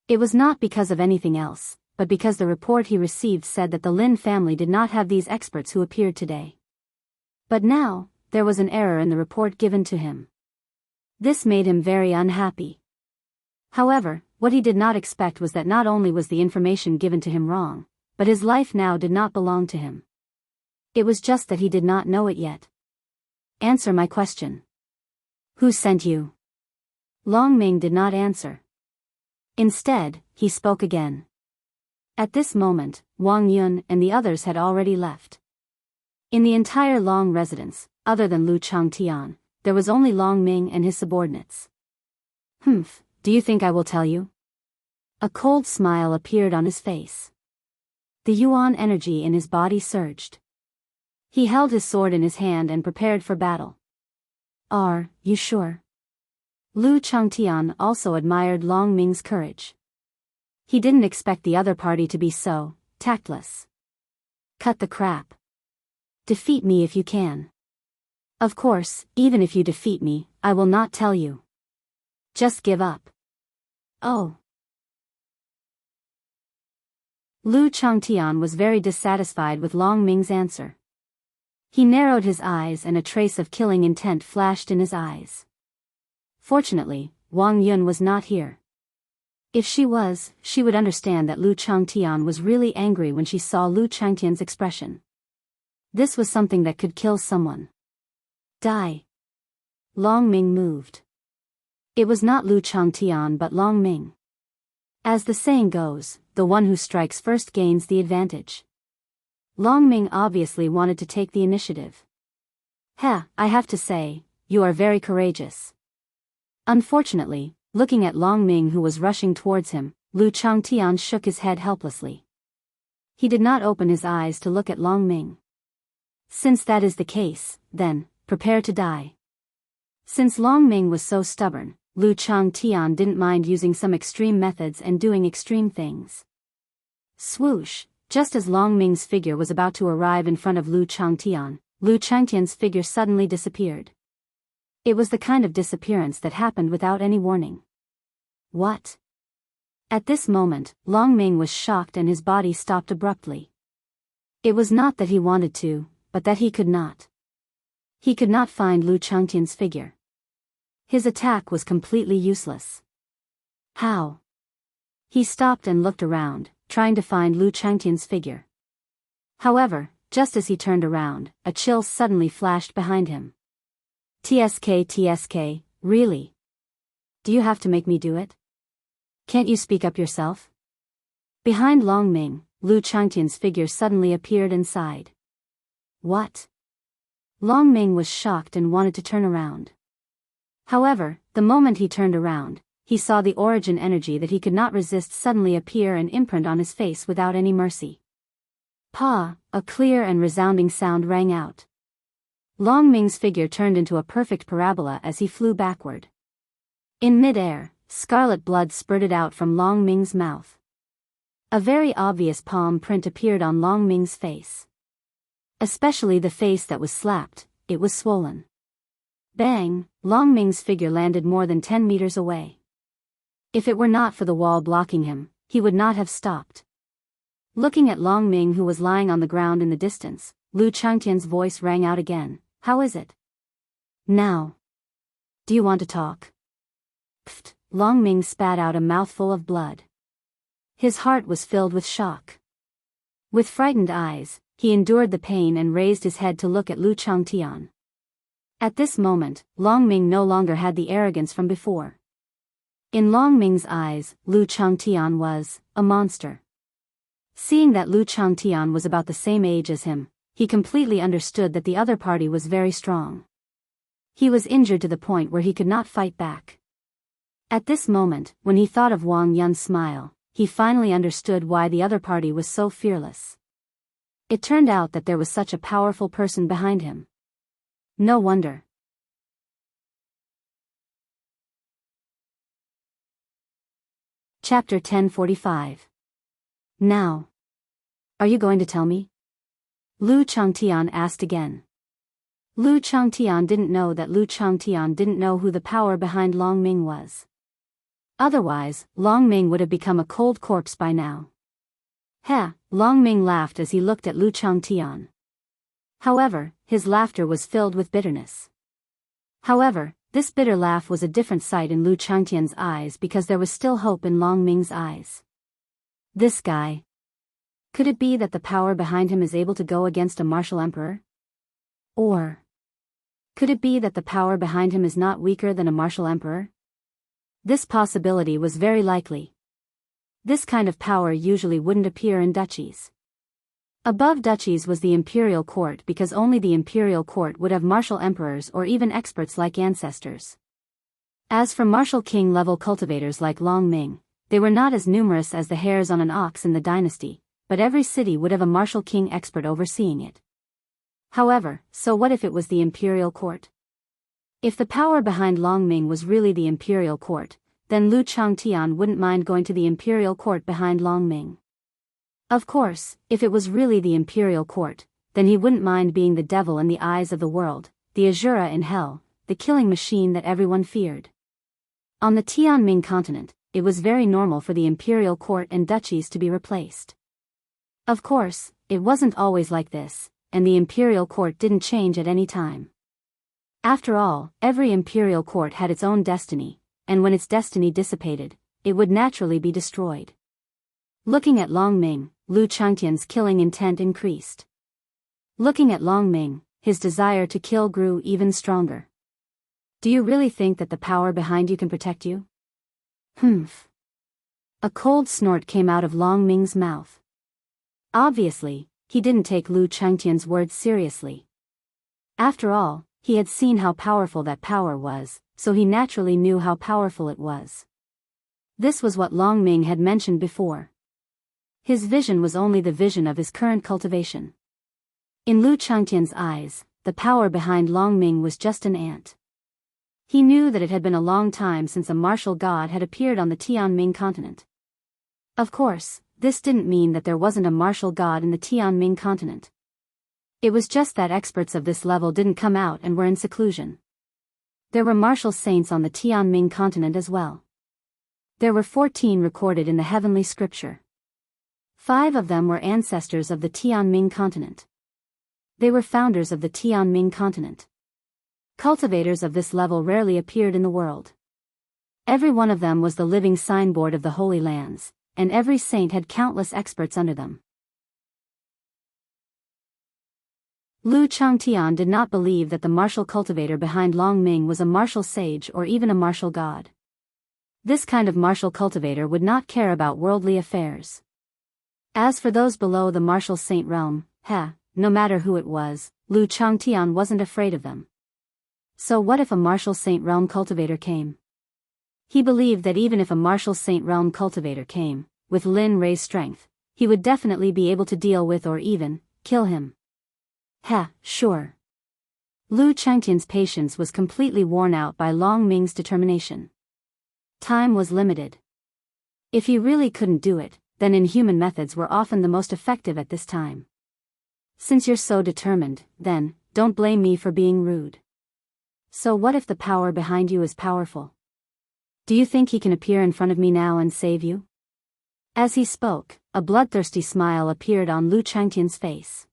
It was not because of anything else, but because the report he received said that the Lin family did not have these experts who appeared today. But now, there was an error in the report given to him. This made him very unhappy. However, what he did not expect was that not only was the information given to him wrong, but his life now did not belong to him. It was just that he did not know it yet. Answer my question. Who sent you? Long Ming did not answer. Instead, he spoke again. At this moment, Wang Yun and the others had already left. In the entire Long residence, other than Lu Changtian, there was only Long Ming and his subordinates. Do you think I will tell you? A cold smile appeared on his face. The yuan energy in his body surged. He held his sword in his hand and prepared for battle. Are you sure? Lu Changtian also admired Long Ming's courage. He didn't expect the other party to be so tactless. Cut the crap. Defeat me if you can. Of course, even if you defeat me, I will not tell you. Just give up. Oh. Lu Changtian was very dissatisfied with Long Ming's answer. He narrowed his eyes and a trace of killing intent flashed in his eyes. Fortunately, Wang Yun was not here. If she was, she would understand that Lu Changtian was really angry when she saw Lu Changtian's expression. This was something that could kill someone. Die. Long Ming moved. It was not Lu Changtian but Long Ming. As the saying goes, the one who strikes first gains the advantage. Long Ming obviously wanted to take the initiative. I have to say, you are very courageous. Unfortunately, looking at Long Ming who was rushing towards him, Lu Changtian shook his head helplessly. He did not open his eyes to look at Long Ming. Since that is the case, then, prepare to die. Since Long Ming was so stubborn, Lu Changtian didn't mind using some extreme methods and doing extreme things. Swoosh, just as Long Ming's figure was about to arrive in front of Lu Changtian's figure suddenly disappeared. It was the kind of disappearance that happened without any warning. What? At this moment, Long Ming was shocked and his body stopped abruptly. It was not that he wanted to, but that he could not. He could not find Lu Changtian's figure. His attack was completely useless. How? He stopped and looked around, trying to find Lu Changtian's figure. However, just as he turned around, a chill suddenly flashed behind him. TSK, really? Do you have to make me do it? Can't you speak up yourself? Behind Long Ming, Lu Changtian's figure suddenly appeared and sighed. What? Long Ming was shocked and wanted to turn around. However, the moment he turned around, he saw the origin energy that he could not resist suddenly appear and imprint on his face without any mercy. Pa! A clear and resounding sound rang out. Long Ming's figure turned into a perfect parabola as he flew backward. In mid-air, scarlet blood spurted out from Long Ming's mouth. A very obvious palm print appeared on Long Ming's face. Especially the face that was slapped, it was swollen. Bang! Long Ming's figure landed more than 10 meters away. If it were not for the wall blocking him, he would not have stopped. Looking at Long Ming, who was lying on the ground in the distance, Lu Changtian's voice rang out again. How is it now? Do you want to talk? Pfft! Long Ming spat out a mouthful of blood. His heart was filled with shock. With frightened eyes, he endured the pain and raised his head to look at Lu Changtian. At this moment, Long Ming no longer had the arrogance from before. In Long Ming's eyes, Lu Changtian was a monster. Seeing that Lu Changtian was about the same age as him, he completely understood that the other party was very strong. He was injured to the point where he could not fight back. At this moment, when he thought of Wang Yun's smile, he finally understood why the other party was so fearless. It turned out that there was such a powerful person behind him. No wonder. Chapter 1045. Now. Are you going to tell me? Lu Changtian asked again. Lu Changtian didn't know that Lu Changtian didn't know who the power behind Long Ming was. Otherwise, Long Ming would have become a cold corpse by now. Heh, Long Ming laughed as he looked at Lu Changtian. However, his laughter was filled with bitterness. However, this bitter laugh was a different sight in Lu Changtian's eyes because there was still hope in Long Ming's eyes. This guy. Could it be that the power behind him is able to go against a martial emperor? Or could it be that the power behind him is not weaker than a martial emperor? This possibility was very likely. This kind of power usually wouldn't appear in duchies. Above duchies was the imperial court because only the imperial court would have martial emperors or even experts like ancestors. As for martial king level cultivators like Long Ming, they were not as numerous as the hairs on an ox in the dynasty, but every city would have a martial king expert overseeing it. However, so what if it was the imperial court? If the power behind Long Ming was really the imperial court, then Lu Changtian wouldn't mind going to the imperial court behind Long Ming. Of course, if it was really the imperial court, then he wouldn't mind being the devil in the eyes of the world, the Azura in hell, the killing machine that everyone feared. On the Tianming continent, it was very normal for the imperial court and duchies to be replaced. Of course, it wasn't always like this, and the imperial court didn't change at any time. After all, every imperial court had its own destiny, and when its destiny dissipated, it would naturally be destroyed. Looking at Long Ming, Lu Changtian's killing intent increased. Looking at Long Ming, his desire to kill grew even stronger. Do you really think that the power behind you can protect you? Humph. A cold snort came out of Long Ming's mouth. Obviously, he didn't take Lu Changtian's words seriously. After all, he had seen how powerful that power was, so he naturally knew how powerful it was. This was what Long Ming had mentioned before. His vision was only the vision of his current cultivation. In Lu Changtian's eyes, the power behind Long Ming was just an ant. He knew that it had been a long time since a martial god had appeared on the Tianming continent. Of course, this didn't mean that there wasn't a martial god in the Tianming continent. It was just that experts of this level didn't come out and were in seclusion. There were martial saints on the Tianming continent as well. There were 14 recorded in the heavenly scripture. 5 of them were ancestors of the Tianming continent. They were founders of the Tianming continent. Cultivators of this level rarely appeared in the world. Every one of them was the living signboard of the Holy Lands, and every saint had countless experts under them. Lu Changtian did not believe that the martial cultivator behind Long Ming was a martial sage or even a martial god. This kind of martial cultivator would not care about worldly affairs. As for those below the martial saint realm, no matter who it was, Lu Changtian wasn't afraid of them. So what if a martial saint realm cultivator came? He believed that even if a martial saint realm cultivator came, with Lin Rei's strength, he would definitely be able to deal with or even kill him. Sure. Lu Changtian's patience was completely worn out by Long Ming's determination. Time was limited. If he really couldn't do it, then inhuman methods were often the most effective at this time. Since you're so determined, then, don't blame me for being rude. So what if the power behind you is powerful? Do you think he can appear in front of me now and save you? As he spoke, a bloodthirsty smile appeared on Lu Changtian's face.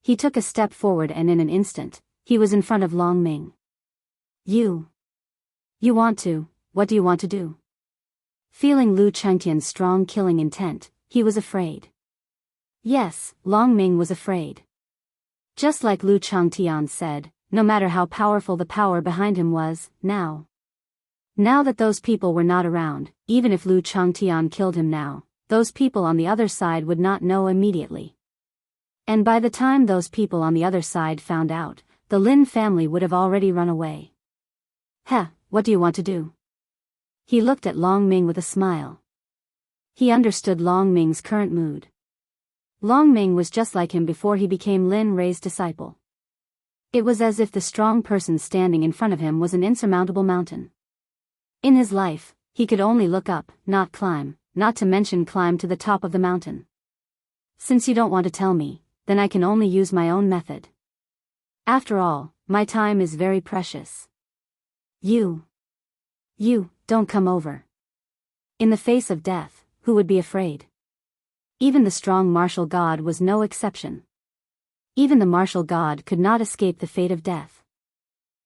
He took a step forward and in an instant, he was in front of Long Ming. You want to, what do you want to do? Feeling Lu Changtian's strong killing intent, he was afraid. Yes, Long Ming was afraid. Just like Lu Changtian said, no matter how powerful the power behind him was, now that those people were not around, even if Lu Changtian killed him now, those people on the other side would not know immediately. And by the time those people on the other side found out, the Lin family would have already run away. What do you want to do? He looked at Long Ming with a smile. He understood Long Ming's current mood. Long Ming was just like him before he became Lin Rei's disciple. It was as if the strong person standing in front of him was an insurmountable mountain. In his life, he could only look up, not climb, not to mention climb to the top of the mountain. Since you don't want to tell me, then I can only use my own method. After all, my time is very precious. You don't come over. In the face of death, who would be afraid? Even the strong martial god was no exception. Even the martial god could not escape the fate of death.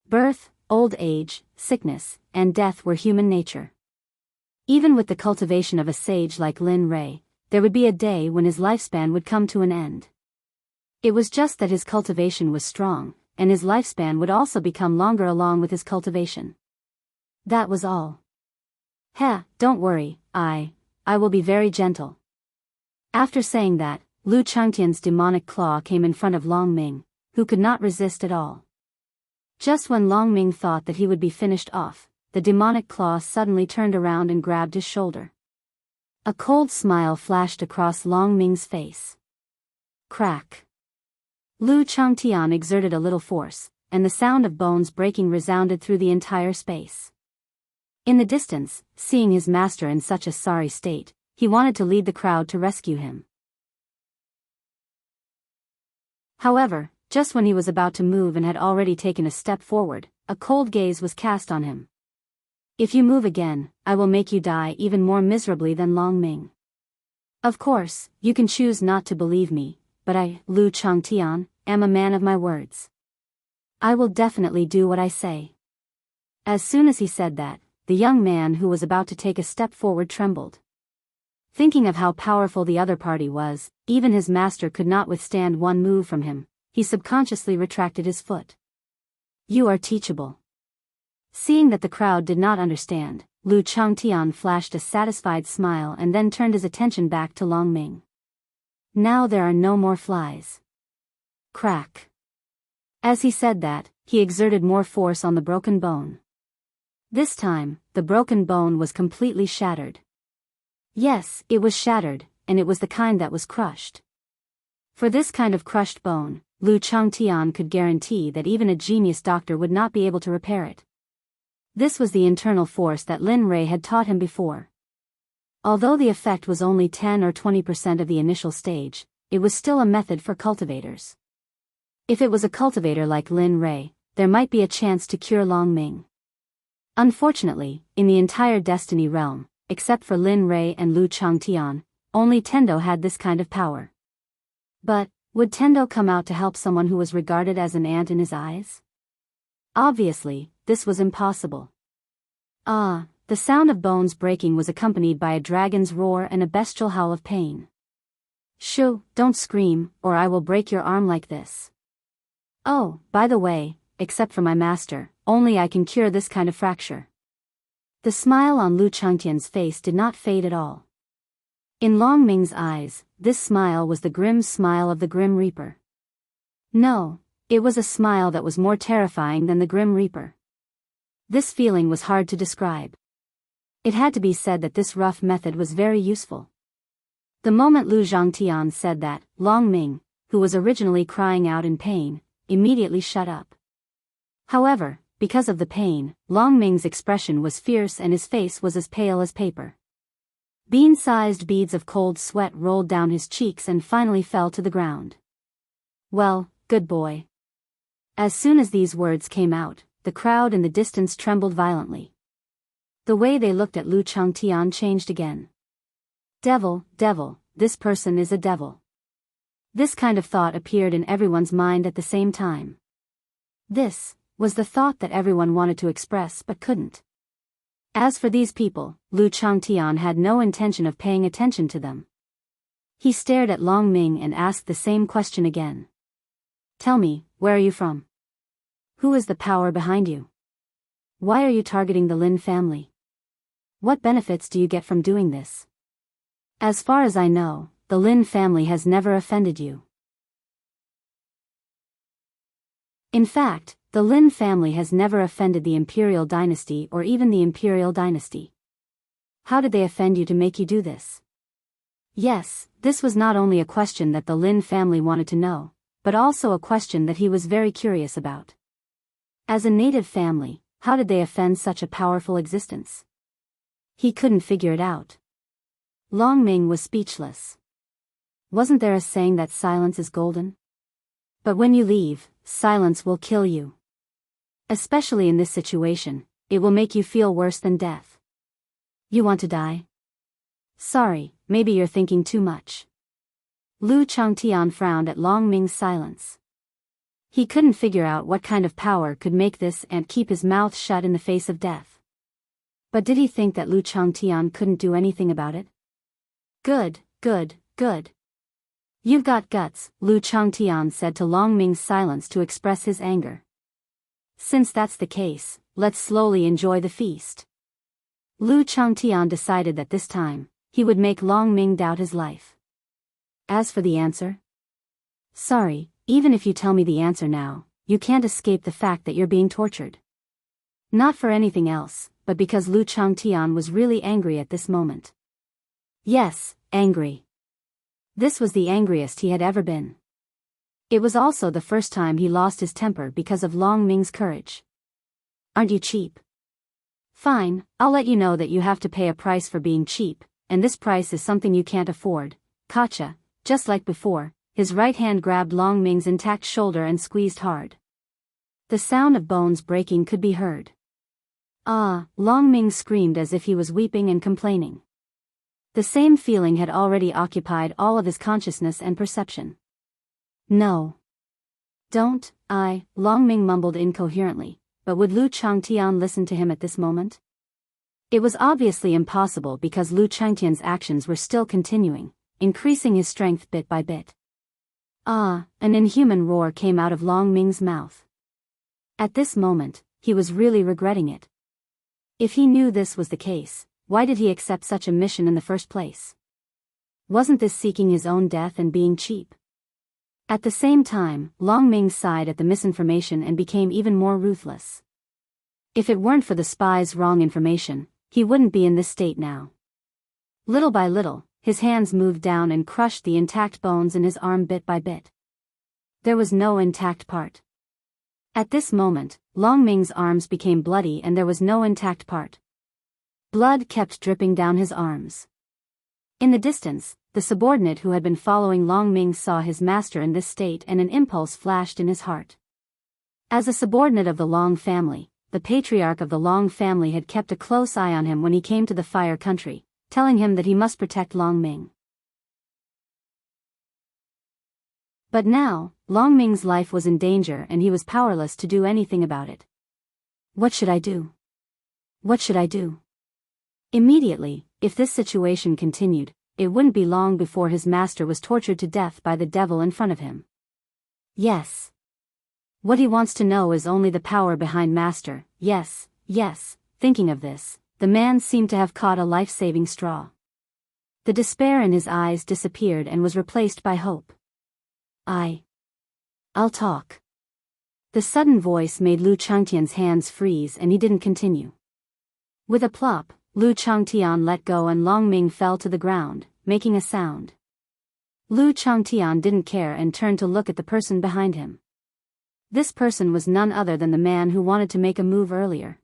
Birth, old age, sickness, and death were human nature. Even with the cultivation of a sage like Lin Rei, there would be a day when his lifespan would come to an end. It was just that his cultivation was strong, and his lifespan would also become longer along with his cultivation. That was all. Don't worry, I will be very gentle. After saying that, Lu Changtian's demonic claw came in front of Long Ming, who could not resist at all. Just when Long Ming thought that he would be finished off, the demonic claw suddenly turned around and grabbed his shoulder. A cold smile flashed across Long Ming's face. Crack. Lu Changtian exerted a little force, and the sound of bones breaking resounded through the entire space. In the distance, seeing his master in such a sorry state, he wanted to lead the crowd to rescue him. However, just when he was about to move and had already taken a step forward, a cold gaze was cast on him. If you move again, I will make you die even more miserably than Long Ming. Of course, you can choose not to believe me, but I, Lu Changtian, am a man of my words. I will definitely do what I say. As soon as he said that, the young man who was about to take a step forward trembled. Thinking of how powerful the other party was, even his master could not withstand one move from him, he subconsciously retracted his foot. You are teachable. Seeing that the crowd did not understand, Lu Changtian flashed a satisfied smile and then turned his attention back to Long Ming. Now there are no more flies. Crack. As he said that, he exerted more force on the broken bone. This time, the broken bone was completely shattered. Yes, it was shattered, and it was the kind that was crushed. For this kind of crushed bone, Lu Changtian could guarantee that even a genius doctor would not be able to repair it. This was the internal force that Lin Rei had taught him before. Although the effect was only 10 or 20% of the initial stage, it was still a method for cultivators. If it was a cultivator like Lin Rei, there might be a chance to cure Long Ming. Unfortunately, in the entire Destiny realm, except for Lin Rei and Lu Changtian, only Tendo had this kind of power. But, would Tendo come out to help someone who was regarded as an ant in his eyes? Obviously, this was impossible. The sound of bones breaking was accompanied by a dragon's roar and a bestial howl of pain. Shoo, don't scream, or I will break your arm like this. Oh, by the way, except for my master, only I can cure this kind of fracture. The smile on Lu Changtian's face did not fade at all. In Long Ming's eyes, this smile was the grim smile of the Grim Reaper. No, it was a smile that was more terrifying than the Grim Reaper. This feeling was hard to describe. It had to be said that this rough method was very useful. The moment Lu Changtian said that, Long Ming, who was originally crying out in pain, immediately shut up. However, because of the pain, Long Ming's expression was fierce and his face was as pale as paper. Bean-sized beads of cold sweat rolled down his cheeks and finally fell to the ground. Well, good boy. As soon as these words came out, the crowd in the distance trembled violently. The way they looked at Lu Changtian changed again. Devil, devil, this person is a devil. This kind of thought appeared in everyone's mind at the same time. This was the thought that everyone wanted to express but couldn't. As for these people, Lu Changtian had no intention of paying attention to them. He stared at Long Ming and asked the same question again. Tell me, where are you from? Who is the power behind you? Why are you targeting the Lin family? What benefits do you get from doing this? As far as I know, the Lin family has never offended you. In fact, the Lin family has never offended the imperial dynasty or even the imperial dynasty. How did they offend you to make you do this? Yes, this was not only a question that the Lin family wanted to know, but also a question that he was very curious about. As a native family, how did they offend such a powerful existence? He couldn't figure it out. Long Ming was speechless. Wasn't there a saying that silence is golden? But when you leave, silence will kill you. Especially in this situation, it will make you feel worse than death. You want to die? Sorry, maybe you're thinking too much. Lu Changtian frowned at Long Ming's silence. He couldn't figure out what kind of power could make this ant keep his mouth shut in the face of death. But did he think that Lu Changtian couldn't do anything about it? Good, good, good. You've got guts, Lu Changtian said to Long Ming's silence to express his anger. Since that's the case, let's slowly enjoy the feast. Lu Changtian decided that this time, he would make Long Ming doubt his life. As for the answer? Sorry, even if you tell me the answer now, you can't escape the fact that you're being tortured. Not for anything else, but because Lu Changtian was really angry at this moment. Yes, angry. This was the angriest he had ever been. It was also the first time he lost his temper because of Long Ming's courage. Aren't you cheap? Fine, I'll let you know that you have to pay a price for being cheap, and this price is something you can't afford. Gotcha. Just like before, his right hand grabbed Long Ming's intact shoulder and squeezed hard. The sound of bones breaking could be heard. Ah, Long Ming screamed as if he was weeping and complaining. The same feeling had already occupied all of his consciousness and perception. No. Don't, Long Ming mumbled incoherently, but would Lu Changtian listen to him at this moment? It was obviously impossible because Lu Changtian's actions were still continuing, increasing his strength bit by bit. Ah, an inhuman roar came out of Long Ming's mouth. At this moment, he was really regretting it. If he knew this was the case, why did he accept such a mission in the first place? Wasn't this seeking his own death and being cheap? At the same time, Long Ming sighed at the misinformation and became even more ruthless. If it weren't for the spy's wrong information, he wouldn't be in this state now. Little by little, his hands moved down and crushed the intact bones in his arm bit by bit. There was no intact part. At this moment, Long Ming's arms became bloody and there was no intact part. Blood kept dripping down his arms. In the distance, the subordinate who had been following Long Ming saw his master in this state and an impulse flashed in his heart. As a subordinate of the Long family, the patriarch of the Long family had kept a close eye on him when he came to the Fire Country, telling him that he must protect Long Ming. But now, Long Ming's life was in danger and he was powerless to do anything about it. What should I do? What should I do? Immediately, if this situation continued, it wouldn't be long before his master was tortured to death by the devil in front of him. Yes. What he wants to know is only the power behind master. Yes, yes. Thinking of this, the man seemed to have caught a life-saving straw. The despair in his eyes disappeared and was replaced by hope. I'll talk. The sudden voice made Lu Changtian's hands freeze and he didn't continue. With a plop, Lu Changtian let go and Long Ming fell to the ground, making a sound. Lu Changtian didn't care and turned to look at the person behind him. This person was none other than the man who wanted to make a move earlier.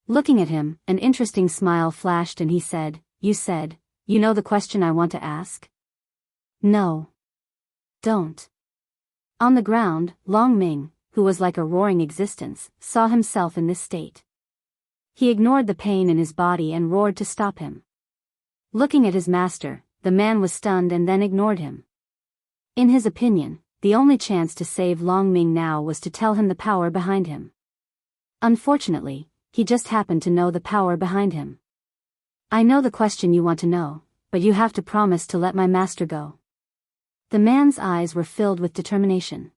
Looking at him, an interesting smile flashed and he said, "You know the question I want to ask?" "No. Don't." On the ground, Long Ming, who was like a roaring existence, saw himself in this state. He ignored the pain in his body and roared to stop him. Looking at his master, the man was stunned and then ignored him. In his opinion, the only chance to save Long Ming now was to tell him the power behind him. Unfortunately, he just happened to know the power behind him. "I know the question you want to know, but you have to promise to let my master go." The man's eyes were filled with determination.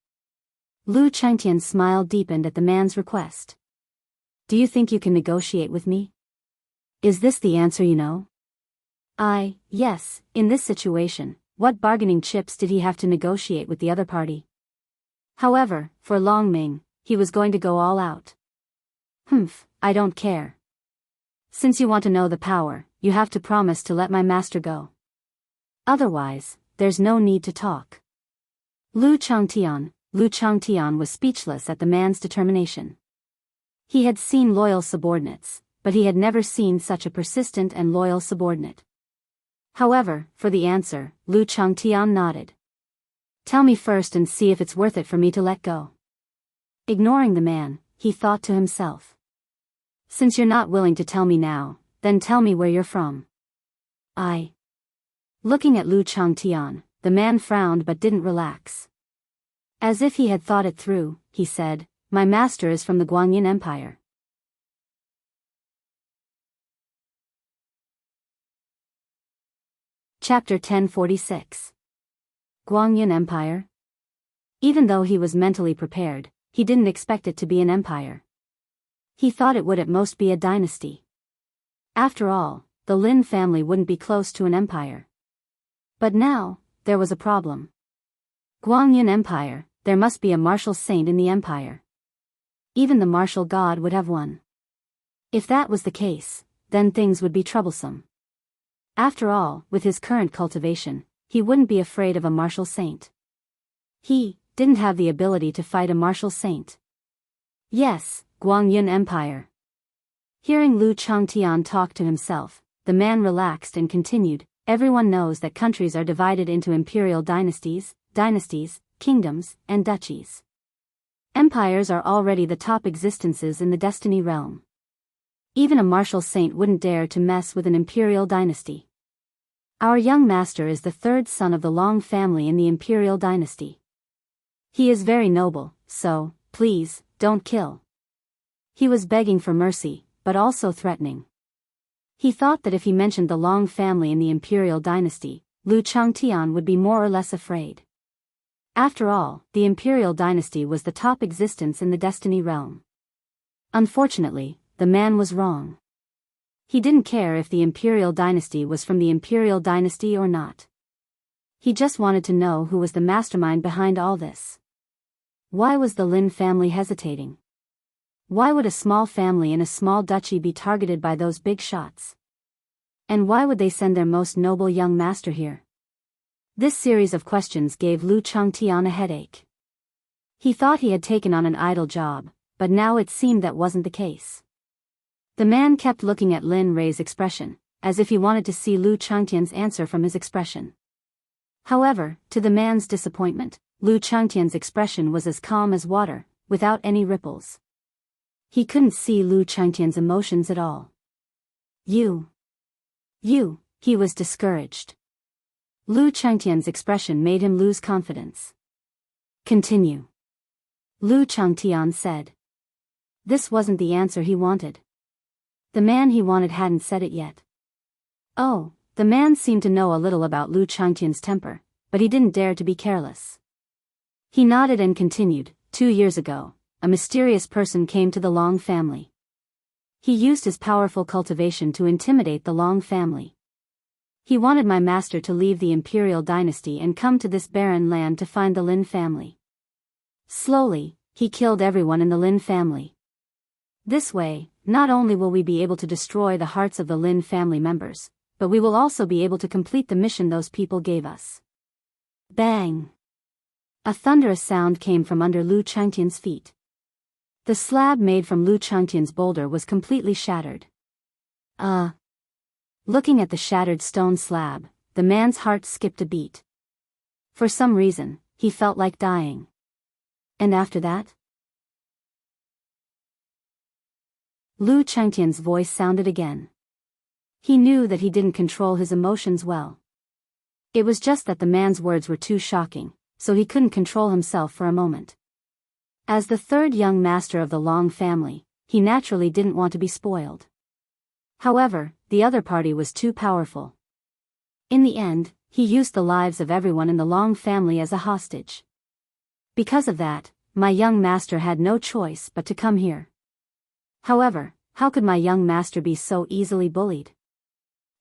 Lu Changtian's smile deepened at the man's request. "Do you think you can negotiate with me? Is this the answer you know?" Yes, in this situation, what bargaining chips did he have to negotiate with the other party? However, for Long Ming, he was going to go all out. I don't care. Since you want to know the power, you have to promise to let my master go. Otherwise, there's no need to talk. Lu Changtian was speechless at the man's determination. He had seen loyal subordinates, but he had never seen such a persistent and loyal subordinate. However, for the answer, Lu Changtian nodded. "Tell me first and see if it's worth it for me to let go." Ignoring the man, he thought to himself. "Since you're not willing to tell me now, then tell me where you're from." Looking at Lu Changtian, the man frowned but didn't relax. As if he had thought it through, he said, "My master is from the Guanyin Empire." Chapter 1046. Guanyin Empire? Even though he was mentally prepared, he didn't expect it to be an empire. He thought it would at most be a dynasty. After all, the Lin family wouldn't be close to an empire. But now, there was a problem. Guanyin Empire, there must be a martial saint in the empire. Even the martial god would have one. If that was the case, then things would be troublesome. After all, with his current cultivation, he wouldn't be afraid of a martial saint. He didn't have the ability to fight a martial saint. Yes, Guanyin Empire. Hearing Lu Changtian talk to himself, the man relaxed and continued, "Everyone knows that countries are divided into imperial dynasties, kingdoms, and duchies. Empires are already the top existences in the destiny realm. Even a martial saint wouldn't dare to mess with an imperial dynasty. Our young master is the third son of the Long family in the imperial dynasty. He is very noble, so, please, don't kill." He was begging for mercy, but also threatening. He thought that if he mentioned the Long family in the imperial dynasty, Lu Changtian would be more or less afraid. After all, the imperial dynasty was the top existence in the destiny realm. Unfortunately, the man was wrong. He didn't care if the imperial dynasty was from the imperial dynasty or not. He just wanted to know who was the mastermind behind all this. Why was the Lin family hesitating? Why would a small family in a small duchy be targeted by those big shots? And why would they send their most noble young master here? This series of questions gave Lu Changtian a headache. He thought he had taken on an idle job, but now it seemed that wasn't the case. The man kept looking at Lin Rei's expression, as if he wanted to see Lu Changtian's answer from his expression. However, to the man's disappointment, Lu Changtian's expression was as calm as water, without any ripples. He couldn't see Lu Changtian's emotions at all. You, he was discouraged. Lu Changtian's expression made him lose confidence. "Continue," Lu Changtian said. This wasn't the answer he wanted. The man he wanted hadn't said it yet. Oh, the man seemed to know a little about Lu Changtian's temper, but he didn't dare to be careless. He nodded and continued, 2 years ago, a mysterious person came to the Long family. He used his powerful cultivation to intimidate the Long family. He wanted my master to leave the imperial dynasty and come to this barren land to find the Lin family. Slowly, he killed everyone in the Lin family. This way, not only will we be able to destroy the hearts of the Lin family members, but we will also be able to complete the mission those people gave us. Bang! A thunderous sound came from under Lu Changtian's feet. The slab made from Lu Changtian's boulder was completely shattered. Looking at the shattered stone slab, the man's heart skipped a beat. For some reason, he felt like dying. And after that? Lu Changtian's voice sounded again. He knew that he didn't control his emotions well. It was just that the man's words were too shocking, so he couldn't control himself for a moment. As the third young master of the Long family, he naturally didn't want to be spoiled. However, the other party was too powerful. In the end, he used the lives of everyone in the Long family as a hostage. Because of that, my young master had no choice but to come here. However, how could my young master be so easily bullied?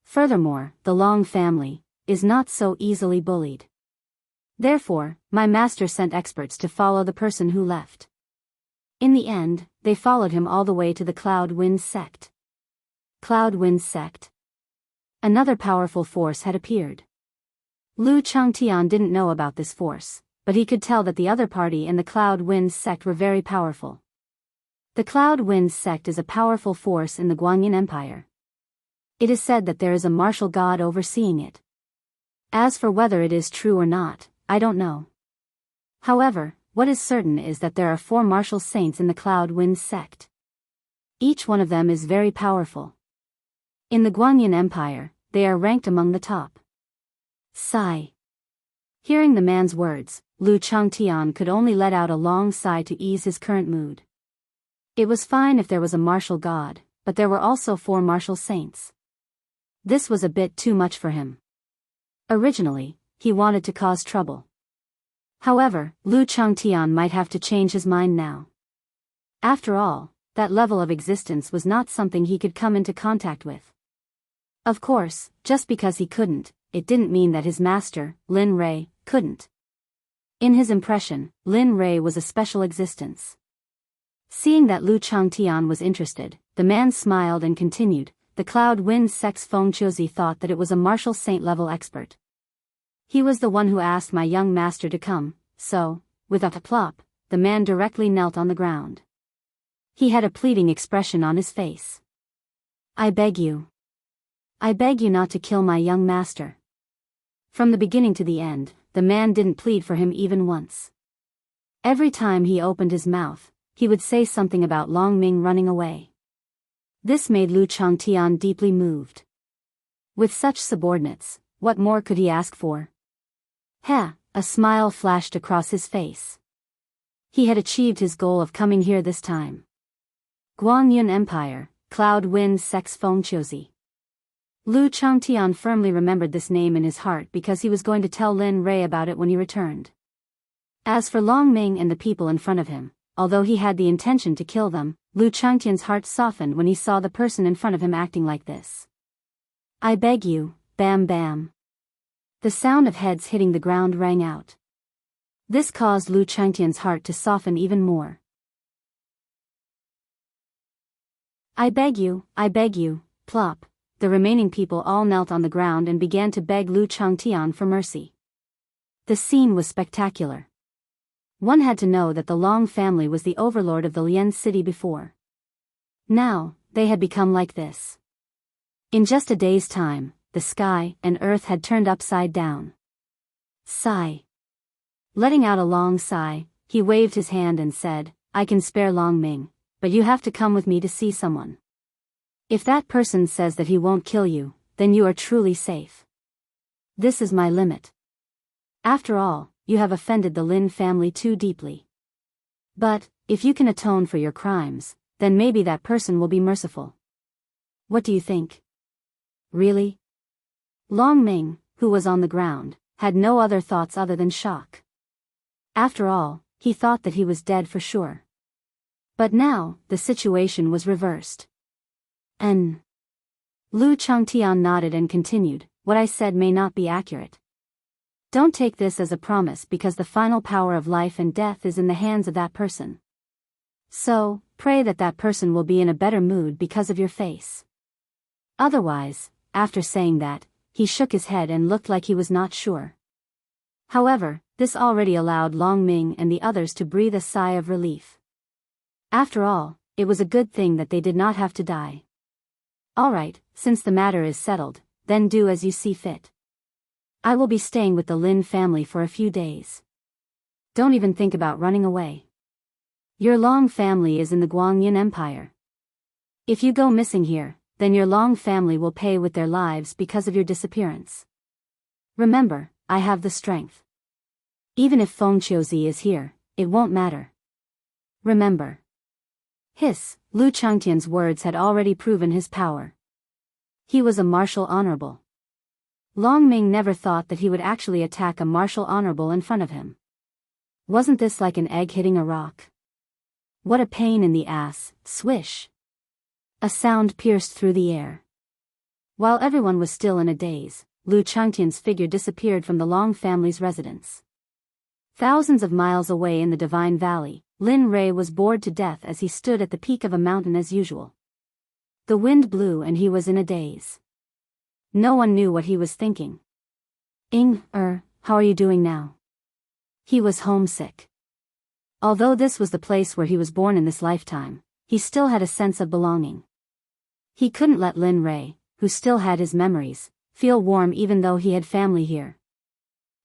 Furthermore, the Long family is not so easily bullied. Therefore, my master sent experts to follow the person who left. In the end, they followed him all the way to the Cloud Wind Sect. Cloud Wind Sect. Another powerful force had appeared. Lu Changtian didn't know about this force, but he could tell that the other party and the Cloud Wind Sect were very powerful. The Cloud Wind Sect is a powerful force in the Guanyin Empire. It is said that there is a martial god overseeing it. As for whether it is true or not, I don't know. However, what is certain is that there are 4 martial saints in the Cloud Wind Sect. Each one of them is very powerful. In the Guanyin Empire, they are ranked among the top. Sigh. Hearing the man's words, Lu Changtian could only let out a long sigh to ease his current mood. It was fine if there was a martial god, but there were also 4 martial saints. This was a bit too much for him. Originally, he wanted to cause trouble. However, Lu Changtian might have to change his mind now. After all, that level of existence was not something he could come into contact with. Of course, just because he couldn't, it didn't mean that his master, Lin Rui, couldn't. In his impression, Lin Rui was a special existence. Seeing that Lu Changtian was interested, the man smiled and continued. The Cloud Wind Sect's Feng Chuzi thought that it was a martial saint level expert. He was the one who asked my young master to come, so, without a plop, the man directly knelt on the ground. He had a pleading expression on his face. I beg you not to kill my young master. From the beginning to the end, the man didn't plead for him even once. Every time he opened his mouth, he would say something about Long Ming running away. This made Lu Changtian deeply moved. With such subordinates, what more could he ask for? A smile flashed across his face. He had achieved his goal of coming here this time. Guanyin Empire, Cloud Wind Sect's Feng Chuzi. Lu Changtian firmly remembered this name in his heart because he was going to tell Lin Rui about it when he returned. As for Long Ming and the people in front of him, although he had the intention to kill them, Lu Changtian's heart softened when he saw the person in front of him acting like this. I beg you, bam bam. The sound of heads hitting the ground rang out. This caused Lu Changtian's heart to soften even more. I beg you, plop. The remaining people all knelt on the ground and began to beg Lu Changtian for mercy. The scene was spectacular. One had to know that the Long family was the overlord of the Lian city before. Now, they had become like this. In just a day's time, the sky and earth had turned upside down. Sigh. Letting out a long sigh, he waved his hand and said, I can spare Long Ming, but you have to come with me to see someone. If that person says that he won't kill you, then you are truly safe. This is my limit. After all, you have offended the Lin family too deeply. But, if you can atone for your crimes, then maybe that person will be merciful. What do you think? Really? Long Ming, who was on the ground, had no other thoughts other than shock. After all, he thought that he was dead for sure. But now, the situation was reversed. Lu Changtian nodded and continued, what I said may not be accurate. Don't take this as a promise because the final power of life and death is in the hands of that person. So, pray that that person will be in a better mood because of your face. Otherwise, after saying that, he shook his head and looked like he was not sure. However, this already allowed Long Ming and the others to breathe a sigh of relief. After all, it was a good thing that they did not have to die. Alright, since the matter is settled, then do as you see fit. I will be staying with the Lin family for a few days. Don't even think about running away. Your Long family is in the Guangyin Empire. If you go missing here, then your Long family will pay with their lives because of your disappearance. Remember, I have the strength. Even if Feng Qiuzi is here, it won't matter. Remember. Hiss, Lu Changtian's words had already proven his power. He was a martial honorable. Long Ming never thought that he would actually attack a martial honorable in front of him. Wasn't this like an egg hitting a rock? What a pain in the ass, swish. A sound pierced through the air. While everyone was still in a daze, Lu Changtian's figure disappeared from the Long family's residence. Thousands of miles away in the Divine Valley, Lin Rei was bored to death as he stood at the peak of a mountain as usual. The wind blew and he was in a daze. No one knew what he was thinking. How are you doing now? He was homesick. Although this was the place where he was born in this lifetime, he still had a sense of belonging. He couldn't let Lin Rei, who still had his memories, feel warm even though he had family here.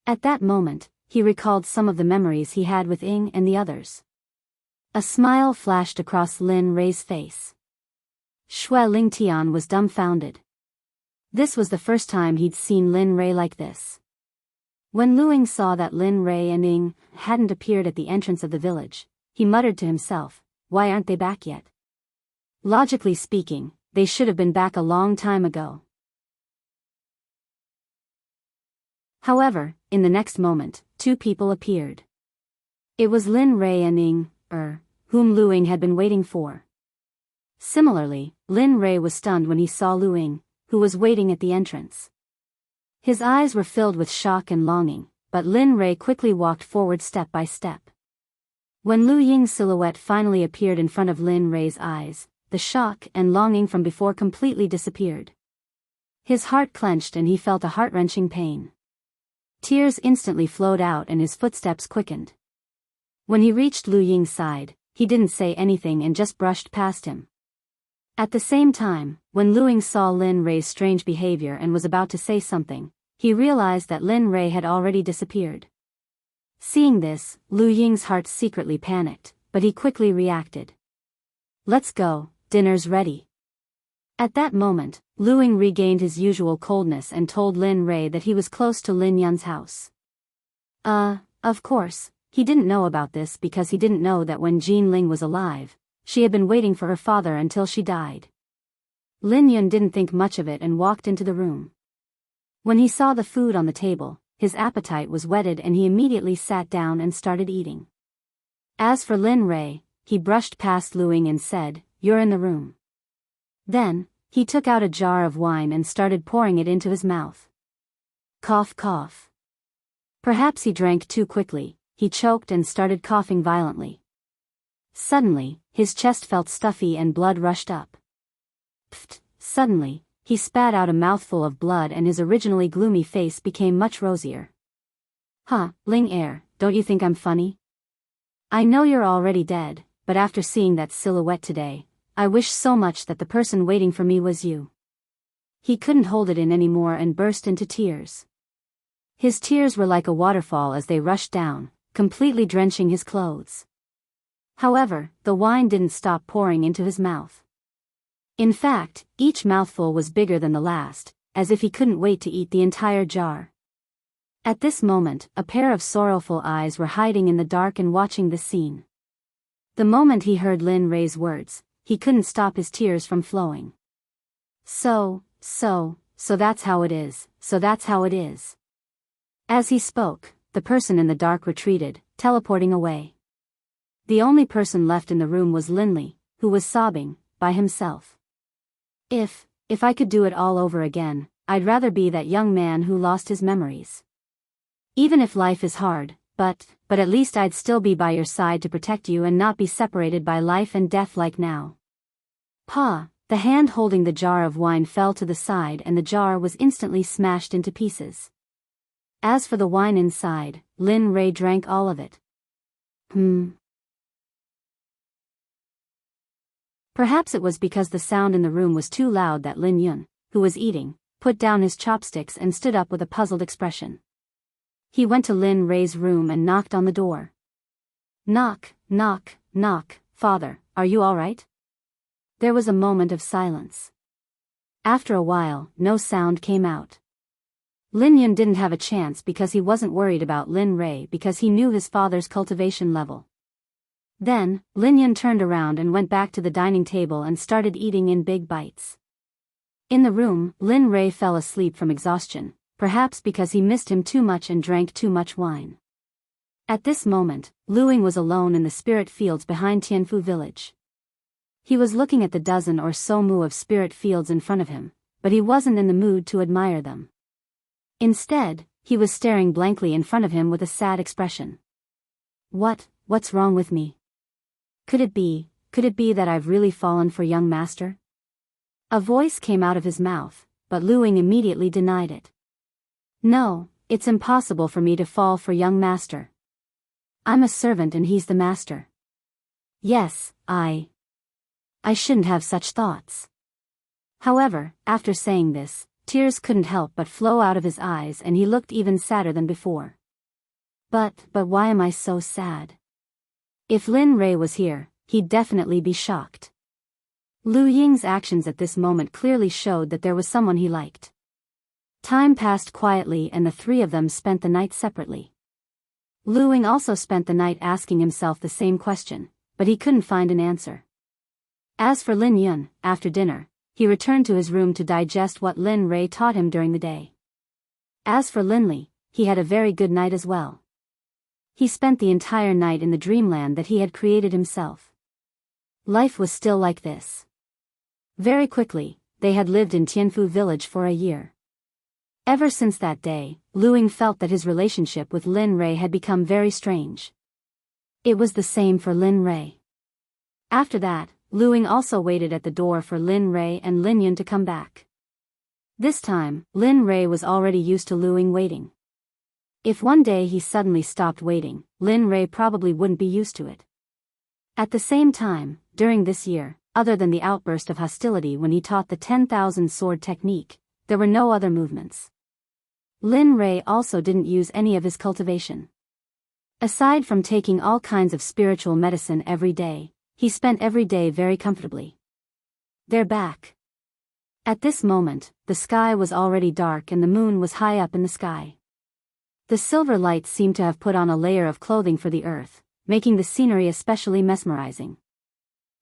At that moment, he recalled some of the memories he had with Ying and the others. A smile flashed across Lin Rei's face. Xue Lingtian was dumbfounded. This was the first time he'd seen Lin Rei like this. When Luing saw that Lin Rei and Ying hadn't appeared at the entrance of the village, he muttered to himself, why aren't they back yet? Logically speaking, they should have been back a long time ago. However, in the next moment, two people appeared. It was Lin Rei and Ying, whom Luing had been waiting for. Similarly, Lin Rei was stunned when he saw Luing, who was waiting at the entrance. His eyes were filled with shock and longing, but Lin Rei quickly walked forward step by step. When Lu Ying's silhouette finally appeared in front of Lin Rei's eyes, the shock and longing from before completely disappeared. His heart clenched and he felt a heart-wrenching pain. Tears instantly flowed out and his footsteps quickened. When he reached Lu Ying's side, he didn't say anything and just brushed past him. At the same time, when Luing saw Lin Rei's strange behavior and was about to say something, he realized that Lin Rei had already disappeared. Seeing this, Lu Ying's heart secretly panicked, but he quickly reacted. Let's go, dinner's ready. At that moment, Luing regained his usual coldness and told Lin Rei that he was close to Lin Yun's house. Of course, he didn't know about this because he didn't know that when Jean Ling was alive, she had been waiting for her father until she died. Lin Yun didn't think much of it and walked into the room. When he saw the food on the table, his appetite was whetted and he immediately sat down and started eating. As for Lin Rei, he brushed past Luing and said, "You're in the room." Then, he took out a jar of wine and started pouring it into his mouth. Cough cough. Perhaps he drank too quickly, he choked and started coughing violently. Suddenly, his chest felt stuffy and blood rushed up. Pfft! Suddenly, he spat out a mouthful of blood and his originally gloomy face became much rosier. Ling Er, don't you think I'm funny? I know you're already dead, but after seeing that silhouette today, I wish so much that the person waiting for me was you. He couldn't hold it in anymore and burst into tears. His tears were like a waterfall as they rushed down, completely drenching his clothes. However, the wine didn't stop pouring into his mouth. In fact, each mouthful was bigger than the last, as if he couldn't wait to eat the entire jar. At this moment, a pair of sorrowful eyes were hiding in the dark and watching this scene. The moment he heard Lin Rei's words, he couldn't stop his tears from flowing. So that's how it is, so that's how it is. As he spoke, the person in the dark retreated, teleporting away. The only person left in the room was Linley, who was sobbing, by himself. If I could do it all over again, I'd rather be that young man who lost his memories. Even if life is hard, but at least I'd still be by your side to protect you and not be separated by life and death like now. The hand holding the jar of wine fell to the side and the jar was instantly smashed into pieces. As for the wine inside, Lin Rei drank all of it. Perhaps it was because the sound in the room was too loud that Lin Yun, who was eating, put down his chopsticks and stood up with a puzzled expression. He went to Lin Rei's room and knocked on the door. Knock, knock, knock, father, are you all right? There was a moment of silence. After a while, no sound came out. Lin Yun didn't have a chance because he wasn't worried about Lin Rei because he knew his father's cultivation level. Then, Lin Yun turned around and went back to the dining table and started eating in big bites. In the room, Lin Rei fell asleep from exhaustion, perhaps because he missed him too much and drank too much wine. At this moment, Lu Ying was alone in the spirit fields behind Tianfu village. He was looking at the dozen or so mu of spirit fields in front of him, but he wasn't in the mood to admire them. Instead, he was staring blankly in front of him with a sad expression. What's wrong with me? Could it be that I've really fallen for young master? A voice came out of his mouth, but Lu Ying immediately denied it. No, it's impossible for me to fall for young master. I'm a servant and he's the master. Yes, I shouldn't have such thoughts. However, after saying this, tears couldn't help but flow out of his eyes and he looked even sadder than before. But why am I so sad? If Lin Rei was here, he'd definitely be shocked. Lu Ying's actions at this moment clearly showed that there was someone he liked. Time passed quietly and the three of them spent the night separately. Lu Ying also spent the night asking himself the same question, but he couldn't find an answer. As for Lin Yun, after dinner, he returned to his room to digest what Lin Rei taught him during the day. As for Lin Li, he had a very good night as well. He spent the entire night in the dreamland that he had created himself. Life was still like this. Very quickly, they had lived in Tianfu village for a year. Ever since that day, Lu Ying felt that his relationship with Lin Rei had become very strange. It was the same for Lin Rei. After that, Lu Ying also waited at the door for Lin Rei and Lin Yun to come back. This time, Lin Rei was already used to Lu Ying waiting. If one day he suddenly stopped waiting, Lin Rei probably wouldn't be used to it. At the same time, during this year, other than the outburst of hostility when he taught the 10,000 sword technique, there were no other movements. Lin Rei also didn't use any of his cultivation. Aside from taking all kinds of spiritual medicine every day, he spent every day very comfortably. They're back. At this moment, the sky was already dark and the moon was high up in the sky. The silver light seemed to have put on a layer of clothing for the earth, making the scenery especially mesmerizing.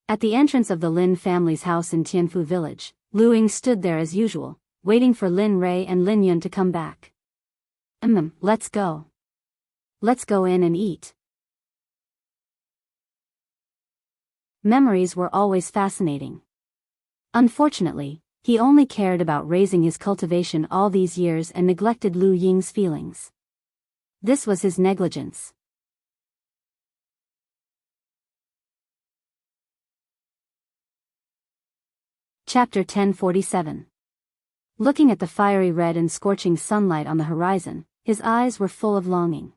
At the entrance of the Lin family's house in Tianfu village, Lu Ying stood there as usual, waiting for Lin Rei and Lin Yun to come back. Let's go. Let's go in and eat. Memories were always fascinating. Unfortunately, he only cared about raising his cultivation all these years and neglected Lu Ying's feelings. This was his negligence. Chapter 1047. Looking at the fiery red and scorching sunlight on the horizon, his eyes were full of longing.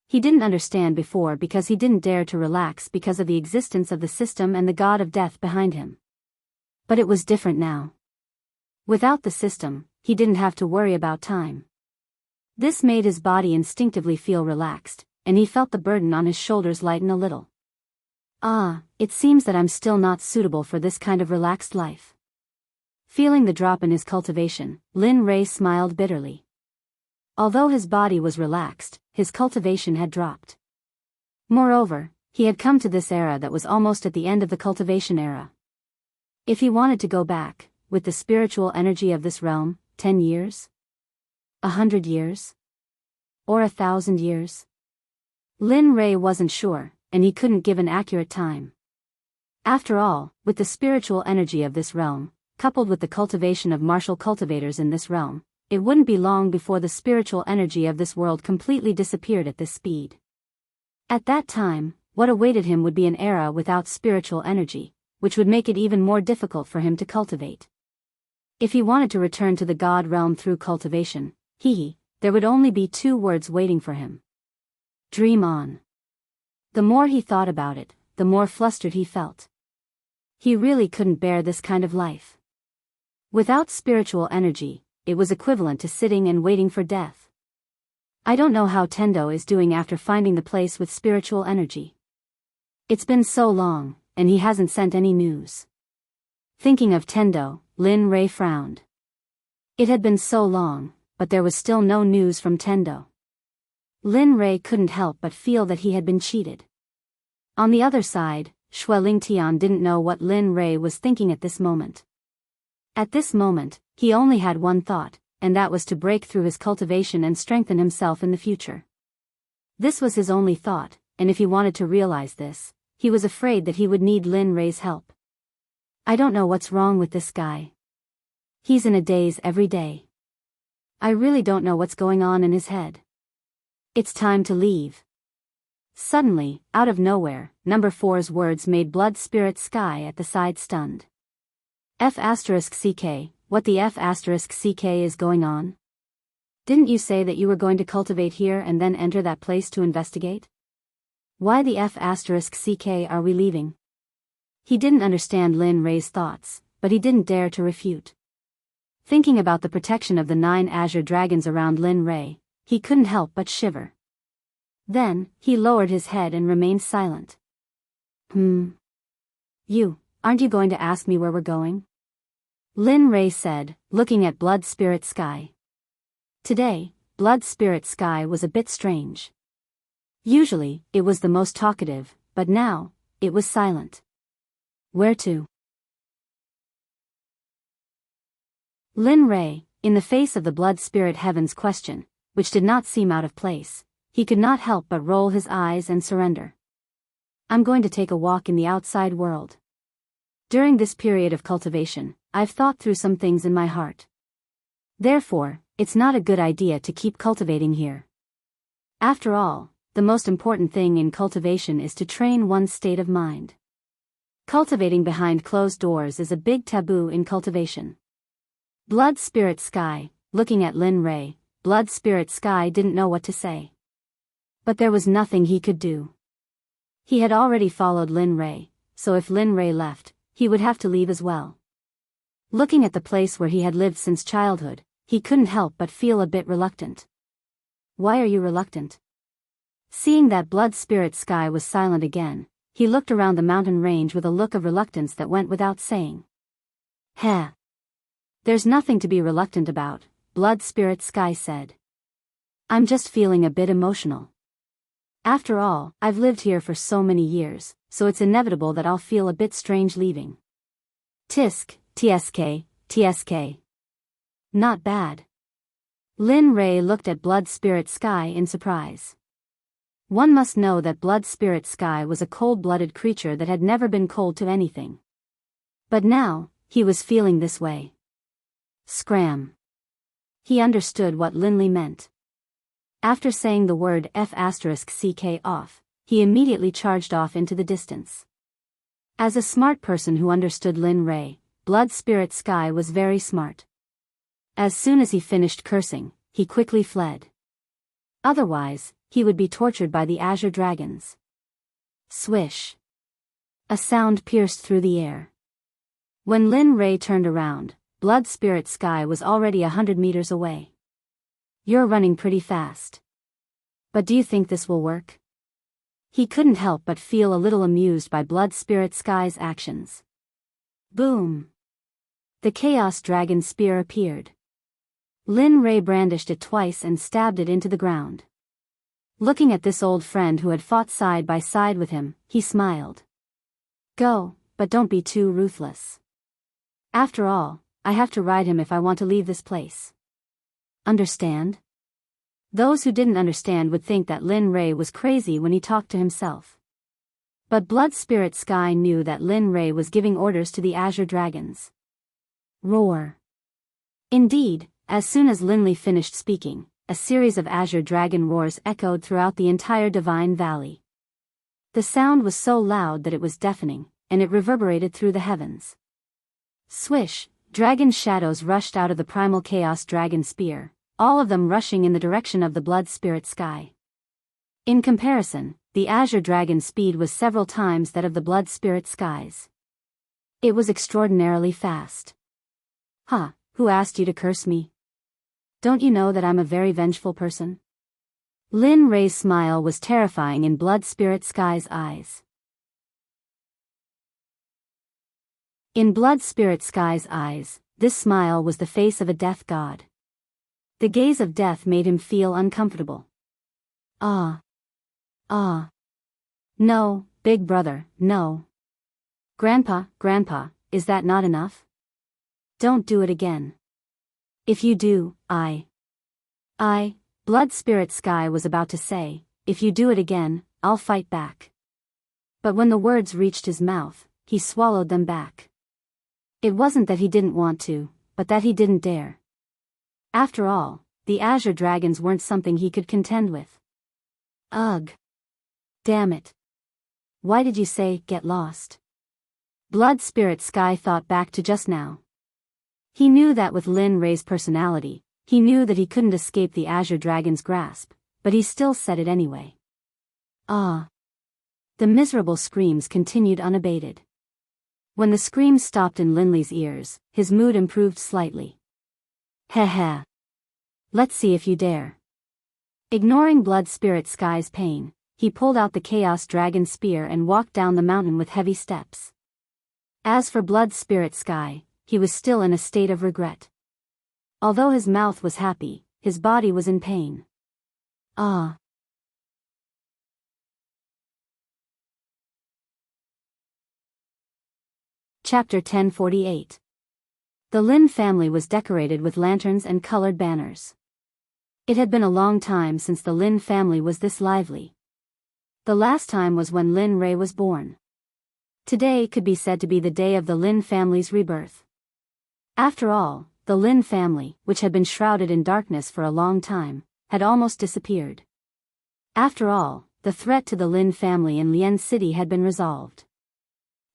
He didn't understand before because he didn't dare to relax because of the existence of the system and the god of death behind him. But it was different now. Without the system, he didn't have to worry about time. This made his body instinctively feel relaxed, and he felt the burden on his shoulders lighten a little. It seems that I'm still not suitable for this kind of relaxed life. Feeling the drop in his cultivation, Lin Rei smiled bitterly. Although his body was relaxed, his cultivation had dropped. Moreover, he had come to this era that was almost at the end of the cultivation era. If he wanted to go back, with the spiritual energy of this realm, 10 years? 100 years? Or 1,000 years? Lin Rei wasn't sure, and he couldn't give an accurate time. After all, with the spiritual energy of this realm, coupled with the cultivation of martial cultivators in this realm, it wouldn't be long before the spiritual energy of this world completely disappeared at this speed. At that time, what awaited him would be an era without spiritual energy, which would make it even more difficult for him to cultivate. If he wanted to return to the God realm through cultivation, he there would only be 2 words waiting for him. Dream on. The more he thought about it, the more flustered he felt. He really couldn't bear this kind of life. Without spiritual energy, it was equivalent to sitting and waiting for death. I don't know how Tendo is doing after finding the place with spiritual energy. It's been so long, and he hasn't sent any news. Thinking of Tendo, Lin Rei frowned. It had been so long, but there was still no news from Tendo. Lin Rei couldn't help but feel that he had been cheated. On the other side, Xue Lingtian didn't know what Lin Rei was thinking at this moment. At this moment, he only had one thought, and that was to break through his cultivation and strengthen himself in the future. This was his only thought, and if he wanted to realize this, he was afraid that he would need Lin Rei's help. I don't know what's wrong with this guy. He's in a daze every day. I really don't know what's going on in his head. It's time to leave. Suddenly, out of nowhere, number 4's words made Blood Spirit Sky at the side stunned. F*CK, what the F*CK is going on? Didn't you say that you were going to cultivate here and then enter that place to investigate? Why the F*CK are we leaving? He didn't understand Lin Rei's thoughts, but he didn't dare to refute. Thinking about the protection of the 9 azure dragons around Lin Rei, he couldn't help but shiver. Then, he lowered his head and remained silent. You, aren't you going to ask me where we're going? Lin Rei said, looking at Blood Spirit Sky. Today, Blood Spirit Sky was a bit strange. Usually, it was the most talkative, but now, it was silent. Where to? Lin Rei, in the face of the Blood Spirit Heaven's question, which did not seem out of place, he could not help but roll his eyes and surrender. I'm going to take a walk in the outside world. During this period of cultivation, I've thought through some things in my heart. Therefore, it's not a good idea to keep cultivating here. After all, the most important thing in cultivation is to train one's state of mind. Cultivating behind closed doors is a big taboo in cultivation. Blood Spirit Sky, looking at Lin Rei, Blood Spirit Sky didn't know what to say. But there was nothing he could do. He had already followed Lin Rei, so if Lin Rei left, he would have to leave as well. Looking at the place where he had lived since childhood, he couldn't help but feel a bit reluctant. Why are you reluctant? Seeing that Blood Spirit Sky was silent again, he looked around the mountain range with a look of reluctance that went without saying. Heh. There's nothing to be reluctant about, Blood Spirit Sky said. I'm just feeling a bit emotional. After all, I've lived here for so many years, so it's inevitable that I'll feel a bit strange leaving. Tisk, TSK. Not bad. Lin Rei looked at Blood Spirit Sky in surprise. One must know that Blood Spirit Sky was a cold-blooded creature that had never been cold to anything. But now, he was feeling this way. Scram. He understood what Lin Li meant. After saying the word F*CK off, he immediately charged off into the distance. As a smart person who understood Lin Rei, Blood Spirit Sky was very smart. As soon as he finished cursing, he quickly fled. Otherwise, he would be tortured by the azure dragons. Swish. A sound pierced through the air. When Lin Rei turned around, Blood Spirit Sky was already 100 meters away. You're running pretty fast. But do you think this will work? He couldn't help but feel a little amused by Blood Spirit Sky's actions. Boom! The Chaos Dragon Spear appeared. Lin Rei brandished it twice and stabbed it into the ground. Looking at this old friend who had fought side by side with him, he smiled. Go, but don't be too ruthless. After all, I have to ride him if I want to leave this place. Understand? Those who didn't understand would think that Lin Rei was crazy when he talked to himself. But Blood Spirit Sky knew that Lin Rei was giving orders to the azure dragons. Roar. Indeed, as soon as Lin Li finished speaking, a series of azure dragon roars echoed throughout the entire Divine Valley. The sound was so loud that it was deafening, and it reverberated through the heavens. Swish, dragon shadows rushed out of the primal chaos dragon spear, all of them rushing in the direction of the blood spirit sky. In comparison, the azure dragon's speed was several times that of the blood spirit skies. It was extraordinarily fast. "Huh, who asked you to curse me? Don't you know that I'm a very vengeful person?" Lin Rei's smile was terrifying in blood spirit sky's eyes. In blood spirit sky's eyes, this smile was the face of a death god. The gaze of death made him feel uncomfortable. Ah. No, big brother, no. Grandpa, is that not enough? Don't do it again. If you do, blood spirit sky was about to say, if you do it again, I'll fight back. But when the words reached his mouth, he swallowed them back. It wasn't that he didn't want to, but that he didn't dare. After all, the azure dragons weren't something he could contend with. Ugh. Damn it. Why did you say, get lost? Blood spirit sky thought back to just now. He knew that with Lin Rei's personality, he knew that he couldn't escape the azure dragon's grasp, but he still said it anyway. Ah. The miserable screams continued unabated. When the screams stopped in Linley's ears, his mood improved slightly. Heh. Let's see if you dare. Ignoring blood spirit sky's pain, he pulled out the chaos dragon spear and walked down the mountain with heavy steps. As for blood spirit sky, he was still in a state of regret. Although his mouth was happy, his body was in pain. Ah. Chapter 1048. The Lin family was decorated with lanterns and colored banners. It had been a long time since the Lin family was this lively. The last time was when Lin Rei was born. Today could be said to be the day of the Lin family's rebirth. After all, the Lin family, which had been shrouded in darkness for a long time, had almost disappeared. After all, the threat to the Lin family in Lian City had been resolved.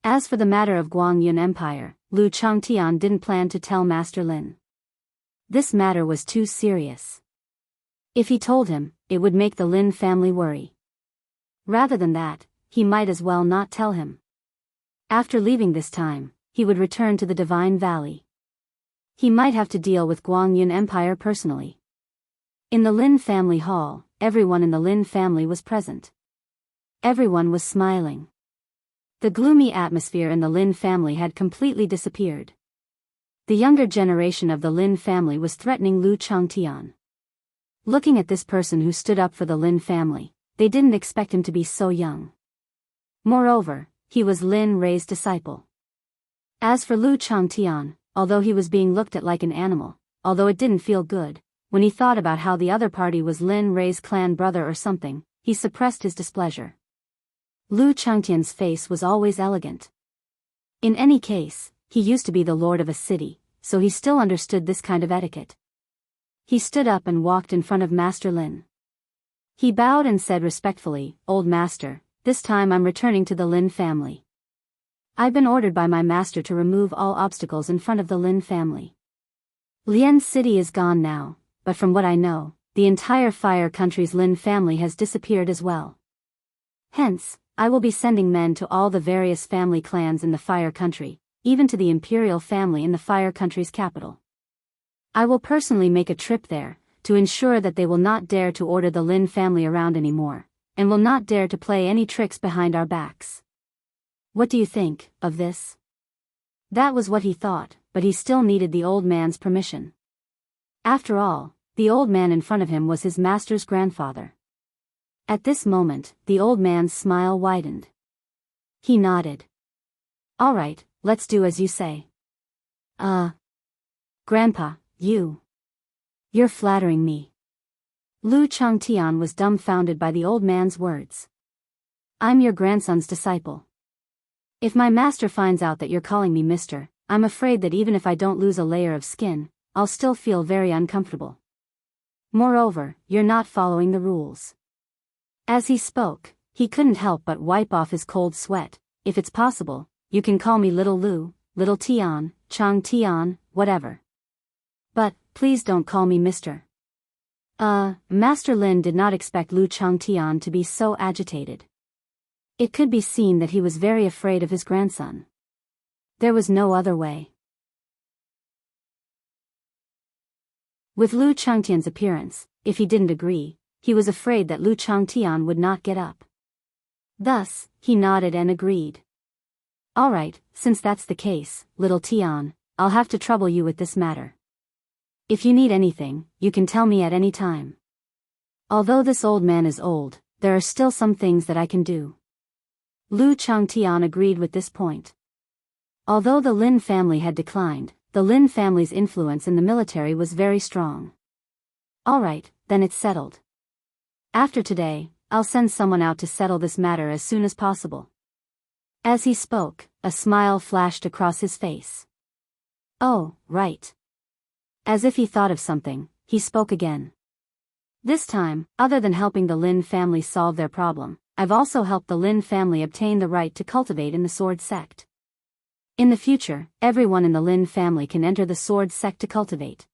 As for the matter of Guangyun Empire, Lu Changtian didn't plan to tell Master Lin. This matter was too serious. If he told him, it would make the Lin family worry. Rather than that, he might as well not tell him. After leaving this time, he would return to the Divine Valley. He might have to deal with Guangyun Empire personally. In the Lin family hall, everyone in the Lin family was present. Everyone was smiling. The gloomy atmosphere in the Lin family had completely disappeared. The younger generation of the Lin family was threatening Lu Changtian. Looking at this person who stood up for the Lin family, they didn't expect him to be so young. Moreover, he was Lin Rei's disciple. As for Lu Changtian, although he was being looked at like an animal, although it didn't feel good, when he thought about how the other party was Lin Rei's clan brother or something, he suppressed his displeasure. Lu Changtian's face was always elegant. In any case, he used to be the lord of a city, so he still understood this kind of etiquette. He stood up and walked in front of Master Lin. He bowed and said respectfully, "Old master, this time I'm returning to the Lin family. I've been ordered by my master to remove all obstacles in front of the Lin family. Lian City is gone now, but from what I know, the entire Fire Country's Lin family has disappeared as well. Hence, I will be sending men to all the various family clans in the Fire Country, even to the imperial family in the Fire Country's capital. I will personally make a trip there, to ensure that they will not dare to order the Lin family around anymore, and will not dare to play any tricks behind our backs. What do you think of this?" That was what he thought, but he still needed the old man's permission. After all, the old man in front of him was his master's grandfather. At this moment, the old man's smile widened. He nodded. "All right, let's do as you say." Grandpa, You're flattering me." Lu Changtian was dumbfounded by the old man's words. "I'm your grandson's disciple. If my master finds out that you're calling me mister, I'm afraid that even if I don't lose a layer of skin, I'll still feel very uncomfortable. Moreover, you're not following the rules." As he spoke, he couldn't help but wipe off his cold sweat. "If it's possible, you can call me Little Lu, Little Tian, Chang Tian, whatever. But, please don't call me mister." Master Lin did not expect Lu Changtian to be so agitated. It could be seen that he was very afraid of his grandson. There was no other way. With Lu Changtian's appearance, if he didn't agree, he was afraid that Lu Changtian would not get up. Thus, he nodded and agreed. All right, since that's the case, little Tian, I'll have to trouble you with this matter. If you need anything, you can tell me at any time. Although this old man is old, there are still some things that I can do. Lu Changtian agreed with this point. Although the Lin family had declined, the Lin family's influence in the military was very strong. All right, then it's settled. After today, I'll send someone out to settle this matter as soon as possible. As he spoke, a smile flashed across his face. Oh, right. As if he thought of something, he spoke again. This time, other than helping the Lin family solve their problem, I've also helped the Lin family obtain the right to cultivate in the Sword Sect. In the future, everyone in the Lin family can enter the Sword Sect to cultivate.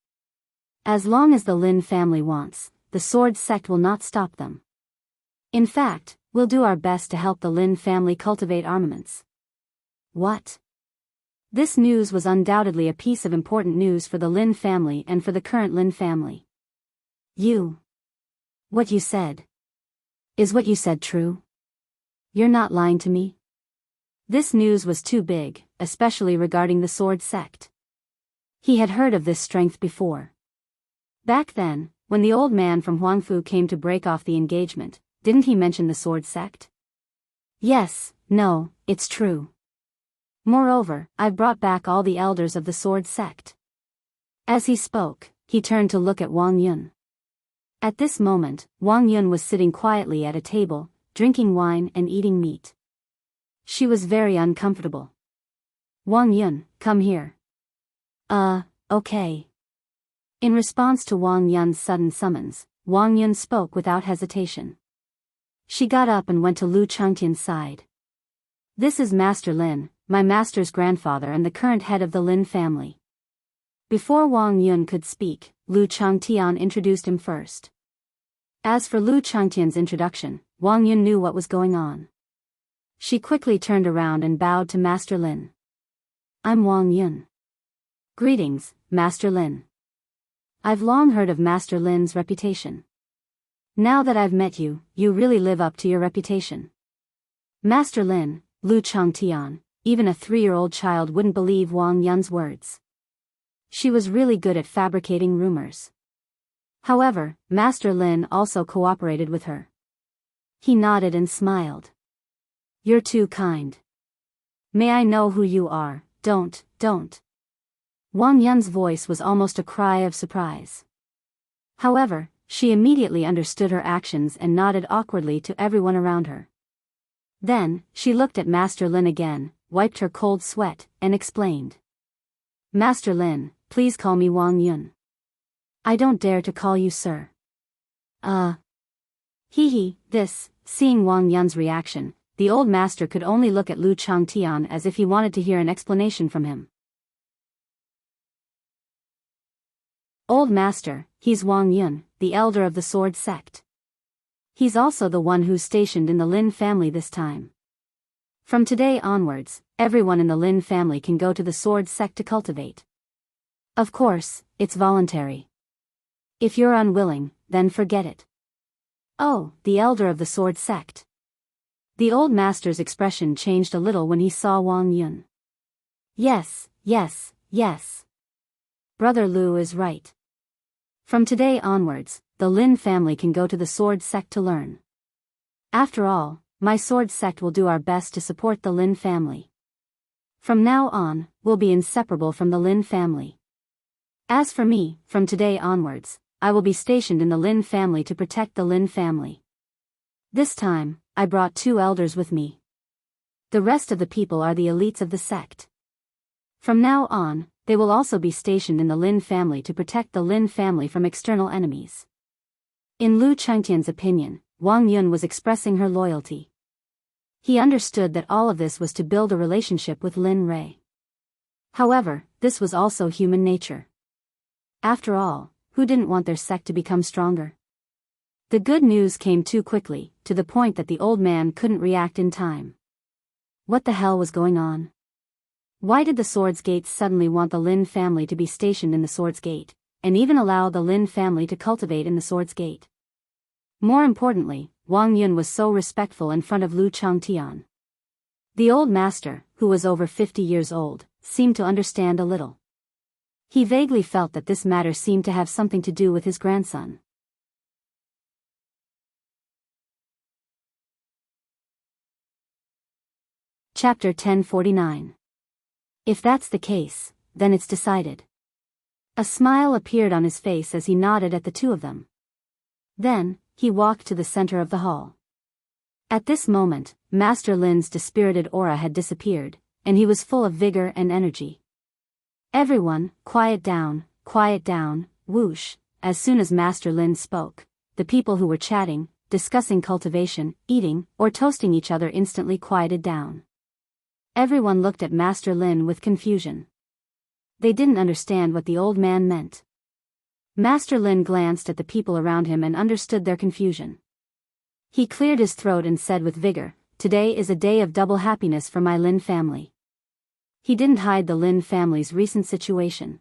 As long as the Lin family wants, the Sword Sect will not stop them. In fact, we'll do our best to help the Lin family cultivate armaments. What? This news was undoubtedly a piece of important news for the Lin family and for the current Lin family. What you said. Is what you said true? You're not lying to me? This news was too big, especially regarding the Sword Sect. He had heard of this strength before. Back then, when the old man from Huangfu came to break off the engagement, didn't he mention the Sword Sect? Yes, no, it's true. Moreover, I've brought back all the elders of the Sword Sect. As he spoke, he turned to look at Wang Yun. At this moment, Wang Yun was sitting quietly at a table, drinking wine and eating meat. She was very uncomfortable. Wang Yun, come here. Okay. In response to Wang Yun's sudden summons, Wang Yun spoke without hesitation. She got up and went to Lu Changtian's side. This is Master Lin, my master's grandfather and the current head of the Lin family. Before Wang Yun could speak, Lu Changtian introduced him first. As for Lu Changtian's introduction, Wang Yun knew what was going on. She quickly turned around and bowed to Master Lin. I'm Wang Yun. Greetings, Master Lin. I've long heard of Master Lin's reputation. Now that I've met you, you really live up to your reputation. Master Lin, Lu Changtian, even a 3-year-old child wouldn't believe Wang Yun's words. She was really good at fabricating rumors. However, Master Lin also cooperated with her. He nodded and smiled. You're too kind. May I know who you are? Don't. Wang Yun's voice was almost a cry of surprise. However, she immediately understood her actions and nodded awkwardly to everyone around her. Then, she looked at Master Lin again, wiped her cold sweat, and explained. Master Lin, please call me Wang Yun. I don't dare to call you sir. Seeing Wang Yun's reaction, the old master could only look at Lu Changtian as if he wanted to hear an explanation from him. Old master, he's Wang Yun, the elder of the Sword Sect. He's also the one who's stationed in the Lin family this time. From today onwards, everyone in the Lin family can go to the Sword Sect to cultivate. Of course, it's voluntary. If you're unwilling, then forget it. Oh, the elder of the Sword Sect. The old master's expression changed a little when he saw Wang Yun. Yes. Brother Lu is right. From today onwards, the Lin family can go to the Sword Sect to learn. After all, my Sword Sect will do our best to support the Lin family. From now on, we'll be inseparable from the Lin family. As for me, from today onwards, I will be stationed in the Lin family to protect the Lin family. This time, I brought 2 elders with me. The rest of the people are the elites of the sect. From now on, they will also be stationed in the Lin family to protect the Lin family from external enemies. In Lu Changtian's opinion, Wang Yun was expressing her loyalty. He understood that all of this was to build a relationship with Lin Rui. However, this was also human nature. After all, who didn't want their sect to become stronger? The good news came too quickly, to the point that the old man couldn't react in time. What the hell was going on? Why did the Swords Gate suddenly want the Lin family to be stationed in the Swords Gate, and even allow the Lin family to cultivate in the Swords Gate? More importantly, Wang Yun was so respectful in front of Lu Changtian. The old master, who was over 50 years old, seemed to understand a little. He vaguely felt that this matter seemed to have something to do with his grandson. Chapter 1049. If that's the case, then it's decided. A smile appeared on his face as he nodded at the two of them. Then, he walked to the center of the hall. At this moment, Master Lin's dispirited aura had disappeared, and he was full of vigor and energy. Everyone, quiet down, whoosh. As soon as Master Lin spoke, the people who were chatting, discussing cultivation, eating, or toasting each other instantly quieted down. Everyone looked at Master Lin with confusion. They didn't understand what the old man meant. Master Lin glanced at the people around him and understood their confusion. He cleared his throat and said with vigor, "Today is a day of double happiness for my Lin family." He didn't hide the Lin family's recent situation.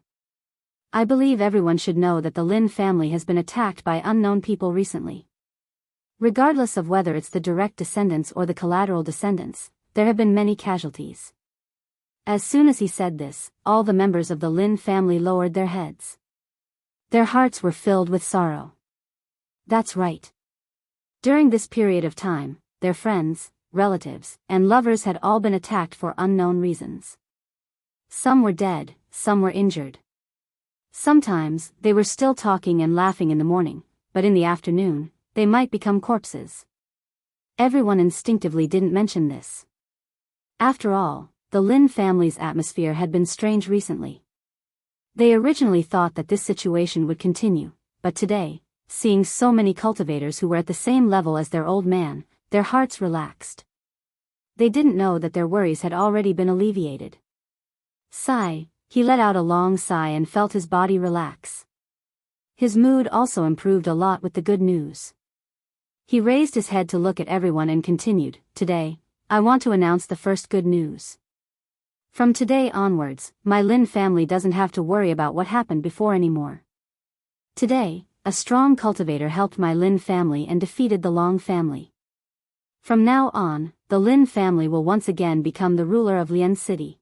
I believe everyone should know that the Lin family has been attacked by unknown people recently. Regardless of whether it's the direct descendants or the collateral descendants, there have been many casualties. As soon as he said this, all the members of the Lin family lowered their heads. Their hearts were filled with sorrow. That's right. During this period of time, their friends, relatives, and lovers had all been attacked for unknown reasons. Some were dead, some were injured. Sometimes, they were still talking and laughing in the morning, but in the afternoon, they might become corpses. Everyone instinctively didn't mention this. After all, the Lin family's atmosphere had been strange recently. They originally thought that this situation would continue, but today, seeing so many cultivators who were at the same level as their old man, their hearts relaxed. They didn't know that their worries had already been alleviated. Sigh, he let out a long sigh and felt his body relax. His mood also improved a lot with the good news. He raised his head to look at everyone and continued, "Today, I want to announce the first good news. From today onwards, my Lin family doesn't have to worry about what happened before anymore. Today, a strong cultivator helped my Lin family and defeated the Long family. From now on, the Lin family will once again become the ruler of Lian City.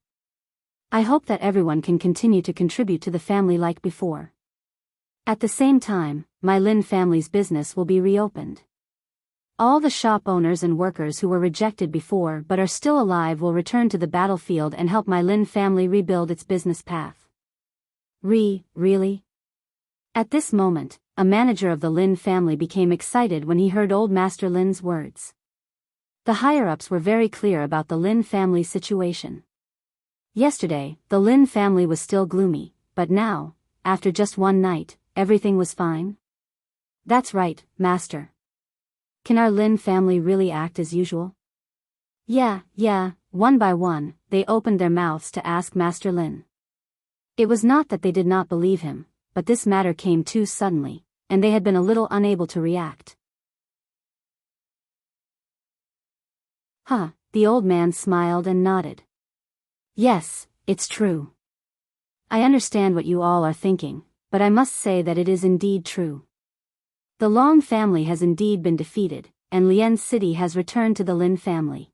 I hope that everyone can continue to contribute to the family like before. At the same time, my Lin family's business will be reopened. All the shop owners and workers who were rejected before but are still alive will return to the battlefield and help my Lin family rebuild its business path." Really? At this moment, a manager of the Lin family became excited when he heard old Master Lin's words. The higher-ups were very clear about the Lin family's situation. Yesterday, the Lin family was still gloomy, but now, after just one night, everything was fine. "That's right, Master. Can our Lin family really act as usual?" Yeah, one by one, they opened their mouths to ask Master Lin. It was not that they did not believe him, but this matter came too suddenly, and they had been a little unable to react. The old man smiled and nodded. "Yes, it's true. I understand what you all are thinking, but I must say that it is indeed true. The Long family has indeed been defeated, and Lian City has returned to the Lin family."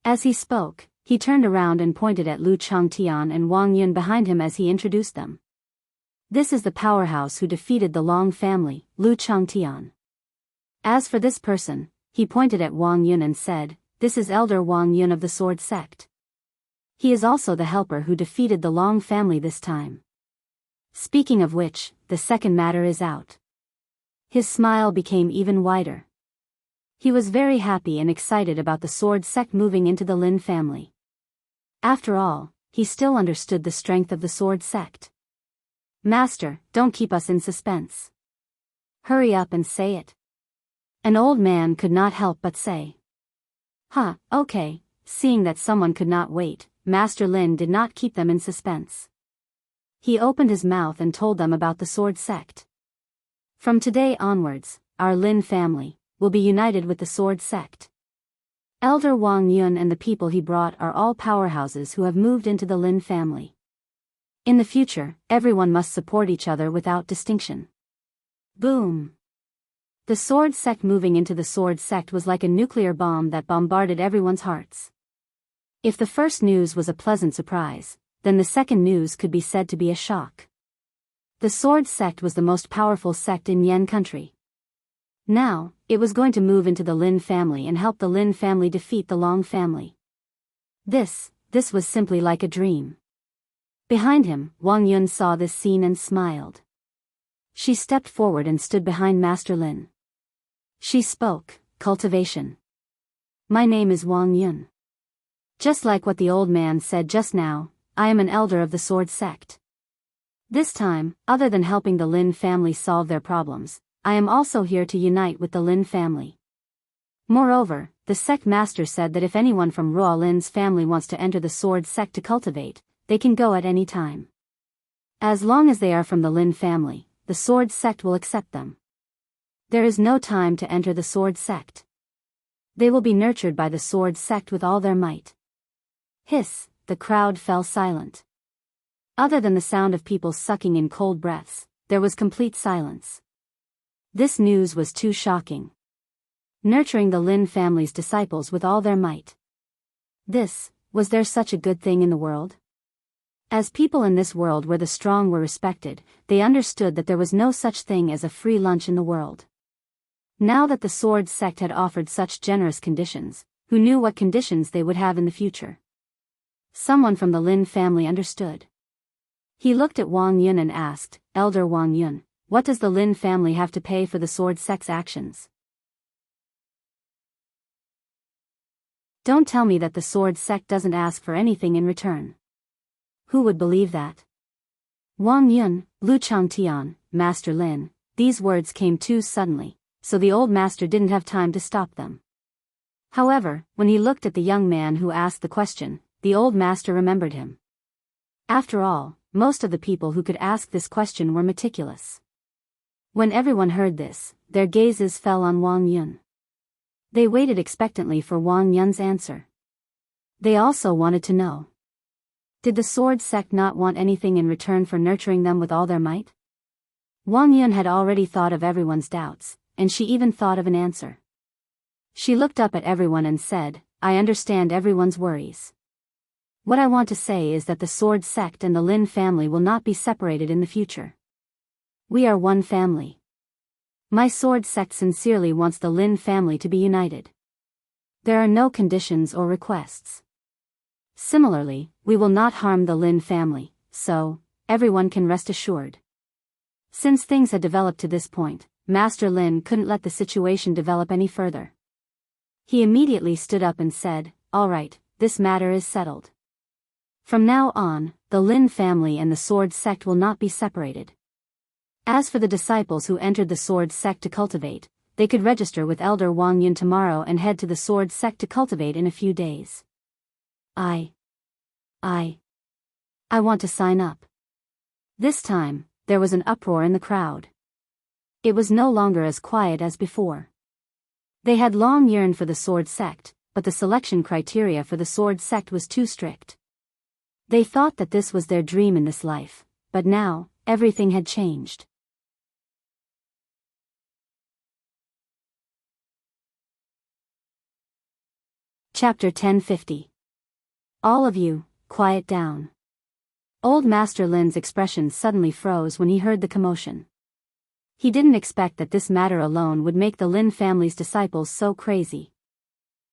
As he spoke, he turned around and pointed at Lu Changtian and Wang Yun behind him as he introduced them. "This is the powerhouse who defeated the Long family, Lu Changtian. As for this person," he pointed at Wang Yun and said, "This is Elder Wang Yun of the Sword Sect. He is also the helper who defeated the Long family this time. Speaking of which, the second matter is out." His smile became even wider. He was very happy and excited about the Sword Sect moving into the Lin family. After all, he still understood the strength of the Sword Sect. "Master, don't keep us in suspense. Hurry up and say it." An old man could not help but say. Okay." Seeing that someone could not wait, Master Lin did not keep them in suspense. He opened his mouth and told them about the Sword Sect. From today onwards, our Lin family will be united with the Sword Sect. Elder Wang Yun and the people he brought are all powerhouses who have moved into the Lin family. In the future, everyone must support each other without distinction. Boom! The Sword Sect moving into the Sword Sect was like a nuclear bomb that bombarded everyone's hearts. If the first news was a pleasant surprise, then the second news could be said to be a shock. The Sword Sect was the most powerful sect in Yan country. Now, it was going to move into the Lin family and help the Lin family defeat the Long family. This was simply like a dream. Behind him, Wang Yun saw this scene and smiled. She stepped forward and stood behind Master Lin. She spoke, "Cultivation. My name is Wang Yun. Just like what the old man said just now, I am an elder of the Sword Sect. This time, other than helping the Lin family solve their problems, I am also here to unite with the Lin family. Moreover, the sect master said that if anyone from Ruo Lin's family wants to enter the Sword Sect to cultivate, they can go at any time. As long as they are from the Lin family, the Sword Sect will accept them. There is no time to enter the Sword Sect. They will be nurtured by the Sword Sect with all their might." Hiss, the crowd fell silent. Other than the sound of people sucking in cold breaths, there was complete silence. This news was too shocking. Nurturing the Lin family's disciples with all their might. Was there such a good thing in the world? As people in this world where the strong were respected, they understood that there was no such thing as a free lunch in the world. Now that the Sword Sect had offered such generous conditions, who knew what conditions they would have in the future? Someone from the Lin family understood. He looked at Wang Yun and asked, "Elder Wang Yun, what does the Lin family have to pay for the Sword Sect's actions?" Don't tell me that the Sword Sect doesn't ask for anything in return. Who would believe that? Wang Yun, Lu Changtian, Master Lin, these words came too suddenly, so the old master didn't have time to stop them. However, when he looked at the young man who asked the question, the old master remembered him. After all, most of the people who could ask this question were meticulous. When everyone heard this, their gazes fell on Wang Yun. They waited expectantly for Wang Yun's answer. They also wanted to know. Did the Sword Sect not want anything in return for nurturing them with all their might? Wang Yun had already thought of everyone's doubts, and she even thought of an answer. She looked up at everyone and said, "I understand everyone's worries. What I want to say is that the Sword Sect and the Lin family will not be separated in the future. We are one family. My Sword Sect sincerely wants the Lin family to be united. There are no conditions or requests. Similarly, we will not harm the Lin family, so everyone can rest assured." Since things had developed to this point, Master Lin couldn't let the situation develop any further. He immediately stood up and said, "All right, this matter is settled. From now on, the Lin family and the Sword Sect will not be separated. As for the disciples who entered the Sword Sect to cultivate, they could register with Elder Wang Yun tomorrow and head to the Sword Sect to cultivate in a few days. I want to sign up." This time, there was an uproar in the crowd. It was no longer as quiet as before. They had long yearned for the Sword Sect, but the selection criteria for the Sword Sect was too strict. They thought that this was their dream in this life, but now, everything had changed. Chapter 1050. All of you, quiet down. Old Master Lin's expression suddenly froze when he heard the commotion. He didn't expect that this matter alone would make the Lin family's disciples so crazy.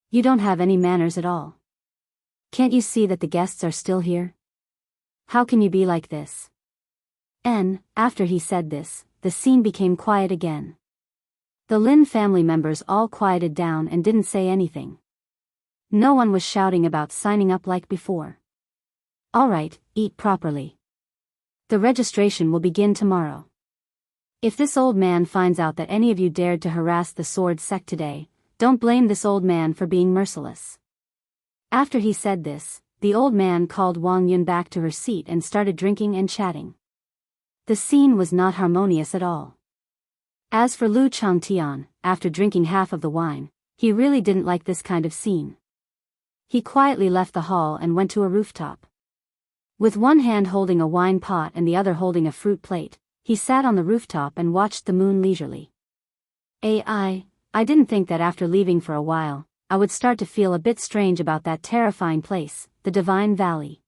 "You don't have any manners at all. Can't you see that the guests are still here? How can you be like this?" After he said this, the scene became quiet again. The Lin family members all quieted down and didn't say anything. No one was shouting about signing up like before. "All right, eat properly. The registration will begin tomorrow. If this old man finds out that any of you dared to harass the Sword Sect today, don't blame this old man for being merciless." After he said this, the old man called Wang Yun back to her seat and started drinking and chatting. The scene was not harmonious at all. As for Lu Changtian, after drinking half of the wine, he really didn't like this kind of scene. He quietly left the hall and went to a rooftop. With one hand holding a wine pot and the other holding a fruit plate, he sat on the rooftop and watched the moon leisurely. I didn't think that after leaving for a while, I would start to feel a bit strange about that terrifying place, the Divine Valley.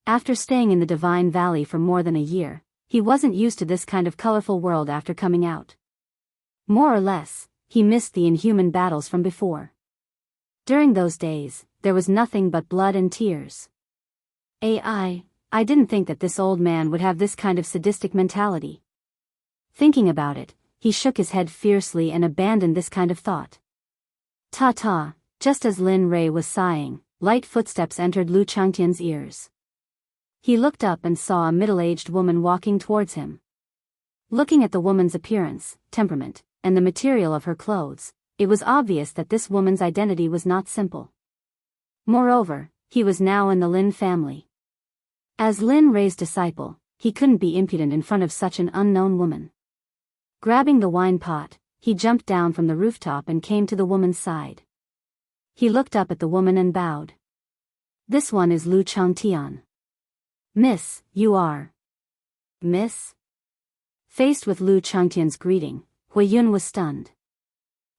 After staying in the Divine Valley for more than a year, he wasn't used to this kind of colorful world after coming out. More or less, he missed the inhuman battles from before. During those days, there was nothing but blood and tears. I didn't think that this old man would have this kind of sadistic mentality. Thinking about it, he shook his head fiercely and abandoned this kind of thought. Ta-ta, just as Lin Rei was sighing, light footsteps entered Lu Changtian's ears. He looked up and saw a middle-aged woman walking towards him. Looking at the woman's appearance, temperament, and the material of her clothes, it was obvious that this woman's identity was not simple. Moreover, he was now in the Lin family. As Lin Rei's disciple, he couldn't be impudent in front of such an unknown woman. Grabbing the wine pot, he jumped down from the rooftop and came to the woman's side. He looked up at the woman and bowed. This one is Lu Changtian. Miss, you are. Miss? Faced with Lu Changtian's greeting, Huiyun was stunned.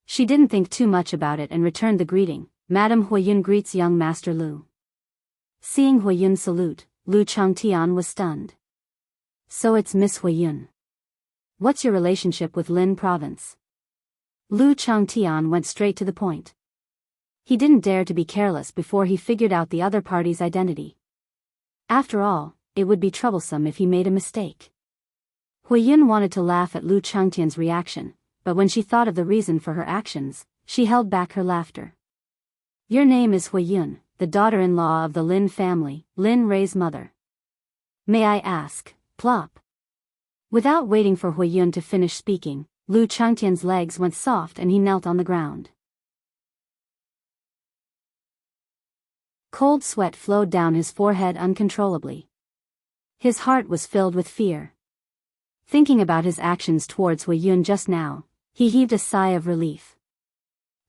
She didn't think too much about it and returned the greeting. Madam Huiyun greets young Master Lu. Seeing Huiyun salute, Lu Changtian was stunned. So it's Miss Huiyun. What's your relationship with Lin Province? Lu Changtian went straight to the point. He didn't dare to be careless before he figured out the other party's identity. After all, it would be troublesome if he made a mistake. Huiyun wanted to laugh at Lu Changtian's reaction, but when she thought of the reason for her actions, she held back her laughter. Your name is Huiyun, the daughter-in-law of the Lin family, Lin Rei's mother. May I ask, plop? Without waiting for Huiyun to finish speaking, Lu Changtian's legs went soft and he knelt on the ground. Cold sweat flowed down his forehead uncontrollably. His heart was filled with fear. Thinking about his actions towards Huiyun just now, he heaved a sigh of relief.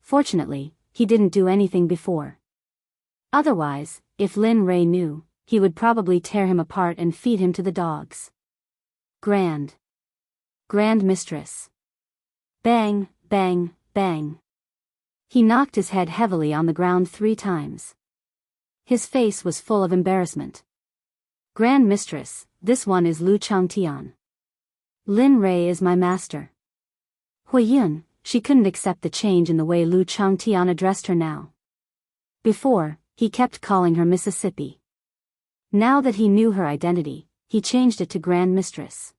Fortunately, he didn't do anything before. Otherwise, if Lin Rei knew, he would probably tear him apart and feed him to the dogs. Grand Mistress. Bang, bang, bang. He knocked his head heavily on the ground 3 times. His face was full of embarrassment. Grand Mistress, this one is Lu Changtian. Lin Rei is my master. Huiyun, she couldn't accept the change in the way Lu Changtian addressed her now. Before, he kept calling her Mississippi. Now that he knew her identity, he changed it to Grand Mistress.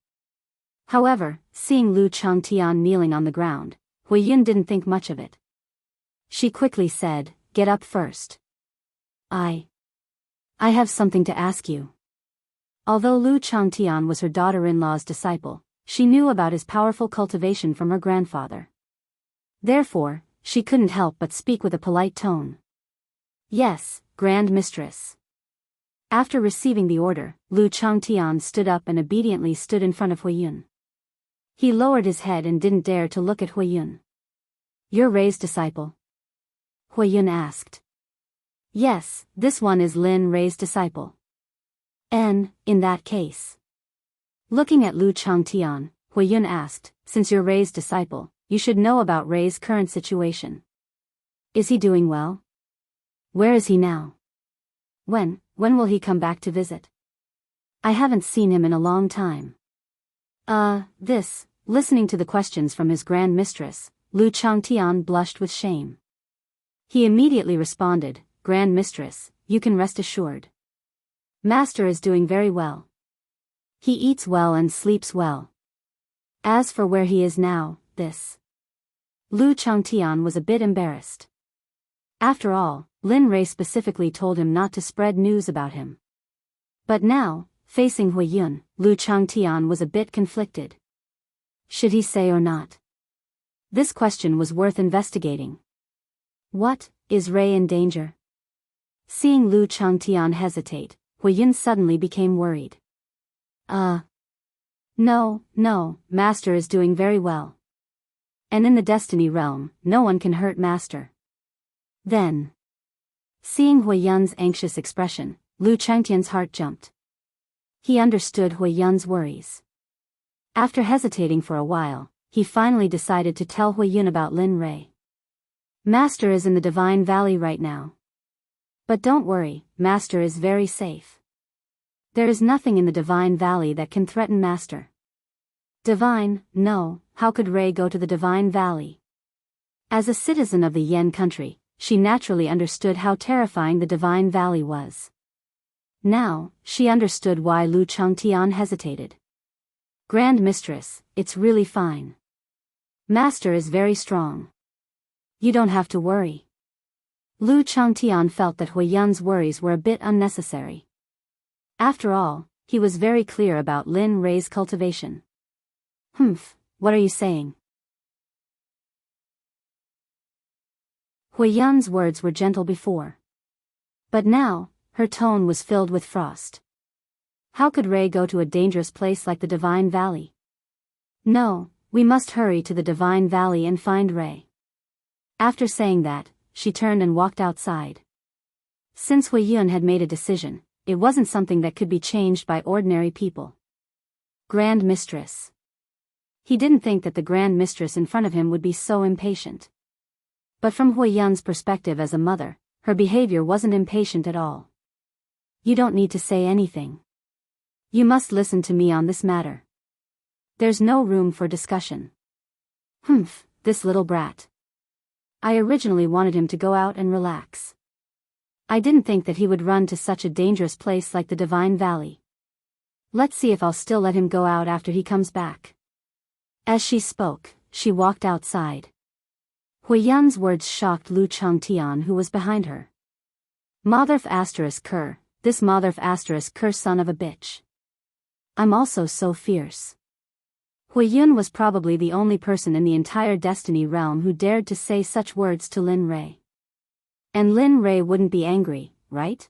However, seeing Lu Changtian kneeling on the ground, Huiyun didn't think much of it. She quickly said, "Get up first. I have something to ask you." Although Lu Changtian was her daughter-in-law's disciple, she knew about his powerful cultivation from her grandfather. Therefore, she couldn't help but speak with a polite tone. Yes, Grand Mistress. After receiving the order, Lu Changtian stood up and obediently stood in front of Huiyun. He lowered his head and didn't dare to look at Huiyun. You're Rei's disciple? Huiyun asked. Yes, this one is Lin Rei's disciple. In that case. Looking at Lu Changtian, Huiyun asked, since you're Rei's disciple, you should know about Rei's current situation. Is he doing well? Where is he now? When will he come back to visit? I haven't seen him in a long time. Listening to the questions from his Grand Mistress, Lu Changtian blushed with shame. He immediately responded, Grand Mistress, you can rest assured. Master is doing very well. He eats well and sleeps well. As for where he is now, Lu Changtian was a bit embarrassed. After all, Lin Rei specifically told him not to spread news about him. But now, facing Huiyun, Lu Changtian was a bit conflicted. Should he say or not? This question was worth investigating. What, is Rei in danger? Seeing Lu Changtian hesitate, Huiyun suddenly became worried. No, Master is doing very well. And in the Destiny realm, no one can hurt Master. Then, seeing Huiyun's anxious expression, Lu Changtian's heart jumped. He understood Huiyun's worries. After hesitating for a while, he finally decided to tell Huiyun about Lin Rui. Master is in the Divine Valley right now. But don't worry, Master is very safe. There is nothing in the Divine Valley that can threaten Master. Divine, no, how could Rui go to the Divine Valley? As a citizen of the Yan country, she naturally understood how terrifying the Divine Valley was. Now, she understood why Lu Changtian hesitated. Grand Mistress, it's really fine. Master is very strong. You don't have to worry. Lu Changtian felt that Huiyun's worries were a bit unnecessary. After all, he was very clear about Lin Rui's cultivation. What are you saying? Huiyun's words were gentle before. But now, her tone was filled with frost. How could Rui go to a dangerous place like the Divine Valley? No, we must hurry to the Divine Valley and find Rui. After saying that, she turned and walked outside. Since Huiyun had made a decision, it wasn't something that could be changed by ordinary people. Grand Mistress. He didn't think that the Grand Mistress in front of him would be so impatient. But from Huiyun's perspective as a mother, her behavior wasn't impatient at all. You don't need to say anything. You must listen to me on this matter. There's no room for discussion. This little brat. I originally wanted him to go out and relax. I didn't think that he would run to such a dangerous place like the Divine Valley. Let's see if I'll still let him go out after he comes back. As she spoke, she walked outside. Huiyun's words shocked Lu Changtian, who was behind her. Motherf *Ker, this Motherf *Ker son of a bitch. I'm also so fierce. Huiyun was probably the only person in the entire Destiny realm who dared to say such words to Lin Rui. And Lin Rui wouldn't be angry, right?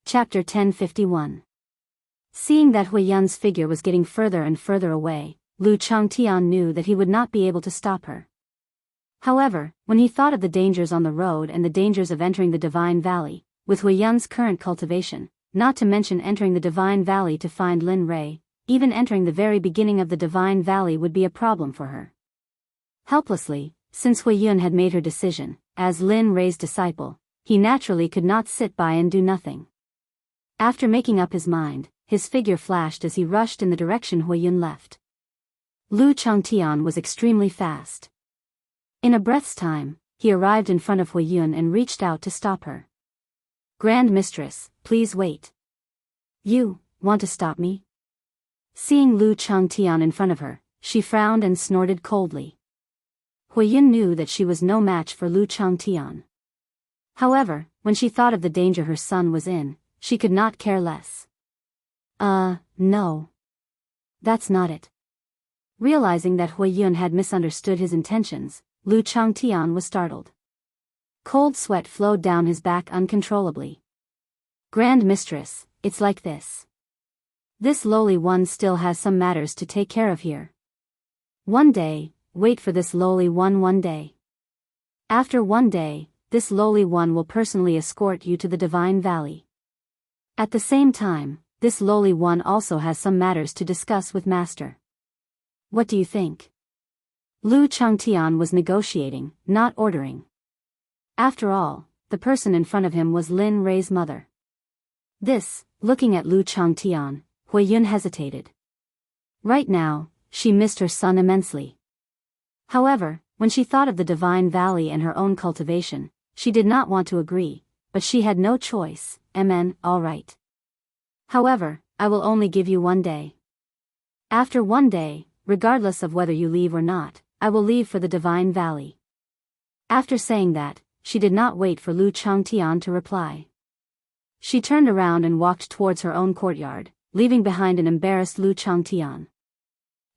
Chapter 1051. Seeing that Huiyun's figure was getting further and further away, Lu Changtian knew that he would not be able to stop her. However, when he thought of the dangers on the road and the dangers of entering the Divine Valley, with Huiyun's current cultivation, not to mention entering the Divine Valley to find Lin Rui, even entering the very beginning of the Divine Valley would be a problem for her. Helplessly, since Huiyun had made her decision, as Lin Rui's disciple, he naturally could not sit by and do nothing. After making up his mind, his figure flashed as he rushed in the direction Huiyun left. Lu Changtian was extremely fast. In a breath's time, he arrived in front of Huiyun and reached out to stop her. Grand Mistress, please wait. You want to stop me? Seeing Lu Changtian in front of her, she frowned and snorted coldly. Huiyun knew that she was no match for Lu Changtian. However, when she thought of the danger her son was in, she could not care less. No. That's not it. Realizing that Huiyun had misunderstood his intentions, Lu Changtian was startled. Cold sweat flowed down his back uncontrollably. Grand Mistress, it's like this. This lowly one still has some matters to take care of here. One day, wait for this lowly one day. After one day, this lowly one will personally escort you to the Divine Valley. At the same time, this lowly one also has some matters to discuss with Master. What do you think? Lu Changtian was negotiating, not ordering. After all, the person in front of him was Lin Rui's mother. Looking at Lu Changtian, Huiyun hesitated. Right now, she missed her son immensely. However, when she thought of the Divine Valley and her own cultivation, she did not want to agree, but she had no choice. All right. However, I will only give you 1 day. After 1 day, regardless of whether you leave or not, I will leave for the Divine Valley. After saying that, she did not wait for Lu Changtian to reply. She turned around and walked towards her own courtyard, leaving behind an embarrassed Lu Changtian.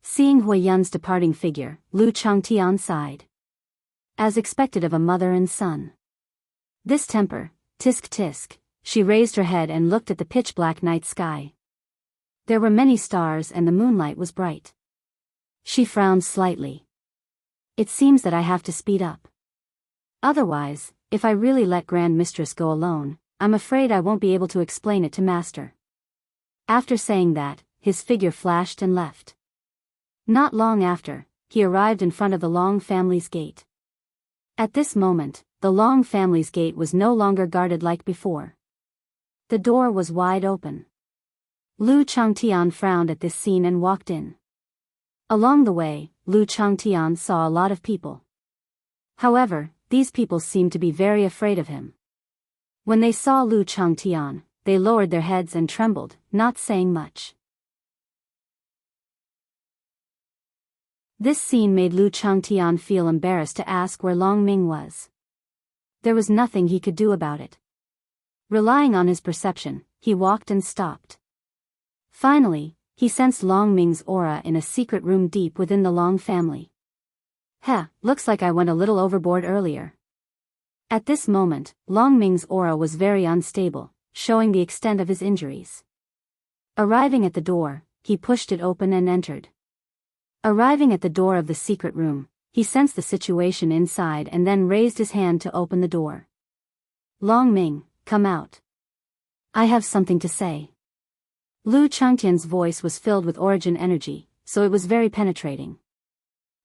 Seeing Huiyun's departing figure, Lu Changtian sighed. As expected of a mother and son. This temper, tisk tisk, she raised her head and looked at the pitch-black night sky. There were many stars and the moonlight was bright. She frowned slightly. It seems that I have to speed up. Otherwise, if I really let Grand Mistress go alone, I'm afraid I won't be able to explain it to Master. After saying that, his figure flashed and left. Not long after, he arrived in front of the Long family's gate. At this moment, the Long family's gate was no longer guarded like before. The door was wide open. Lu Changtian frowned at this scene and walked in. Along the way, Lu Changtian saw a lot of people. However, these people seemed to be very afraid of him. When they saw Lu Changtian, they lowered their heads and trembled, not saying much. This scene made Lu Changtian feel embarrassed to ask where Long Ming was. There was nothing he could do about it. Relying on his perception, he walked and stopped. Finally, he sensed Long Ming's aura in a secret room deep within the Long family. Looks like I went a little overboard earlier. At this moment, Long Ming's aura was very unstable, showing the extent of his injuries. Arriving at the door, he pushed it open and entered. Arriving at the door of the secret room, he sensed the situation inside and then raised his hand to open the door. Long Ming, come out. I have something to say. Lu Changtian's voice was filled with origin energy, so it was very penetrating.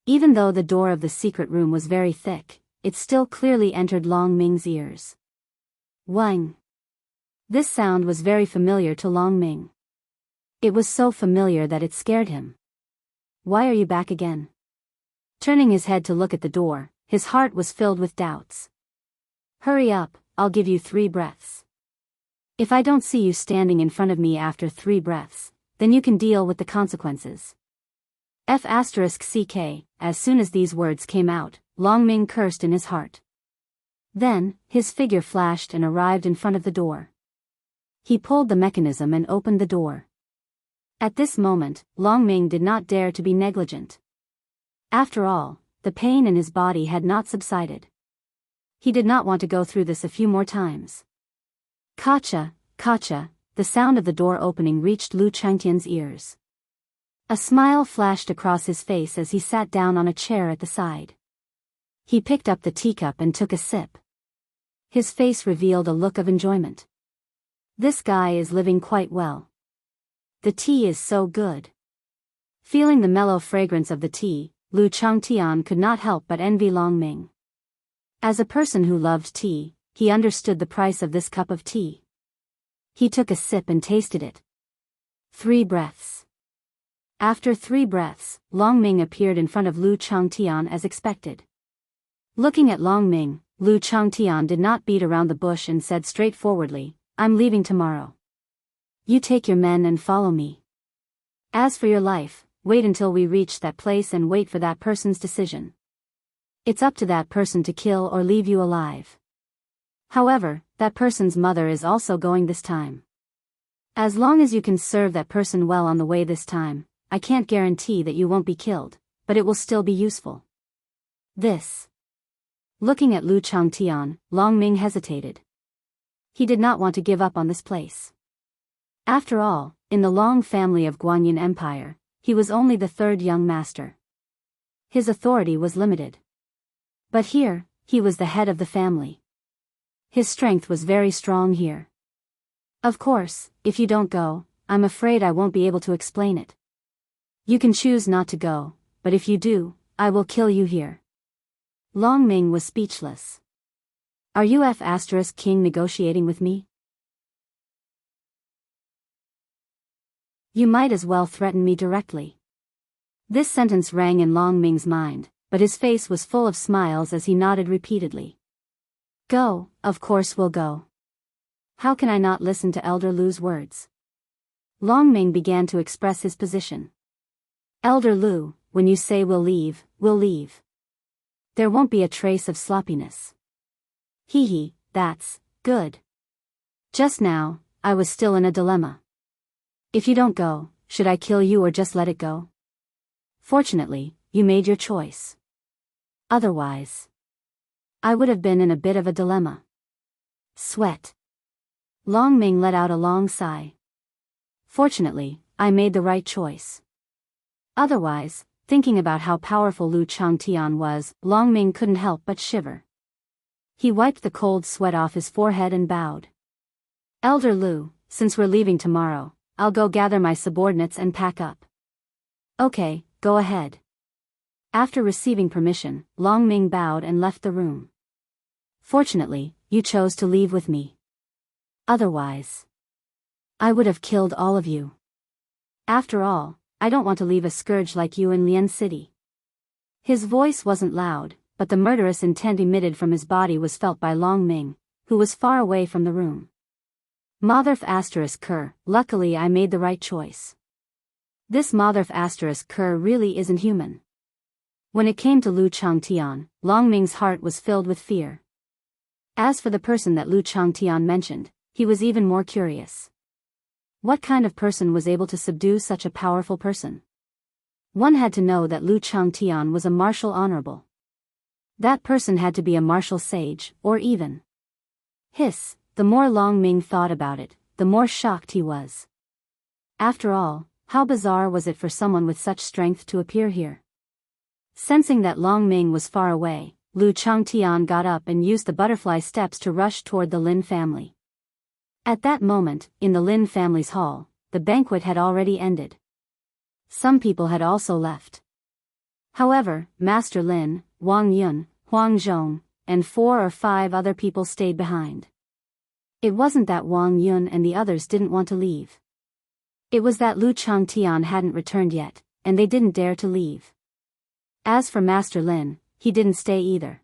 Even though the door of the secret room was very thick, it still clearly entered Long Ming's ears. Wang. This sound was very familiar to Long Ming. It was so familiar that it scared him. Why are you back again? Turning his head to look at the door, his heart was filled with doubts. Hurry up, I'll give you 3 breaths. If I don't see you standing in front of me after 3 breaths, then you can deal with the consequences. F***ck, as soon as these words came out, Long Ming cursed in his heart. Then, his figure flashed and arrived in front of the door. He pulled the mechanism and opened the door. At this moment, Long Ming did not dare to be negligent. After all, the pain in his body had not subsided. He did not want to go through this a few more times. Kacha, kacha, the sound of the door opening reached Lu Changtian's ears. A smile flashed across his face as he sat down on a chair at the side. He picked up the teacup and took a sip. His face revealed a look of enjoyment. This guy is living quite well. The tea is so good. Feeling the mellow fragrance of the tea, Lu Changtian could not help but envy Long Ming. As a person who loved tea, he understood the price of this cup of tea. He took a sip and tasted it. 3 breaths. After 3 breaths, Long Ming appeared in front of Lu Changtian as expected. Looking at Long Ming, Lu Changtian did not beat around the bush and said straightforwardly, I'm leaving tomorrow. You take your men and follow me. As for your life, wait until we reach that place and wait for that person's decision. It's up to that person to kill or leave you alive. However, that person's mother is also going this time. As long as you can serve that person well on the way this time, I can't guarantee that you won't be killed, but it will still be useful. This. Looking at Lu Changtian, Long Ming hesitated. He did not want to give up on this place. After all, in the Long family of Guanyin Empire, he was only the 3rd young master. His authority was limited. But here, he was the head of the family. His strength was very strong here. Of course, if you don't go, I'm afraid I won't be able to explain it. You can choose not to go, but if you do, I will kill you here. Long Ming was speechless. Are you King negotiating with me? You might as well threaten me directly. This sentence rang in Long Ming's mind, but his face was full of smiles as he nodded repeatedly. Go, of course we'll go. How can I not listen to Elder Lu's words? Long Ming began to express his position. Elder Lu, when you say we'll leave, we'll leave. There won't be a trace of sloppiness. Hee, that's good. Just now, I was still in a dilemma. If you don't go, should I kill you or just let it go? Fortunately, you made your choice. Otherwise, I would have been in a bit of a dilemma. Sweat. Long Ming let out a long sigh. Fortunately, I made the right choice. Otherwise, thinking about how powerful Lu Changtian was, Long Ming couldn't help but shiver. He wiped the cold sweat off his forehead and bowed. Elder Lu, since we're leaving tomorrow, I'll go gather my subordinates and pack up. Okay, go ahead. After receiving permission, Long Ming bowed and left the room. Fortunately, you chose to leave with me. Otherwise, I would have killed all of you. After all, I don't want to leave a scourge like you in Lian City. His voice wasn't loud, but the murderous intent emitted from his body was felt by Long Ming, who was far away from the room. Motherf asterisk Kerr, luckily I made the right choice. This Motherf asterisk Kerr really isn't human. When it came to Lu Changtian, Long Ming's heart was filled with fear. As for the person that Lu Changtian mentioned, he was even more curious. What kind of person was able to subdue such a powerful person? One had to know that Lu Changtian was a martial honorable. That person had to be a martial sage, or even. The more Long Ming thought about it, the more shocked he was. After all, how bizarre was it for someone with such strength to appear here? Sensing that Long Ming was far away, Lu Changtian got up and used the butterfly steps to rush toward the Lin family. At that moment, in the Lin family's hall, the banquet had already ended. Some people had also left. However, Master Lin, Wang Yun, Huang Zhong, and 4 or 5 other people stayed behind. It wasn't that Wang Yun and the others didn't want to leave. It was that Lu Changtian hadn't returned yet, and they didn't dare to leave. As for Master Lin, he didn't stay either.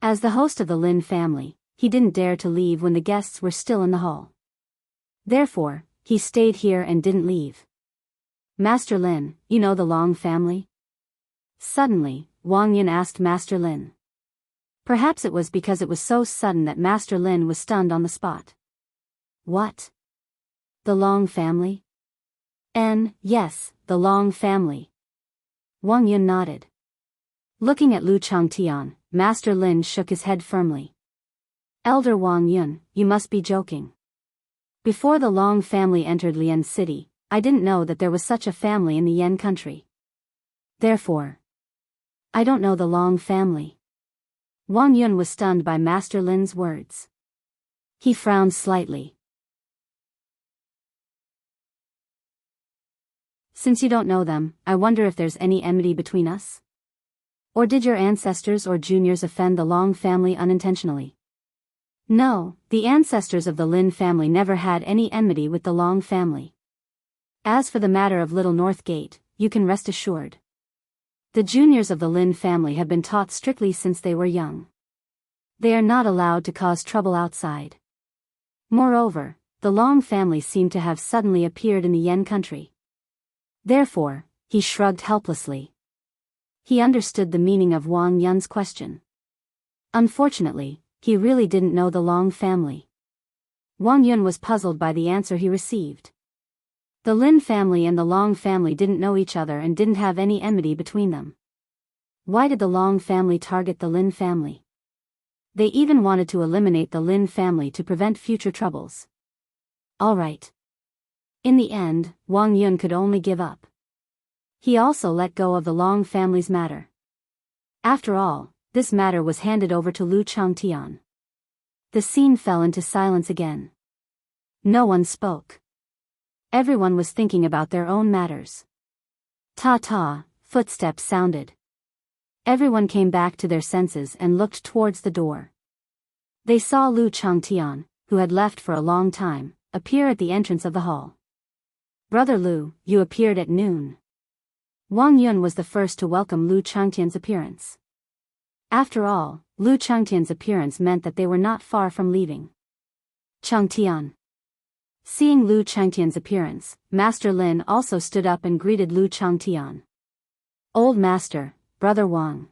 As the host of the Lin family, he didn't dare to leave when the guests were still in the hall. Therefore, he stayed here and didn't leave. Master Lin, you know the Long family? Suddenly, Wang Yun asked Master Lin. Perhaps it was because it was so sudden that Master Lin was stunned on the spot. What? The Long family? Yes, the Long family. Wang Yun nodded. Looking at Lu Changtian, Master Lin shook his head firmly. Elder Wang Yun, you must be joking. Before the Long family entered Lian City, I didn't know that there was such a family in the Yan country. Therefore, I don't know the Long family. Wang Yun was stunned by Master Lin's words. He frowned slightly. Since you don't know them, I wonder if there's any enmity between us? Or did your ancestors or juniors offend the Long family unintentionally? No, the ancestors of the Lin family never had any enmity with the Long family. As for the matter of Little North Gate, you can rest assured. The juniors of the Lin family have been taught strictly since they were young. They are not allowed to cause trouble outside. Moreover, the Long family seemed to have suddenly appeared in the Yan country. Therefore, he shrugged helplessly. He understood the meaning of Wang Yun's question. Unfortunately, he really didn't know the Long family. Wang Yun was puzzled by the answer he received. The Lin family and the Long family didn't know each other and didn't have any enmity between them. Why did the Long family target the Lin family? They even wanted to eliminate the Lin family to prevent future troubles. All right. In the end, Wang Yun could only give up. He also let go of the Long family's matter. After all, this matter was handed over to Lu Changtian. The scene fell into silence again. No one spoke. Everyone was thinking about their own matters. Ta-ta, footsteps sounded. Everyone came back to their senses and looked towards the door. They saw Lu Changtian, who had left for a long time, appear at the entrance of the hall. Brother Lu, you appeared at noon. Wang Yun was the first to welcome Lu Changtian's appearance. After all, Lu Changtian's appearance meant that they were not far from leaving. Changtian. Seeing Lu Changtian's appearance, Master Lin also stood up and greeted Lu Changtian. Old Master, Brother Wang.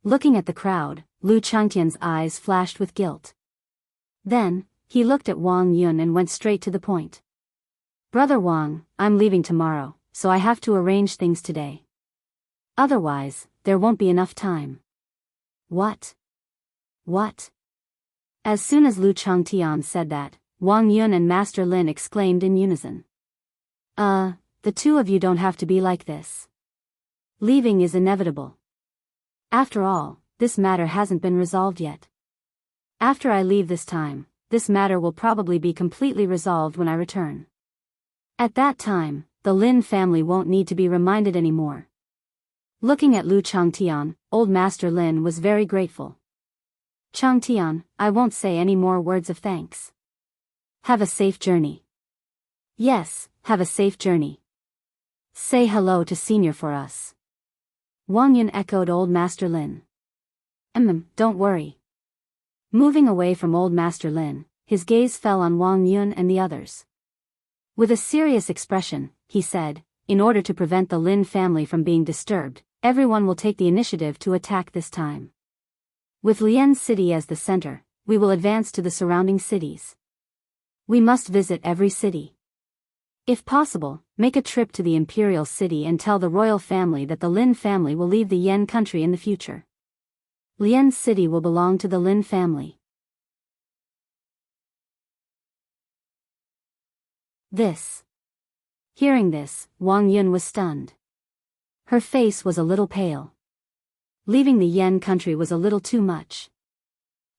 Looking at the crowd, Lu Changtian's eyes flashed with guilt. Then, he looked at Wang Yun and went straight to the point. Brother Wang, I'm leaving tomorrow, so I have to arrange things today. Otherwise, there won't be enough time. What? As soon as Lu Changtian said that, Wang Yun and Master Lin exclaimed in unison. The two of you don't have to be like this. Leaving is inevitable. After all, this matter hasn't been resolved yet. After I leave this time, this matter will probably be completely resolved when I return. At that time, the Lin family won't need to be reminded anymore. Looking at Lu Changtian, old Master Lin was very grateful. Changtian, I won't say any more words of thanks. Have a safe journey. Yes, have a safe journey. Say hello to Senior for us. Wang Yun echoed old Master Lin. Don't worry. Moving away from old Master Lin, his gaze fell on Wang Yun and the others. With a serious expression, he said, in order to prevent the Lin family from being disturbed, everyone will take the initiative to attack this time. With Lian City as the center, we will advance to the surrounding cities. We must visit every city. If possible, make a trip to the imperial city and tell the royal family that the Lin family will leave the Yan country in the future. Lian City will belong to the Lin family. Hearing this, Wang Yun was stunned. Her face was a little pale. Leaving the Yan country was a little too much.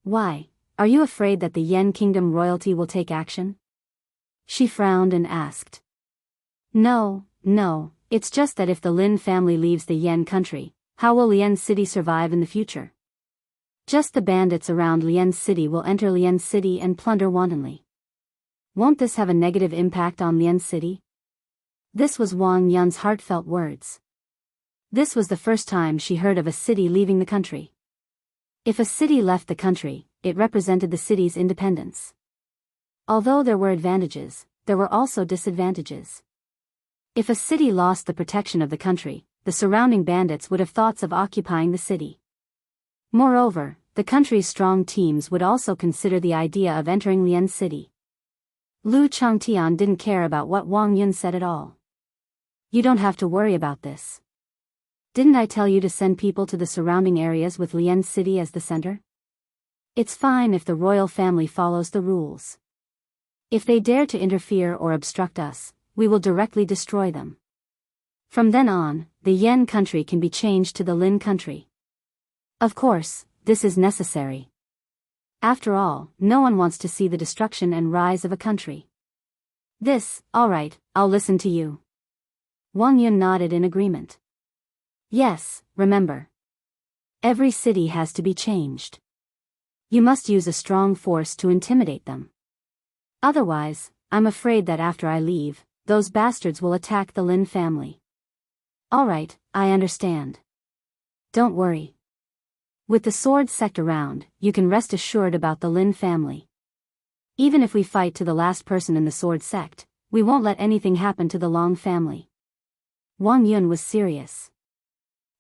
Why, are you afraid that the Yan kingdom royalty will take action? She frowned and asked. No, it's just that if the Lin family leaves the Yan country, how will Lian City survive in the future? Just the bandits around Lian City will enter Lian City and plunder wantonly. Won't this have a negative impact on Lian City? This was Wang Yun's heartfelt words. This was the first time she heard of a city leaving the country. If a city left the country, it represented the city's independence. Although there were advantages, there were also disadvantages. If a city lost the protection of the country, the surrounding bandits would have thoughts of occupying the city. Moreover, the country's strong teams would also consider the idea of entering Lian City. Lu Changtian didn't care about what Wang Yun said at all. You don't have to worry about this. Didn't I tell you to send people to the surrounding areas with Lian City as the center? It's fine if the royal family follows the rules. If they dare to interfere or obstruct us, we will directly destroy them. From then on, the Yan country can be changed to the Lin country. Of course, this is necessary. After all, no one wants to see the destruction and rise of a country. All right, I'll listen to you. Wang Yun nodded in agreement. Yes, remember. Every city has to be changed. You must use a strong force to intimidate them. Otherwise, I'm afraid that after I leave, those bastards will attack the Lin family. All right, I understand. Don't worry. With the sword sect around, you can rest assured about the Lin family. Even if we fight to the last person in the sword sect, we won't let anything happen to the Long family. Wang Yun was serious.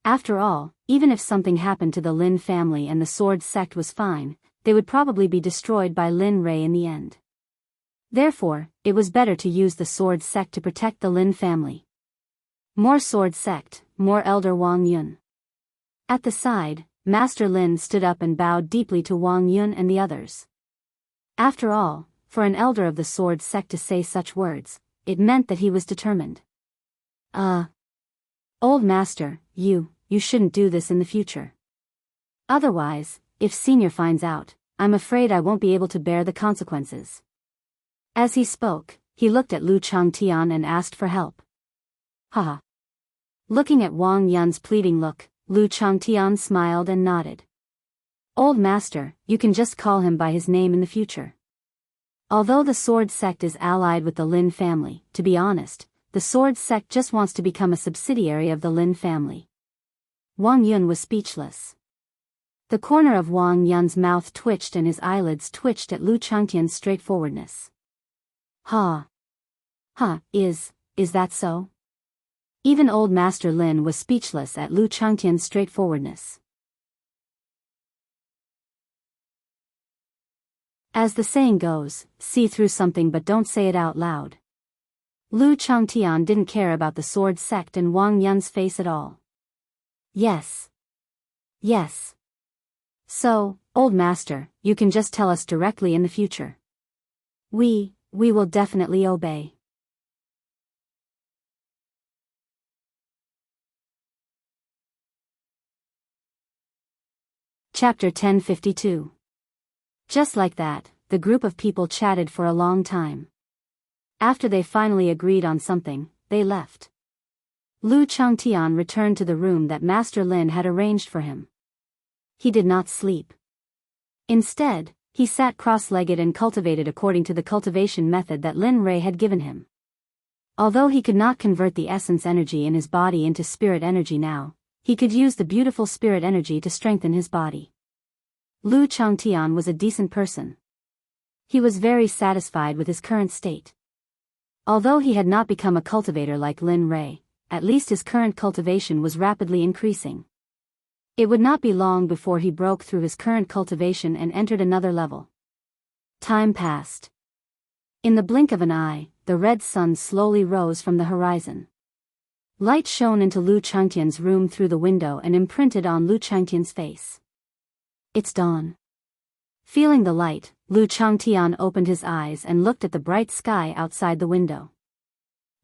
After all, even if something happened to the Lin family and the sword sect was fine, they would probably be destroyed by Lin Ray in the end. Therefore, it was better to use the sword sect to protect the Lin family. More sword sect, more elder Wang Yun. At the side, Master Lin stood up and bowed deeply to Wang Yun and the others. After all, for an elder of the sword sect to say such words, it meant that he was determined. Old master, you shouldn't do this in the future. Otherwise, if Senior finds out, I'm afraid I won't be able to bear the consequences. As he spoke, he looked at Lu Changtian and asked for help. Haha. Looking at Wang Yun's pleading look, Lu Changtian smiled and nodded. Old master, you can just call him by his name in the future. Although the sword sect is allied with the Lin family, to be honest, the sword sect just wants to become a subsidiary of the Lin family. Wang Yun was speechless. The corner of Wang Yun's mouth twitched and his eyelids twitched at Lu Changtian's straightforwardness. Is that so? Even old Master Lin was speechless at Lu Changtian's straightforwardness. As the saying goes, see through something but don't say it out loud. Lu Changtian didn't care about the sword sect and Wang Yun's face at all. Yes. So, old master, you can just tell us directly in the future. We will definitely obey. Chapter 1052. Just like that, the group of people chatted for a long time. After they finally agreed on something, they left. Lu Changtian returned to the room that Master Lin had arranged for him. He did not sleep. Instead, he sat cross-legged and cultivated according to the cultivation method that Lin Rui had given him. Although he could not convert the essence energy in his body into spirit energy now, he could use the beautiful spirit energy to strengthen his body. Lu Changtian was a decent person. He was very satisfied with his current state. Although he had not become a cultivator like Lin Rui, at least his current cultivation was rapidly increasing. It would not be long before he broke through his current cultivation and entered another level. Time passed. In the blink of an eye, the red sun slowly rose from the horizon. Light shone into Lu Changtian's room through the window and imprinted on Lu Changtian's face. It's dawn. Feeling the light, Lu Changtian opened his eyes and looked at the bright sky outside the window.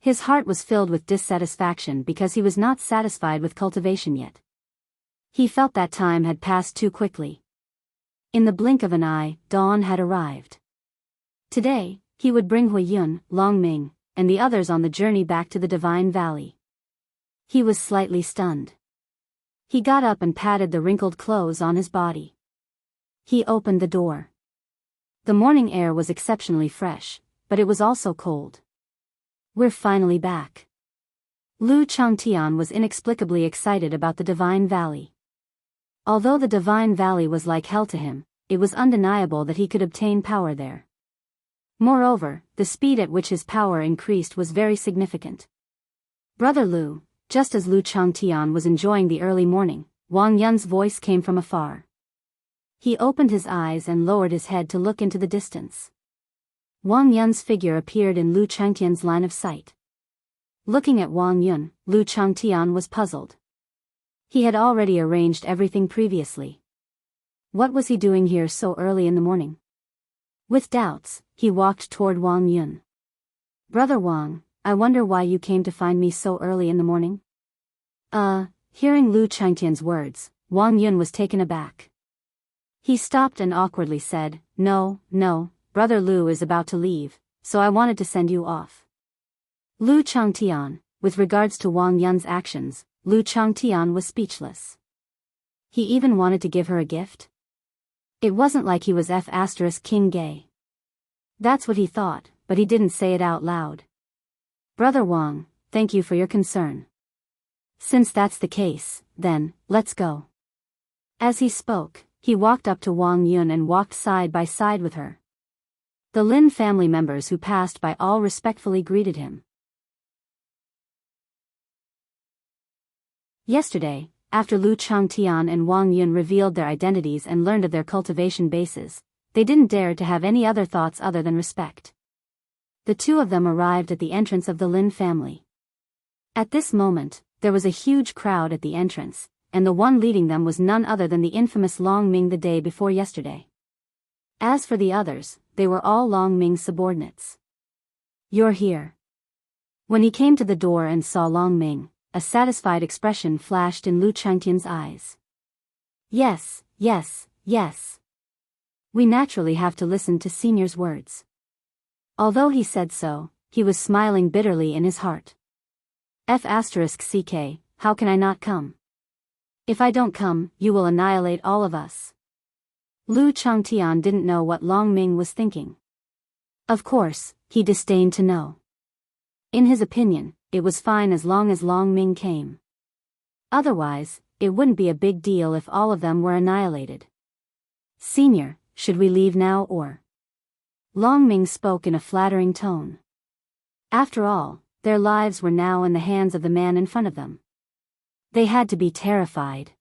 His heart was filled with dissatisfaction because he was not satisfied with cultivation yet. He felt that time had passed too quickly. In the blink of an eye, dawn had arrived. Today, he would bring Huiyun, Longming, and the others on the journey back to the Divine Valley. He was slightly stunned. He got up and patted the wrinkled clothes on his body. He opened the door. The morning air was exceptionally fresh, but it was also cold. We're finally back. Lu Changtian was inexplicably excited about the Divine Valley. Although the Divine Valley was like hell to him, it was undeniable that he could obtain power there. Moreover, the speed at which his power increased was very significant. Brother Lu, just as Lu Changtian was enjoying the early morning, Wang Yun's voice came from afar. He opened his eyes and lowered his head to look into the distance. Wang Yun's figure appeared in Lu Changtian's line of sight. Looking at Wang Yun, Lu Changtian was puzzled. He had already arranged everything previously. What was he doing here so early in the morning? With doubts, he walked toward Wang Yun. Brother Wang, I wonder why you came to find me so early in the morning? Hearing Lu Changtian's words, Wang Yun was taken aback. He stopped and awkwardly said, No, Brother Lu is about to leave, so I wanted to send you off. Lu Changtian, with regards to Wang Yun's actions, Lu Changtian was speechless. He even wanted to give her a gift? It wasn't like he was King gay. That's what he thought, but he didn't say it out loud. Brother Wang, thank you for your concern. Since that's the case, then, let's go. As he spoke, he walked up to Wang Yun and walked side by side with her. The Lin family members who passed by all respectfully greeted him. Yesterday, after Lu Changtian and Wang Yun revealed their identities and learned of their cultivation bases, they didn't dare to have any other thoughts other than respect. The two of them arrived at the entrance of the Lin family. At this moment, there was a huge crowd at the entrance, and the one leading them was none other than the infamous Long Ming the day before yesterday. As for the others, they were all Long Ming's subordinates. You're here. When he came to the door and saw Long Ming, a satisfied expression flashed in Lu Changtian's eyes. Yes. We naturally have to listen to Senior's words. Although he said so, he was smiling bitterly in his heart. *CK, how can I not come? If I don't come, you will annihilate all of us. Lu Changtian didn't know what Long Ming was thinking. Of course, he disdained to know. In his opinion, it was fine as long as Long Ming came. Otherwise, it wouldn't be a big deal if all of them were annihilated. Senior, should we leave now or? Long Ming spoke in a flattering tone. After all, their lives were now in the hands of the man in front of them. They had to be terrified.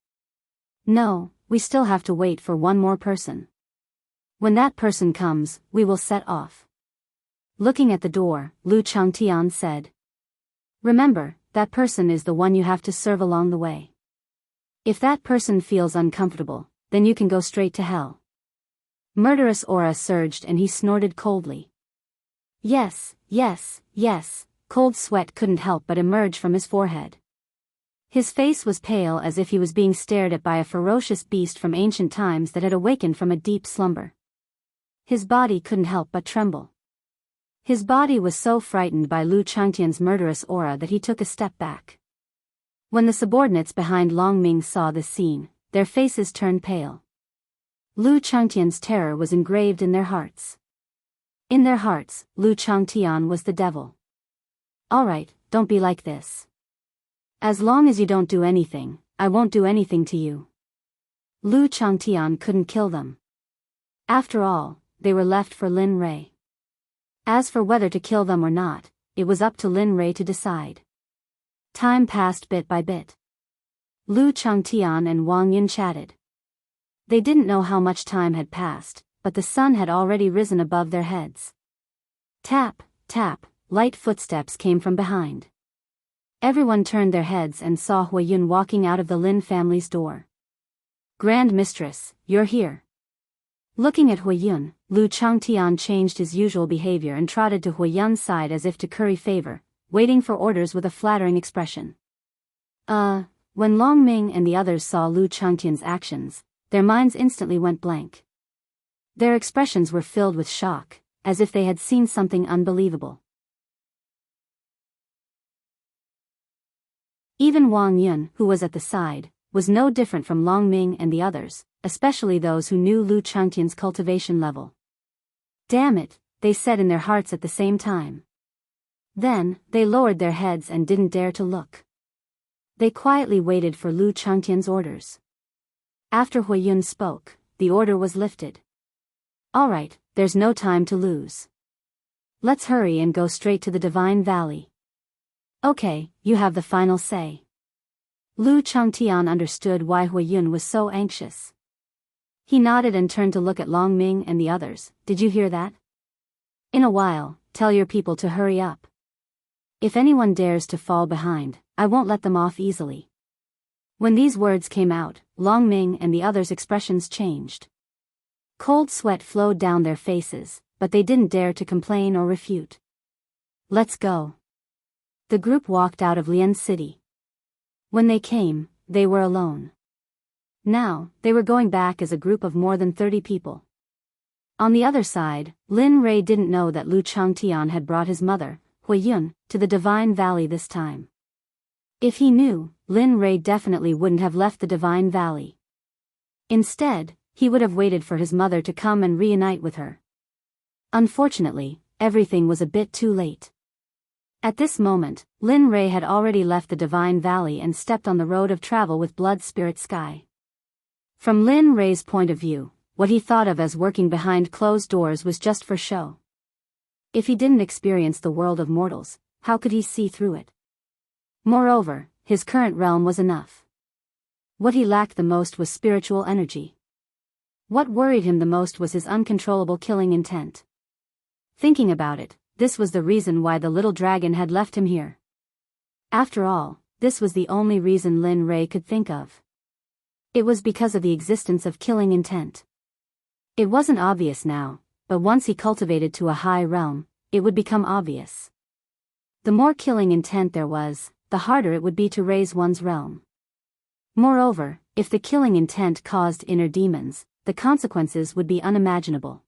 No, we still have to wait for one more person. When that person comes, we will set off. Looking at the door, Lu Changtian said. Remember, that person is the one you have to serve along the way. If that person feels uncomfortable, then you can go straight to hell. Murderous aura surged and he snorted coldly. Yes, yes, yes, cold sweat couldn't help but emerge from his forehead. His face was pale as if he was being stared at by a ferocious beast from ancient times that had awakened from a deep slumber. His body couldn't help but tremble. His body was so frightened by Lu Changtian's murderous aura that he took a step back. When the subordinates behind Long Ming saw this scene, their faces turned pale. Lu Changtian's terror was engraved in their hearts. In their hearts, Lu Changtian was the devil. All right, don't be like this. As long as you don't do anything, I won't do anything to you. Lu Changtian couldn't kill them. After all, they were left for Lin Rei. As for whether to kill them or not, it was up to Lin Rei to decide. Time passed bit by bit. Lu Changtian and Wang Yun chatted. They didn't know how much time had passed, but the sun had already risen above their heads. Tap, tap, light footsteps came from behind. Everyone turned their heads and saw Hui Yun walking out of the Lin family's door. Grand Mistress, you're here. Looking at Hui Yun, Lu Changtian changed his usual behavior and trotted to Hui Yun's side as if to curry favor, waiting for orders with a flattering expression. When Long Ming and the others saw Lu Changtian's actions, their minds instantly went blank. Their expressions were filled with shock, as if they had seen something unbelievable. Even Wang Yun, who was at the side, was no different from Long Ming and the others, especially those who knew Lu Changtian's cultivation level. Damn it, they said in their hearts at the same time. Then, they lowered their heads and didn't dare to look. They quietly waited for Lu Changtian's orders. After Hui Yun spoke, the order was lifted. All right, there's no time to lose. Let's hurry and go straight to the Divine Valley. Okay, you have the final say. Lu Changtian understood why Hui Yun was so anxious. He nodded and turned to look at Long Ming and the others. Did you hear that? In a while, tell your people to hurry up. If anyone dares to fall behind, I won't let them off easily. When these words came out, Long Ming and the others' expressions changed. Cold sweat flowed down their faces, but they didn't dare to complain or refute. Let's go. The group walked out of Lian City. When they came, they were alone. Now, they were going back as a group of more than 30 people. On the other side, Lin Rei didn't know that Lu Changtian had brought his mother, Hui Yun, to the Divine Valley this time. If he knew, Lin Rei definitely wouldn't have left the Divine Valley. Instead, he would have waited for his mother to come and reunite with her. Unfortunately, everything was a bit too late. At this moment, Lin Rei had already left the Divine Valley and stepped on the road of travel with Blood Spirit Sky. From Lin Rei's point of view, what he thought of as working behind closed doors was just for show. If he didn't experience the world of mortals, how could he see through it? Moreover, his current realm was enough. What he lacked the most was spiritual energy. What worried him the most was his uncontrollable killing intent. Thinking about it, this was the reason why the little dragon had left him here. After all, this was the only reason Lin Rei could think of. It was because of the existence of killing intent. It wasn't obvious now, but once he cultivated to a high realm, it would become obvious. The more killing intent there was, the harder it would be to raise one's realm. Moreover, if the killing intent caused inner demons, the consequences would be unimaginable.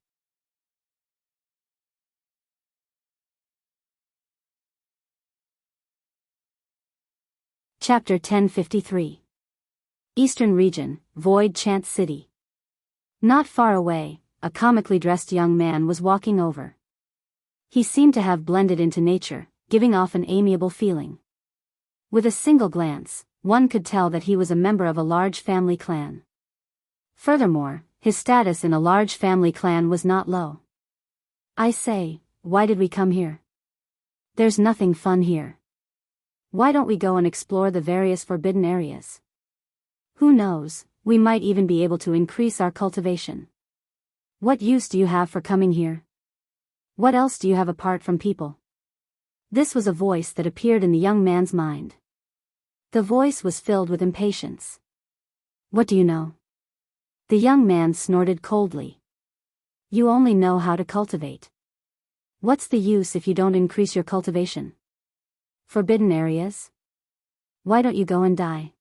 Chapter 1053. Eastern Region, Void Chant City. Not far away, a comically dressed young man was walking over. He seemed to have blended into nature, giving off an amiable feeling. With a single glance, one could tell that he was a member of a large family clan. Furthermore, his status in a large family clan was not low. I say, why did we come here? There's nothing fun here. Why don't we go and explore the various forbidden areas? Who knows, we might even be able to increase our cultivation. What use do you have for coming here? What else do you have apart from people? This was a voice that appeared in the young man's mind. The voice was filled with impatience. What do you know? The young man snorted coldly. You only know how to cultivate. What's the use if you don't increase your cultivation? Forbidden areas? Why don't you go and die?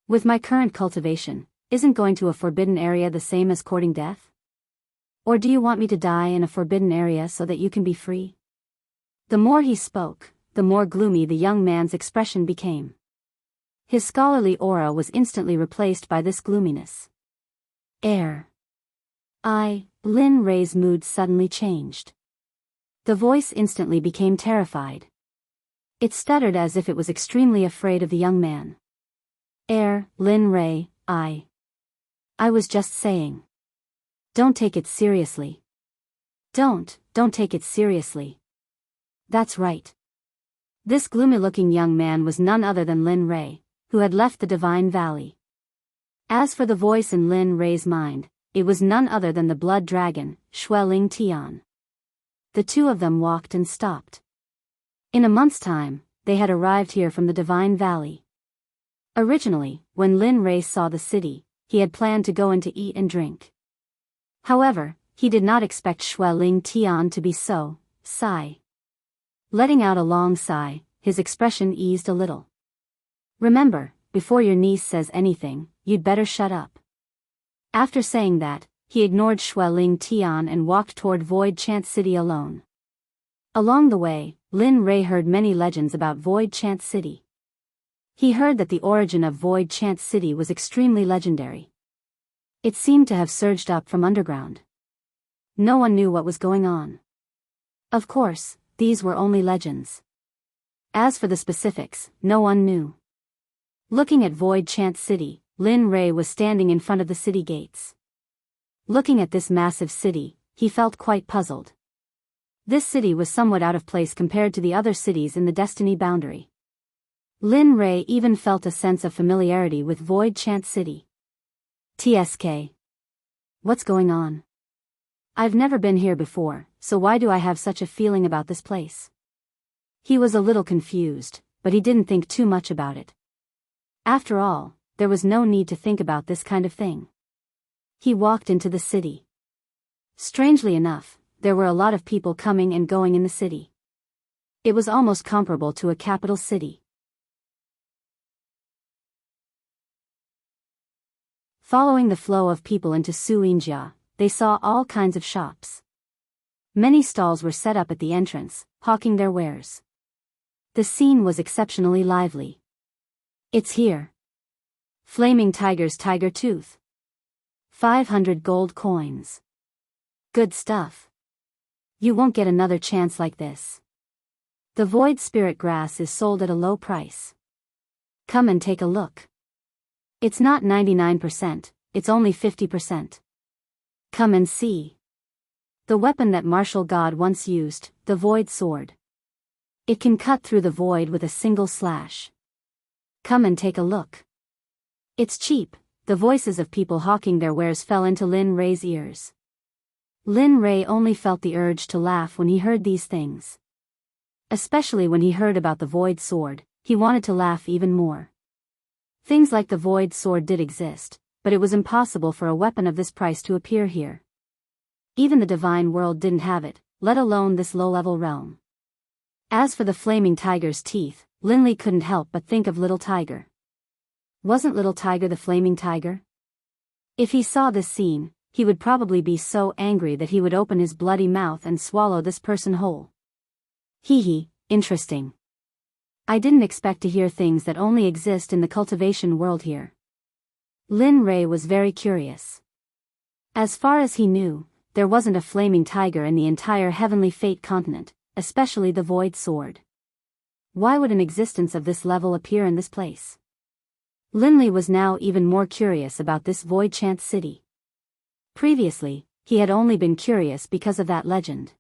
With my current cultivation, isn't going to a forbidden area the same as courting death? Or do you want me to die in a forbidden area so that you can be free? The more he spoke, the more gloomy the young man's expression became. His scholarly aura was instantly replaced by this gloominess. Lin Rei's mood suddenly changed. The voice instantly became terrified. It stuttered as if it was extremely afraid of the young man. Lin Rei, I was just saying. Don't take it seriously. Don't take it seriously. That's right. This gloomy-looking young man was none other than Lin Rei, who had left the Divine Valley. As for the voice in Lin Rei's mind, it was none other than the blood dragon, Xueling Tian. The two of them walked and stopped. In a month's time, they had arrived here from the Divine Valley. Originally, when Lin Rei saw the city, he had planned to go in to eat and drink. However, he did not expect Xueling Tian to be so, sigh. Letting out a long sigh, his expression eased a little. Remember, before your niece says anything, you'd better shut up. After saying that, he ignored Xueling Tian and walked toward Void Chant City alone. Along the way, Lin Rei heard many legends about Void Chant City. He heard that the origin of Void Chant City was extremely legendary. It seemed to have surged up from underground. No one knew what was going on. Of course, these were only legends. As for the specifics, no one knew. Looking at Void Chant City, Lin Rei was standing in front of the city gates. Looking at this massive city, he felt quite puzzled. This city was somewhat out of place compared to the other cities in the Destiny boundary. Lin Rei even felt a sense of familiarity with Void Chant City. TSK. What's going on? I've never been here before, so why do I have such a feeling about this place? He was a little confused, but he didn't think too much about it. After all, there was no need to think about this kind of thing. He walked into the city. Strangely enough, there were a lot of people coming and going in the city. It was almost comparable to a capital city. Following the flow of people into Suinjia, they saw all kinds of shops. Many stalls were set up at the entrance, hawking their wares. The scene was exceptionally lively. It's here. Flaming Tiger's tiger tooth. 500 gold coins. Good stuff. You won't get another chance like this. The Void Spirit Grass is sold at a low price. Come and take a look. It's not 99%, it's only 50%. Come and see. The weapon that martial god once used, the Void Sword. It can cut through the void with a single slash. Come and take a look. It's cheap. The voices of people hawking their wares fell into Lin Rei's ears. Lin Rei only felt the urge to laugh when he heard these things. Especially when he heard about the Void Sword, he wanted to laugh even more. Things like the Void Sword did exist, but it was impossible for a weapon of this price to appear here. Even the divine world didn't have it, let alone this low-level realm. As for the Flaming Tiger's teeth, Lin Li couldn't help but think of Little Tiger. Wasn't Little Tiger the Flaming Tiger? If he saw this scene, he would probably be so angry that he would open his bloody mouth and swallow this person whole. Hee, interesting. I didn't expect to hear things that only exist in the cultivation world here. Lin Rei was very curious. As far as he knew, there wasn't a flaming tiger in the entire Heavenly Fate continent, especially the Void Sword. Why would an existence of this level appear in this place? Lin Li was now even more curious about this Void Chant City. Previously, he had only been curious because of that legend.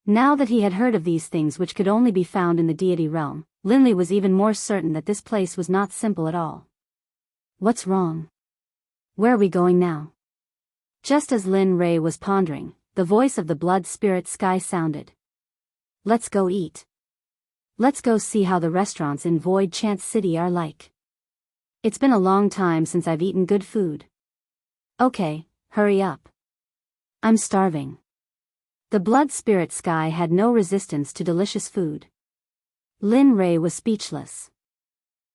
Now that he had heard of these things which could only be found in the deity realm, Lin Li was even more certain that this place was not simple at all. What's wrong? Where are we going now? Just as Lin Rei was pondering, the voice of the blood spirit sky sounded. Let's go eat. Let's go see how the restaurants in Void Chant City are like. It's been a long time since I've eaten good food. Okay, hurry up. I'm starving. The blood spirit sky had no resistance to delicious food. Lin Rei was speechless.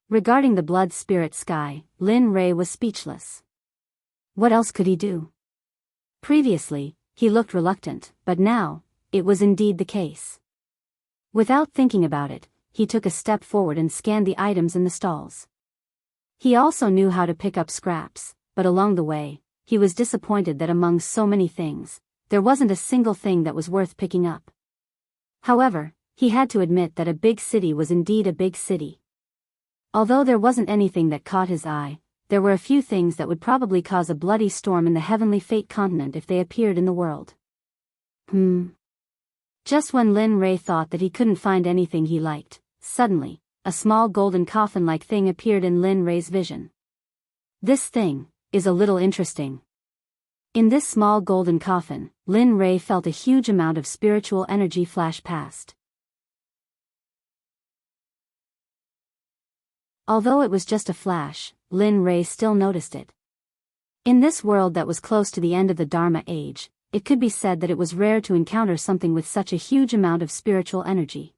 Regarding the blood spirit sky, Lin Rei was speechless. What else could he do? Previously, he looked reluctant, but now, it was indeed the case. Without thinking about it, he took a step forward and scanned the items in the stalls. He also knew how to pick up scraps, but along the way, he was disappointed that among so many things, there wasn't a single thing that was worth picking up. However, he had to admit that a big city was indeed a big city. Although there wasn't anything that caught his eye, there were a few things that would probably cause a bloody storm in the heavenly fate continent if they appeared in the world. Just when Lin Rei thought that he couldn't find anything he liked, suddenly, a small golden coffin-like thing appeared in Lin Rei's vision. This thing is a little interesting. In this small golden coffin, Lin Rei felt a huge amount of spiritual energy flash past. Although it was just a flash, Lin Rei still noticed it. In this world that was close to the end of the Dharma age, it could be said that it was rare to encounter something with such a huge amount of spiritual energy.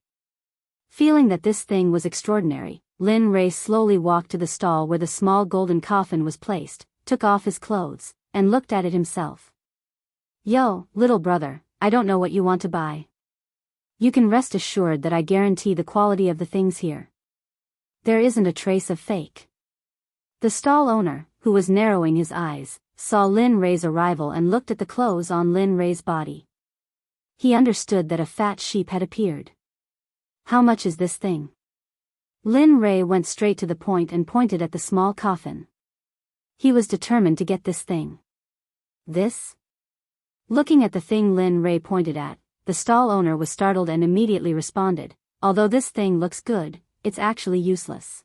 Feeling that this thing was extraordinary, Lin Rei slowly walked to the stall where the small golden coffin was placed, took off his clothes, and looked at it himself. Yo, little brother, I don't know what you want to buy. You can rest assured that I guarantee the quality of the things here. There isn't a trace of fake. The stall owner, who was narrowing his eyes, saw Lin Rei's arrival and looked at the clothes on Lin Rei's body. He understood that a fat sheep had appeared. How much is this thing? Lin Rei went straight to the point and pointed at the small coffin. He was determined to get this thing. This? Looking at the thing Lin Rei pointed at, the stall owner was startled and immediately responded, although this thing looks good, it's actually useless.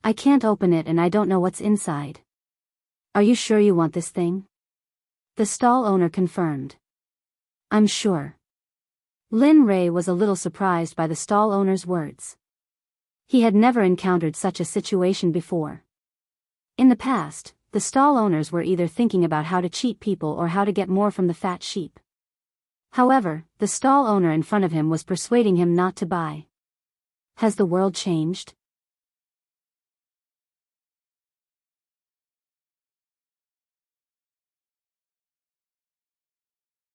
I can't open it and I don't know what's inside. Are you sure you want this thing? The stall owner confirmed. I'm sure. Lin Rei was a little surprised by the stall owner's words. He had never encountered such a situation before. In the past, the stall owners were either thinking about how to cheat people or how to get more from the fat sheep. However, the stall owner in front of him was persuading him not to buy. Has the world changed?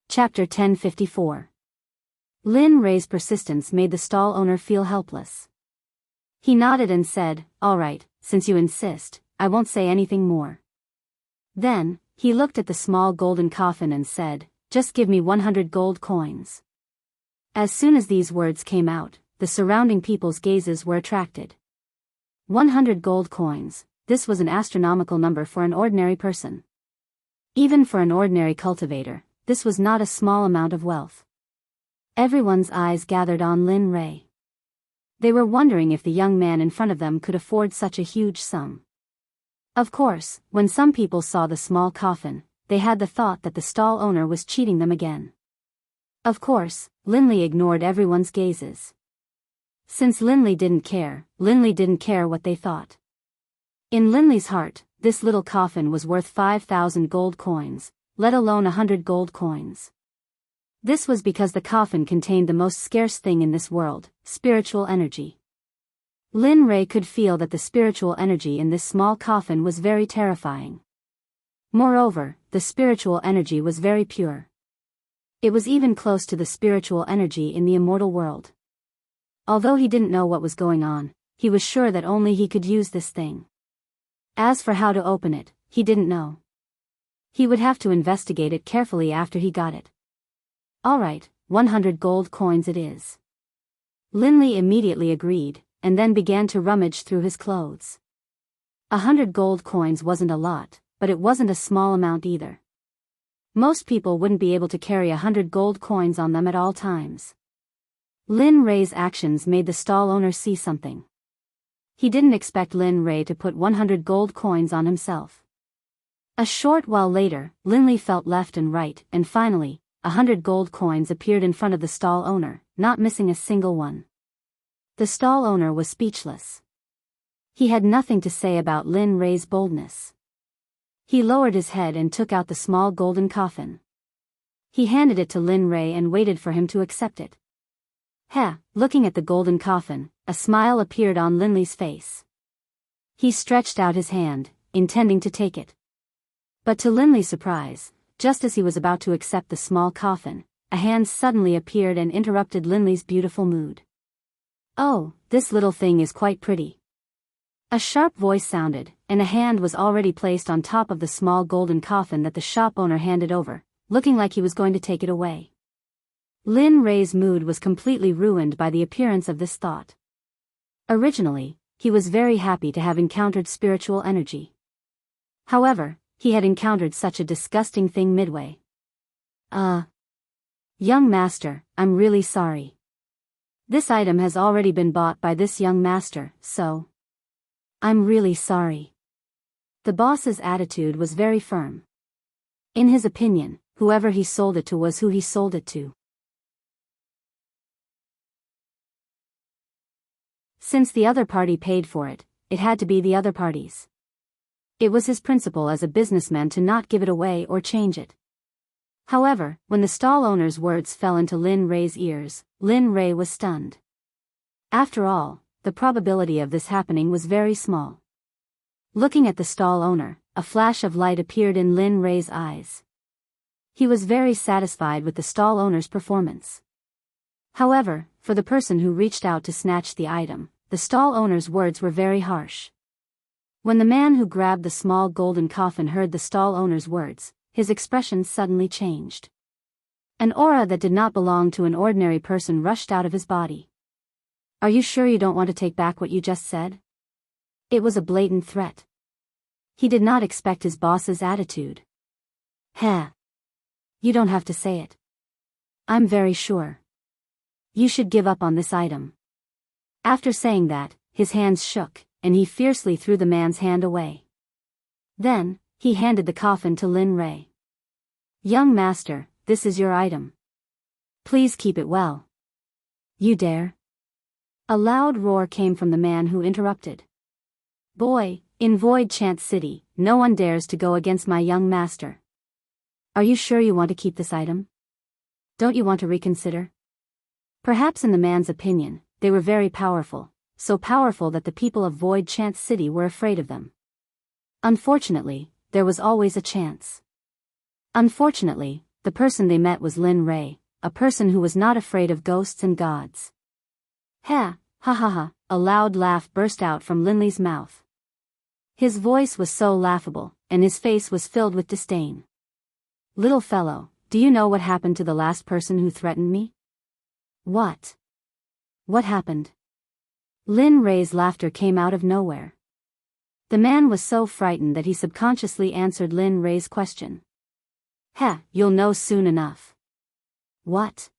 Chapter 1054. Lin Rei's persistence made the stall owner feel helpless. He nodded and said, "All right, since you insist, I won't say anything more." Then, he looked at the small golden coffin and said, "Just give me 100 gold coins." As soon as these words came out, the surrounding people's gazes were attracted. 100 gold coins, this was an astronomical number for an ordinary person. Even for an ordinary cultivator, this was not a small amount of wealth. Everyone's eyes gathered on Lin Rei. They were wondering if the young man in front of them could afford such a huge sum. Of course, when some people saw the small coffin, they had the thought that the stall owner was cheating them again. Of course, Linley ignored everyone's gazes. Since Linley didn't care what they thought. In Linley's heart, this little coffin was worth 5,000 gold coins, let alone 100 gold coins. This was because the coffin contained the most scarce thing in this world, spiritual energy. Lin Rei could feel that the spiritual energy in this small coffin was very terrifying. Moreover, the spiritual energy was very pure. It was even close to the spiritual energy in the immortal world. Although he didn't know what was going on, he was sure that only he could use this thing. As for how to open it, he didn't know. He would have to investigate it carefully after he got it. All right, 100 gold coins it is. Linley immediately agreed, and then began to rummage through his clothes. 100 gold coins wasn't a lot, but it wasn't a small amount either. Most people wouldn't be able to carry 100 gold coins on them at all times. Lin Rei's actions made the stall owner see something. He didn't expect Lin Rei to put 100 gold coins on himself. A short while later, Linley felt left and right, and finally, 100 gold coins appeared in front of the stall owner, not missing a single one. The stall owner was speechless. He had nothing to say about Lin Rei's boldness. He lowered his head and took out the small golden coffin. He handed it to Lin Rei and waited for him to accept it. Looking at the golden coffin, a smile appeared on Linley's face. He stretched out his hand, intending to take it. But to Linley's surprise, just as he was about to accept the small coffin, a hand suddenly appeared and interrupted Linley's beautiful mood. "Oh, this little thing is quite pretty." A sharp voice sounded, and a hand was already placed on top of the small golden coffin that the shop owner handed over, looking like he was going to take it away. Lin Rei's mood was completely ruined by the appearance of this thought. Originally, he was very happy to have encountered spiritual energy. However, he had encountered such a disgusting thing midway. Young master, I'm really sorry. This item has already been bought by this young master, so... I'm really sorry. The boss's attitude was very firm. In his opinion, whoever he sold it to was who he sold it to. Since the other party paid for it, it had to be the other party's. It was his principle as a businessman to not give it away or change it. However, when the stall owner's words fell into Lin Rei's ears, Lin Rei was stunned. After all, the probability of this happening was very small. Looking at the stall owner, a flash of light appeared in Lin Rei's eyes. He was very satisfied with the stall owner's performance. However, for the person who reached out to snatch the item, the stall owner's words were very harsh. When the man who grabbed the small golden coffin heard the stall owner's words, his expression suddenly changed. An aura that did not belong to an ordinary person rushed out of his body. "Are you sure you don't want to take back what you just said?" It was a blatant threat. He did not expect his boss's attitude. You don't have to say it. I'm very sure. You should give up on this item." After saying that, his hands shook, and he fiercely threw the man's hand away. Then, he handed the coffin to Lin Rei. "Young master, this is your item. Please keep it well." "You dare?" A loud roar came from the man who interrupted. "Boy, in Void Chant City, no one dares to go against my young master. Are you sure you want to keep this item? Don't you want to reconsider?" Perhaps in the man's opinion, they were very powerful, so powerful that the people of Void Chant City were afraid of them. Unfortunately, there was always a chance. Unfortunately, the person they met was Lin Rei, a person who was not afraid of ghosts and gods. Ha ha ha, a loud laugh burst out from Linley's mouth. His voice was so laughable, and his face was filled with disdain. "Little fellow, do you know what happened to the last person who threatened me?" "What? What happened?" Lin Rei's laughter came out of nowhere. The man was so frightened that he subconsciously answered Lin Rei's question. You'll know soon enough." "What?"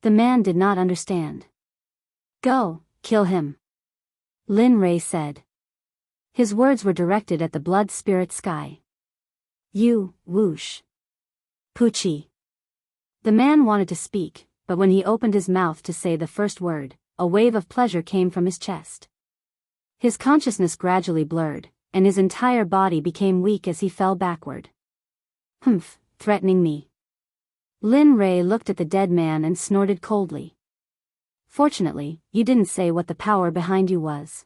The man did not understand. "Go, kill him," Lin Rei said. His words were directed at the blood spirit sky. "You, whoosh. Poochie." The man wanted to speak, but when he opened his mouth to say the first word, a wave of pleasure came from his chest. His consciousness gradually blurred, and his entire body became weak as he fell backward. "Humph, threatening me." Lin Rei looked at the dead man and snorted coldly. "Fortunately, you didn't say what the power behind you was.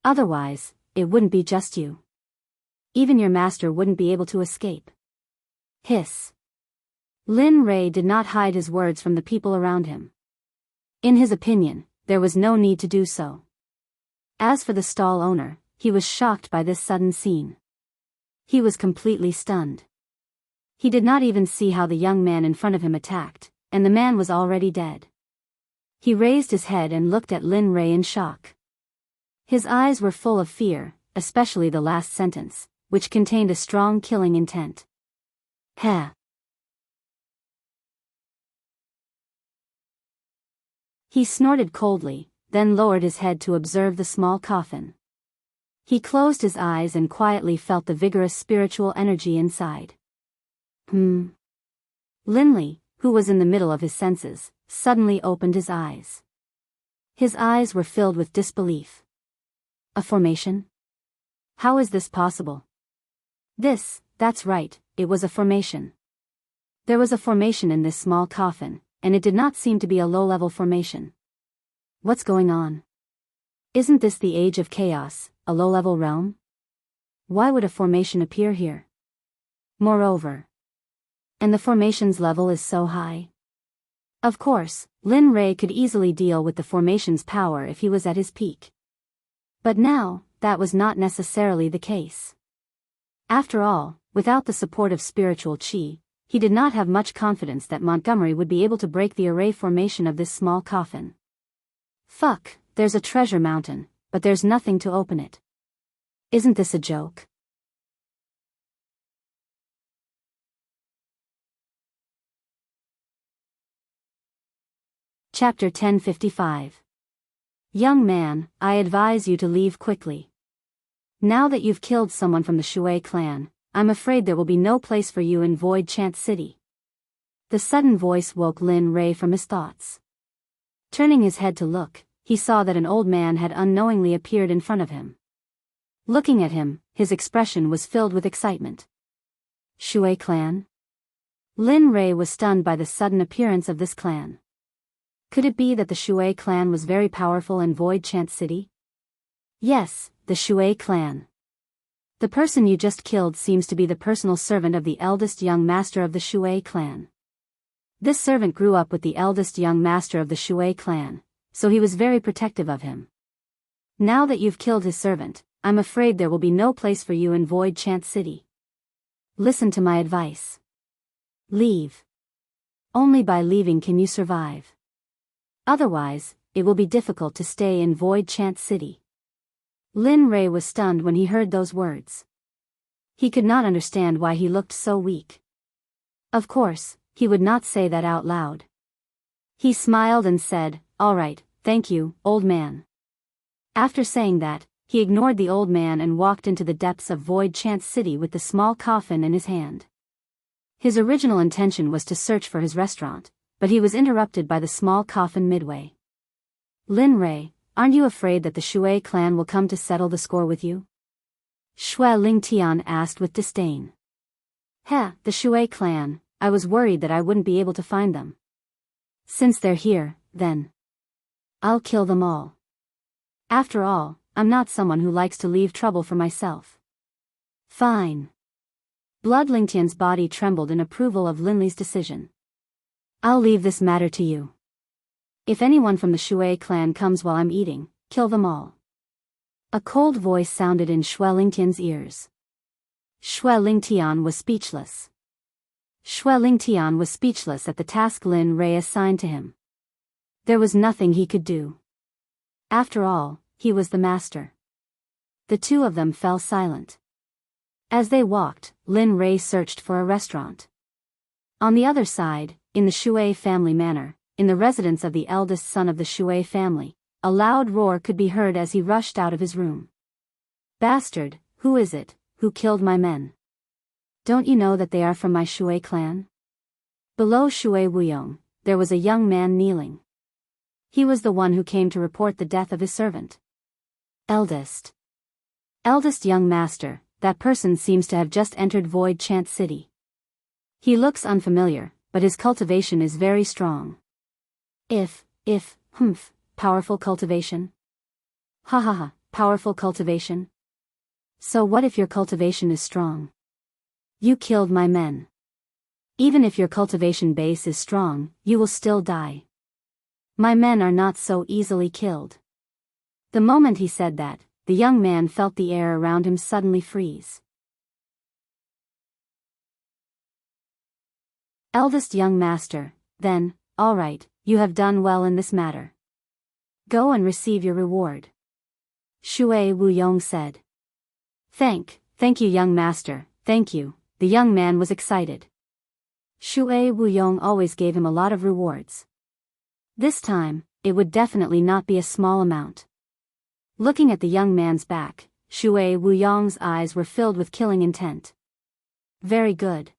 Otherwise, it wouldn't be just you. Even your master wouldn't be able to escape." Hiss. Lin Rei did not hide his words from the people around him. In his opinion, there was no need to do so. As for the stall owner, he was shocked by this sudden scene. He was completely stunned. He did not even see how the young man in front of him attacked, and the man was already dead. He raised his head and looked at Lin Rei in shock. His eyes were full of fear, especially the last sentence, which contained a strong killing intent. He snorted coldly, then lowered his head to observe the small coffin. He closed his eyes and quietly felt the vigorous spiritual energy inside. Linley, who was in the middle of his senses, suddenly opened his eyes. His eyes were filled with disbelief. A formation? How is this possible? That's right, it was a formation. There was a formation in this small coffin, and it did not seem to be a low-level formation. What's going on? Isn't this the age of chaos, a low-level realm? Why would a formation appear here? Moreover, and the formation's level is so high. Of course, Lin Rei could easily deal with the formation's power if he was at his peak. But now, that was not necessarily the case. After all, without the support of spiritual qi, he did not have much confidence that Montgomery would be able to break the array formation of this small coffin. Fuck, there's a treasure mountain, but there's nothing to open it. Isn't this a joke? Chapter 1055. Young man, I advise you to leave quickly. Now that you've killed someone from the Shui clan, I'm afraid there will be no place for you in Void Chant City. The sudden voice woke Lin Rei from his thoughts. Turning his head to look, he saw that an old man had unknowingly appeared in front of him. Looking at him, his expression was filled with excitement. Shui clan? Lin Rei was stunned by the sudden appearance of this clan. Could it be that the Shui clan was very powerful in Void Chant City? Yes, the Shui clan. The person you just killed seems to be the personal servant of the eldest young master of the Shui clan. This servant grew up with the eldest young master of the Shui clan, so he was very protective of him. Now that you've killed his servant, I'm afraid there will be no place for you in Void Chant City. Listen to my advice. Leave. Only by leaving can you survive. Otherwise, it will be difficult to stay in Void Chant City. Lin Rei was stunned when he heard those words. He could not understand why he looked so weak. Of course, he would not say that out loud. He smiled and said, "All right, thank you, old man." After saying that, he ignored the old man and walked into the depths of Void Chant City with the small coffin in his hand. His original intention was to search for his restaurant, but he was interrupted by the small coffin midway. Lin Rei, aren't you afraid that the Shui clan will come to settle the score with you? Xue Lingtian asked with disdain. The Shui clan, I was worried that I wouldn't be able to find them. Since they're here, then I'll kill them all. After all, I'm not someone who likes to leave trouble for myself. Fine. Blood Lingtian's body trembled in approval of Linley's decision. I'll leave this matter to you. If anyone from the Shui clan comes while I'm eating, kill them all. A cold voice sounded in Xue Lingtian's ears. Xue Lingtian was speechless. Xue Lingtian was speechless at the task Lin Rei assigned to him. There was nothing he could do. After all, he was the master. The two of them fell silent. As they walked, Lin Rei searched for a restaurant. On the other side, in the Shui family manor, in the residence of the eldest son of the Shui family, a loud roar could be heard as he rushed out of his room. Bastard, who is it, who killed my men? Don't you know that they are from my Shui clan? Below Shui Wuyong, there was a young man kneeling. He was the one who came to report the death of his servant. Eldest young master, that person seems to have just entered Void Chant City. He looks unfamiliar, but his cultivation is very strong. Powerful cultivation? Powerful cultivation? So what if your cultivation is strong? You killed my men. Even if your cultivation base is strong, you will still die. My men are not so easily killed. The moment he said that, the young man felt the air around him suddenly freeze. Eldest young master, then, all right, you have done well in this matter. Go and receive your reward. Shui Wuyong said. Thank you young master, thank you, the young man was excited. Shui Wuyong always gave him a lot of rewards. This time, it would definitely not be a small amount. Looking at the young man's back, Shui Wuyong's eyes were filled with killing intent. Very good.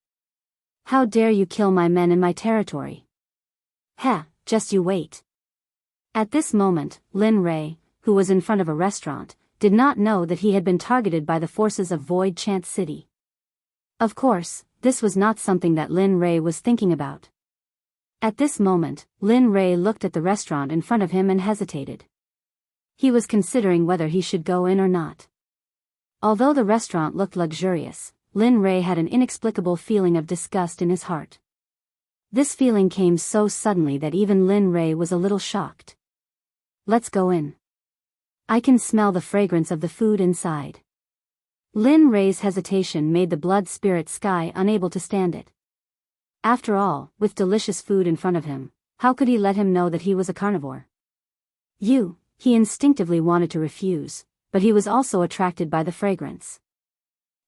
How dare you kill my men in my territory? Just you wait. At this moment, Lin Rei, who was in front of a restaurant, did not know that he had been targeted by the forces of Void Chant City. Of course, this was not something that Lin Ray was thinking about. At this moment, Lin Ray looked at the restaurant in front of him and hesitated. He was considering whether he should go in or not. Although the restaurant looked luxurious, Lin Ray had an inexplicable feeling of disgust in his heart. This feeling came so suddenly that even Lin Ray was a little shocked. Let's go in. I can smell the fragrance of the food inside. Lin Ray's hesitation made the blood spirit Sky unable to stand it. After all, with delicious food in front of him, how could he let him know that he was a carnivore? He instinctively wanted to refuse, but he was also attracted by the fragrance.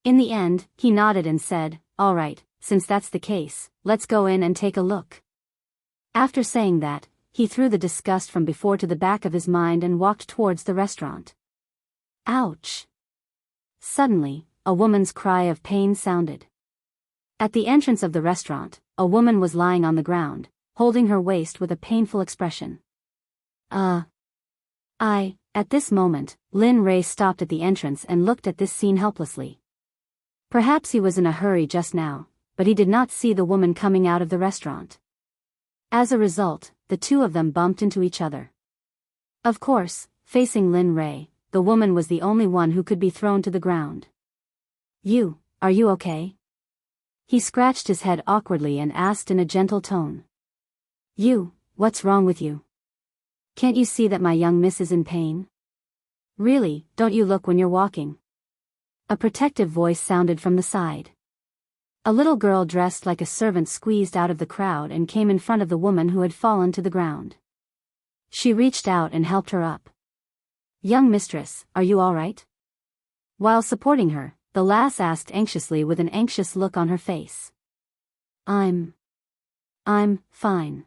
In the end, he nodded and said, "All right, since that's the case, let's go in and take a look." After saying that, he threw the disgust from before to the back of his mind and walked towards the restaurant. Ouch! Suddenly, a woman's cry of pain sounded. At the entrance of the restaurant, a woman was lying on the ground, holding her waist with a painful expression. At this moment, Lin Ray stopped at the entrance and looked at this scene helplessly. Perhaps he was in a hurry just now, but he did not see the woman coming out of the restaurant. As a result, the two of them bumped into each other. Of course, facing Lin Ray, the woman was the only one who could be thrown to the ground. Are you okay? He scratched his head awkwardly and asked in a gentle tone. What's wrong with you? Can't you see that my young miss is in pain? Really, don't you look when you're walking? A protective voice sounded from the side. A little girl dressed like a servant squeezed out of the crowd and came in front of the woman who had fallen to the ground. She reached out and helped her up. Young mistress, are you all right? While supporting her, the lass asked anxiously with an anxious look on her face. I'm fine.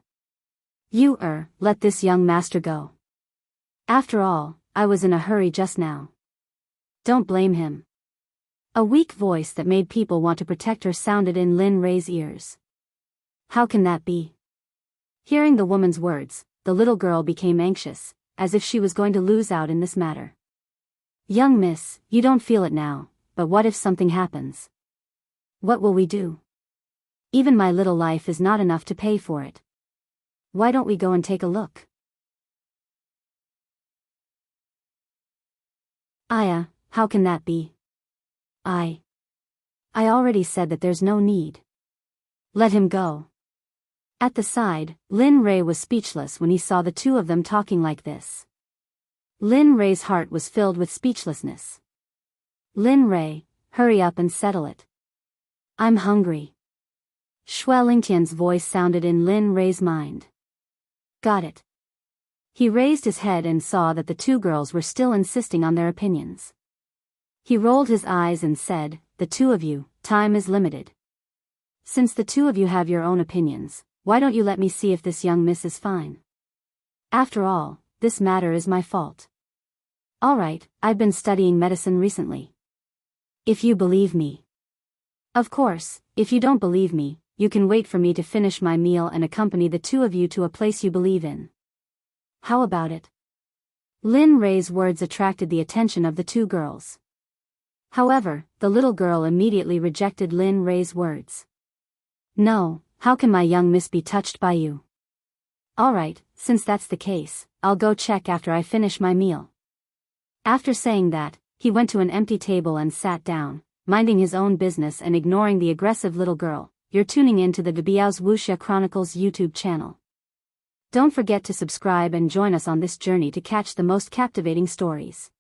Let this young master go. After all, I was in a hurry just now. Don't blame him. A weak voice that made people want to protect her sounded in Lin Ray's ears. How can that be? Hearing the woman's words, the little girl became anxious, as if she was going to lose out in this matter. Young miss, you don't feel it now, but what if something happens? What will we do? Even my little life is not enough to pay for it. Why don't we go and take a look? Aya, how can that be? I already said that there's no need. Let him go. At the side, Lin Ray was speechless when he saw the two of them talking like this. Lin Ray's heart was filled with speechlessness. Lin Ray, hurry up and settle it. I'm hungry. Shui Lingtian's voice sounded in Lin Ray's mind. Got it. He raised his head and saw that the two girls were still insisting on their opinions. He rolled his eyes and said, "The two of you, time is limited. Since the two of you have your own opinions, why don't you let me see if this young miss is fine? After all, this matter is my fault. All right, I've been studying medicine recently. If you believe me. Of course, if you don't believe me, you can wait for me to finish my meal and accompany the two of you to a place you believe in. How about it?" Lin Ray's words attracted the attention of the two girls. However, the little girl immediately rejected Lin Ray's words. No, how can my young miss be touched by you? All right, since that's the case, I'll go check after I finish my meal. After saying that, he went to an empty table and sat down, minding his own business and ignoring the aggressive little girl. You're tuning in to the Biyao's Wuxia Chronicles YouTube channel. Don't forget to subscribe and join us on this journey to catch the most captivating stories.